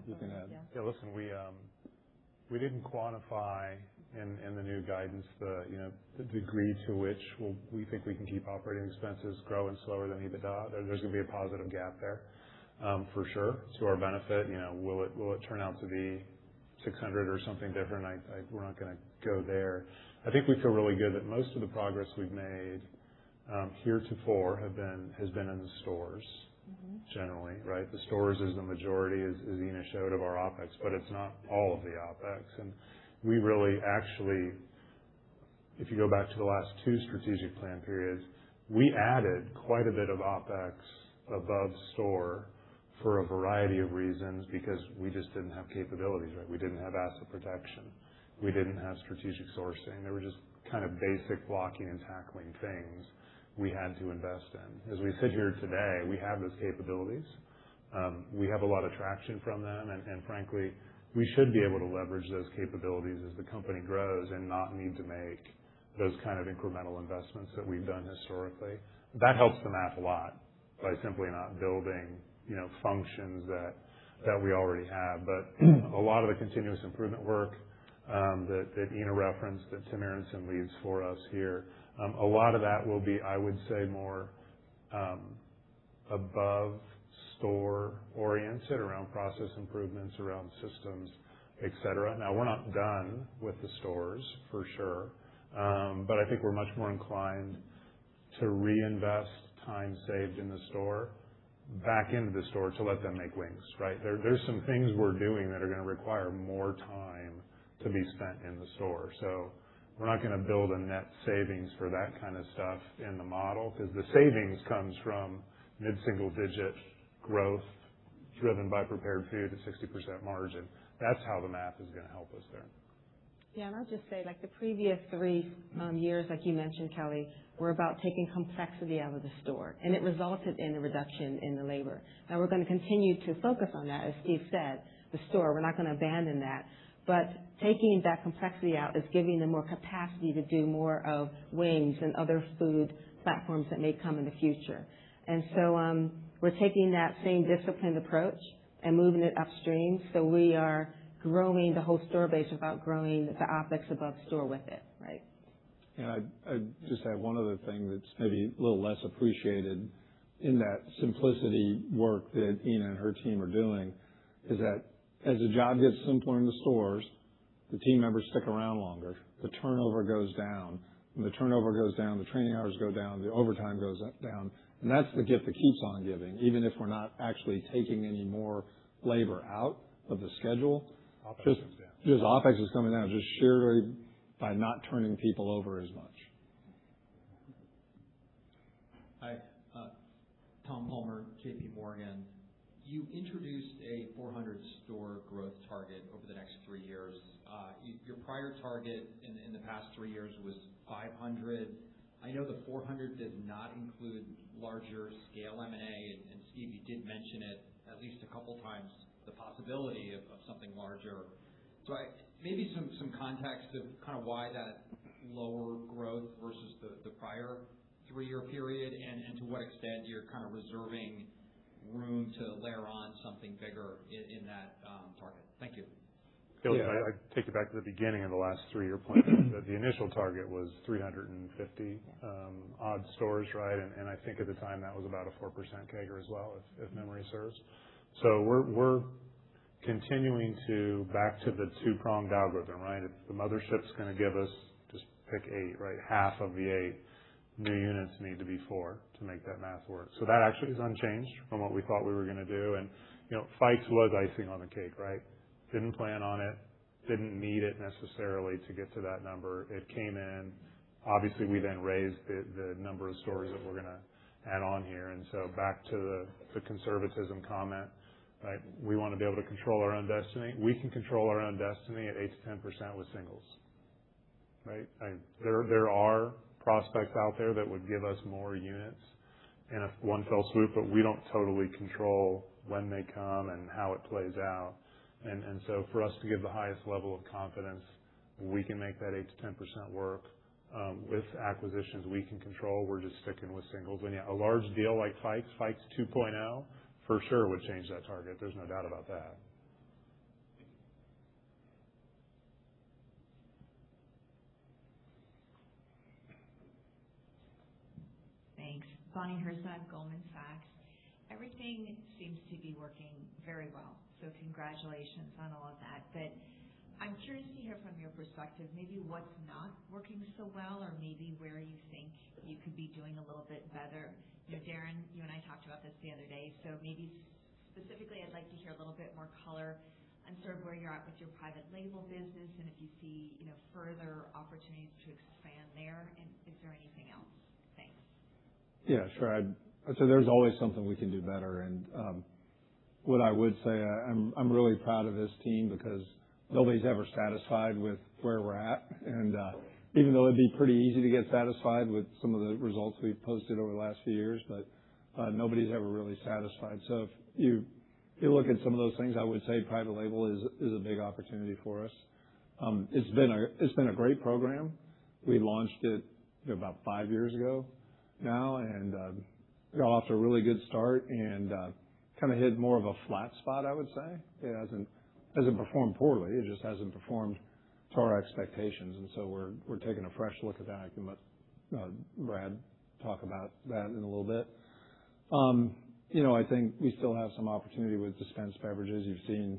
You can add. Yeah, listen, we didn't quantify in the new guidance the degree to which we think we can keep operating expenses growing slower than EBITDA. There's going to be a positive gap there, for sure, to our benefit. Will it turn out to be 600 or something different? We're not going to go there. I think we feel really good that most of the progress we've made heretofore has been in the stores. Generally, right? The stores is the majority, as Ina showed, of our OpEx, but it's not all of the OpEx. And we really actually, if you go back to the last 2 strategic plan periods, we added quite a bit of OpEx above store for a variety of reasons, because we just didn't have capabilities, right? We didn't have asset protection. We didn't have strategic sourcing. There were just kind of basic blocking and tackling things we had to invest in. As we sit here today, we have those capabilities. We have a lot of traction from them, and frankly, we should be able to leverage those capabilities as the company grows and not need to make those kind of incremental investments that we've done historically. That helps the math a lot by simply not building, functions that we already have. But a lot of the continuous improvement work that Ina referenced, that Tim Aronson leads for us here, a lot of that will be, I would say, more above store oriented, around process improvements, around systems, et cetera. Now, we're not done with the stores for sure, but I think we're much more inclined to reinvest time saved in the store back into the store to let them make wings, right? There's some things we're doing that are going to require more time to be spent in the store. So we're not going to build a net savings for that kind of stuff in the model, because the savings comes from mid-single digit growth driven by prepared food at 60% margin. That's how the math is going to help us there. Yeah, and I'll just say, like the previous 3 years, like you mentioned, Kelly, were about taking complexity out of the store, and it resulted in a reduction in the labor. Now, we're going to continue to focus on that, as Steve said, the store. We're not going to abandon that. But taking that complexity out is giving them more capacity to do more of wings and other food platforms that may come in the future. And so we're taking that same disciplined approach and moving it upstream, so we are growing the whole store base without growing the OpEx above store with it, right? And I'd just add one other thing that's maybe a little less appreciated in that simplicity work that Ina and her team are doing, is that as the job gets simpler in the stores, the team members stick around longer, the turnover goes down. When the turnover goes down, the training hours go down, the overtime goes down, and that's the gift that keeps on giving, even if we're not actually taking any more labor out of the schedule. Just OpEx is coming down, just sheerly by not turning people over as much. Hi, Tom Palmer, J.P. Morgan. You introduced a 400 store growth target over the next 3 years. Your prior target in the past 3 years was 500. I know the 400 does not include larger scale M&A, and Steve, you did mention it at least a couple times, the possibility of something larger. So maybe some context of kind of why that lower growth versus the prior 3-year period, and to what extent you're kind of reserving room to layer on something bigger in that target. Thank you. I take you back to the beginning of the last 3-year plan. The initial target was 350 odd stores, right? And I think at the time that was about a 4% CAGR as well, if memory serves. So we're continuing to back to the 2-pronged algorithm, right? If the mothership's going to give us, just pick 8, right? Half of the 8 new units need to be 4 to make that math work. So that actually is unchanged from what we thought we were going to do. And Fikes was icing on the cake, right? Didn't plan on it, didn't need it necessarily to get to that number. It came in Obviously, we then raised the number of stores that we're going to add on here. And so back to the conservatism comment, right? We want to be able to control our own destiny. We can control our own destiny at 8 to 10% with singles, right? There are prospects out there that would give us more units in a one fell swoop, but we don't totally control when they come and how it plays out. And so for us to give the highest level of confidence, we can make that 8 to 10% work. With acquisitions we can control, we're just sticking with singles. And yeah, a large deal like Fikes 2.0, for sure would change that target. There's no doubt about that. Thanks. Bonnie Herzog, Goldman Sachs. Everything seems to be working very well, so congratulations on all of that. But I'm curious to hear from your perspective, maybe what's not working so well, or maybe where you think you could be doing a little bit better. You know, Darren, you and I talked about this the other day, so maybe specifically I'd like to hear a little bit more color on sort of where you're at with your private label business, and if you see, you know, further opportunities to expand there, and is there anything else? Thanks. Yeah, sure. I'd say there's always something we can do better. And what I would say, I'm really proud of this team because nobody's ever satisfied with where we're at. And even though it'd be pretty easy to get satisfied with some of the results we've posted over the last few years, but nobody's ever really satisfied. So if you look at some of those things, I would say private label is a big opportunity for us. It's been a great program. We launched it about 5 years ago now, and got off to a really good start and kind of hit more of a flat spot, I would say. It hasn't performed poorly. It just hasn't performed to our expectations. And so we're taking a fresh look at that. I can let Brad talk about that in a little bit. I think we still have some opportunity with dispensed beverages. You've seen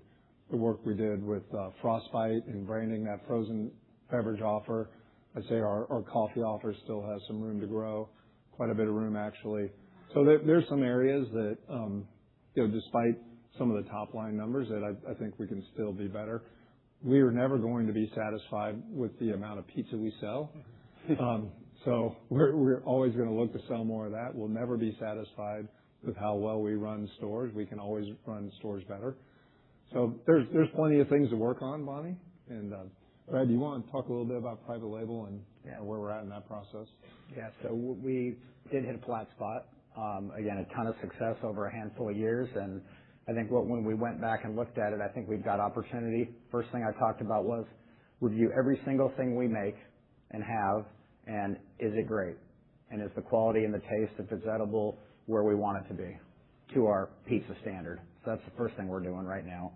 the work we did with Frostbite and branding that frozen beverage offer. I'd say our coffee offer still has some room to grow, quite a bit of room actually. So there's some areas that, despite some of the top line numbers that I think we can still be better. We are never going to be satisfied with the amount of pizza we sell. So we're always going to look to sell more of that. We'll never be satisfied with how well we run stores. We can always run stores better. So there's plenty of things to work on, Bonnie. And Brad, do you want to talk a little bit about private label and where we're at in that process? Yeah, so we did hit a flat spot. Again, a ton of success over a handful of years. And I think when we went back and looked at it, I think we've got opportunity. First thing I talked about was review every single thing we make and have, and is it great? And is the quality and the taste, if it's edible, where we want it to be to our pizza standard? So that's the first thing we're doing right now.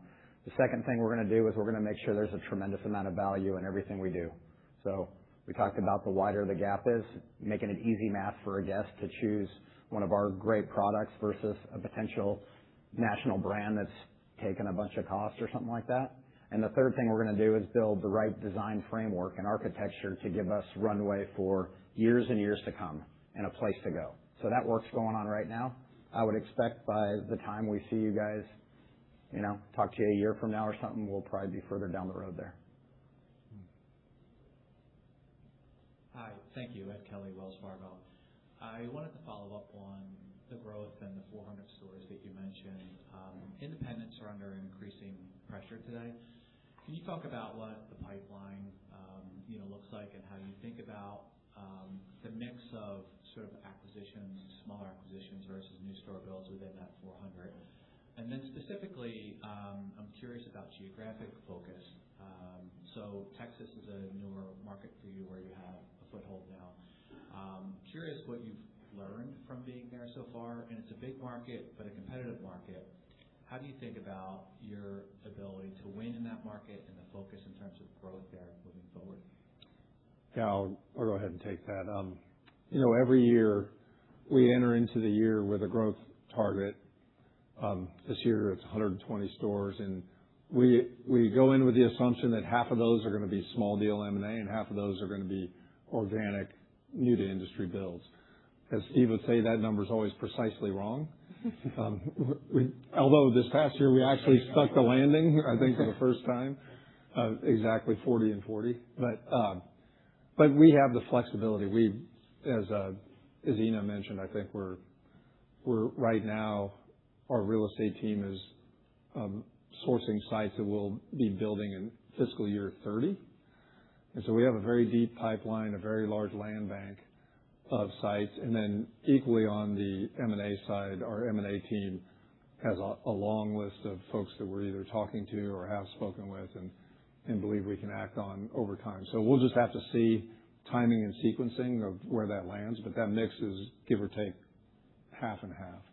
The second thing we're going to do is we're going to make sure there's a tremendous amount of value in everything we do. So we talked about the wider the gap is, making it easy math for a guest to choose one of our great products versus a potential national brand that's taken a bunch of cost or something like that. And the third thing we're going to do is build the right design framework and architecture to give us runway for years and years to come and a place to go. So that work's going on right now. I would expect by the time we see you guys, talk to you a year from now or something, we'll probably be further down the road there. Hi, thank you. Ed Kelly, Wells Fargo. I wanted to follow up on the growth and the 400 stores that you mentioned. Independents are under increasing pressure today. Can you talk about what the pipeline looks like and how you think about the mix of sort of acquisitions, smaller acquisitions versus new store builds within that 400? And then specifically, I'm curious about geographic focus. So Texas is a newer market for you where you have a foothold now. Curious what you've learned from being there so far, and it's a big market, but a competitive market. How do you think about your ability to win in that market and the focus in terms of growth there moving forward? Yeah, I'll go ahead and take that. Every year we enter into the year with a growth target. This year it's 120 stores, and we go in with the assumption that half of those are going to be small deal M&A and half of those are going to be organic, new to industry builds. As Steve would say, that number is always precisely wrong. Although this past year we actually stuck the landing, I think for the first time, exactly 40 and 40. But But we have the flexibility. As Ina mentioned, I think we're right now, our real estate team is sourcing sites that we'll be building in fiscal year 30. And so we have a very deep pipeline, a very large land bank of sites. And then equally on the M&A side, our M&A team has a long list of folks that we're either talking to or have spoken with and believe we can act on over time. So we'll just have to see timing and sequencing of where that lands, but that mix is give or take half and half.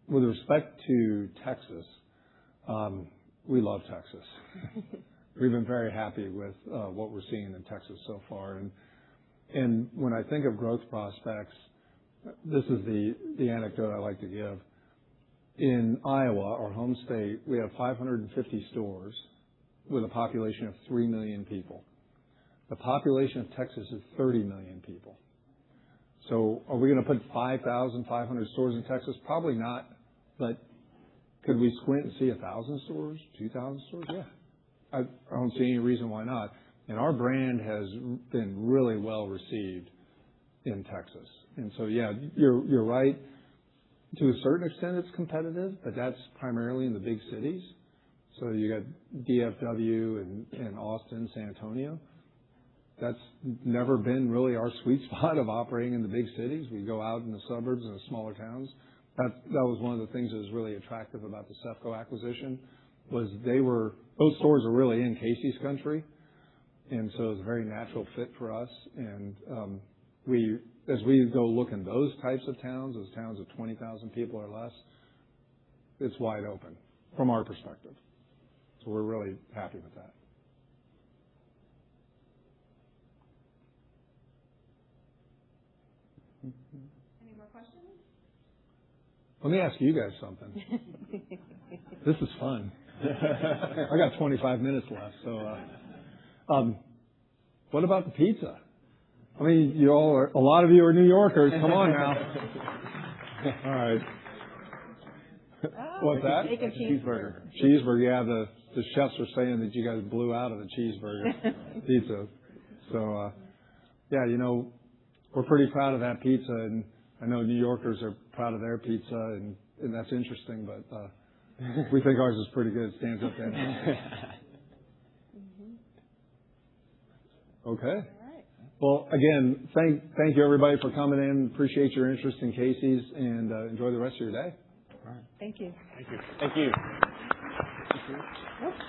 With respect to Texas, we love Texas. We've been very happy with what we're seeing in Texas so far. And when I think of growth prospects, this is the anecdote I like to give. In Iowa, our home state, we have 550 stores with a population of 3 million people. The population of Texas is 30 million people. So are we going to put 5,500 stores in Texas? Probably not. But could we squint and see 1,000 stores, 2,000 stores? Yeah. I don't see any reason why not. And our brand has been really well received in Texas. And so, yeah, you're right. To a certain extent, it's competitive, but that's primarily in the big cities. So you got DFW and Austin, San Antonio. That's never been really our sweet spot of operating in the big cities. We go out in the suburbs and the smaller towns. That was one of the things that was really attractive about the CEFCO acquisition, was those stores are really in Casey's country, and so it's a very natural fit for us. And as we go look in those types of towns, those towns of 20,000 people or less, it's wide open from our perspective. So we're really happy with that. Any more questions? Let me ask you guys something. This is fun. I got 25 minutes left. So, what about the pizza? I mean, a lot of you are New Yorkers. Come on now. All right. What's that? Bacon cheeseburger. Cheeseburger, yeah. The chefs are saying that you guys blew out of the cheeseburger pizza. So, yeah, we're pretty proud of that pizza, and I know New Yorkers are proud of their pizza, and that's interesting, but we think ours is pretty good. It stands up there. Okay. Well, again, thank you everybody for coming in. Appreciate your interest in Casey's, and enjoy the rest of your day. All right. Thank you. Thank you. Thank you. Oops.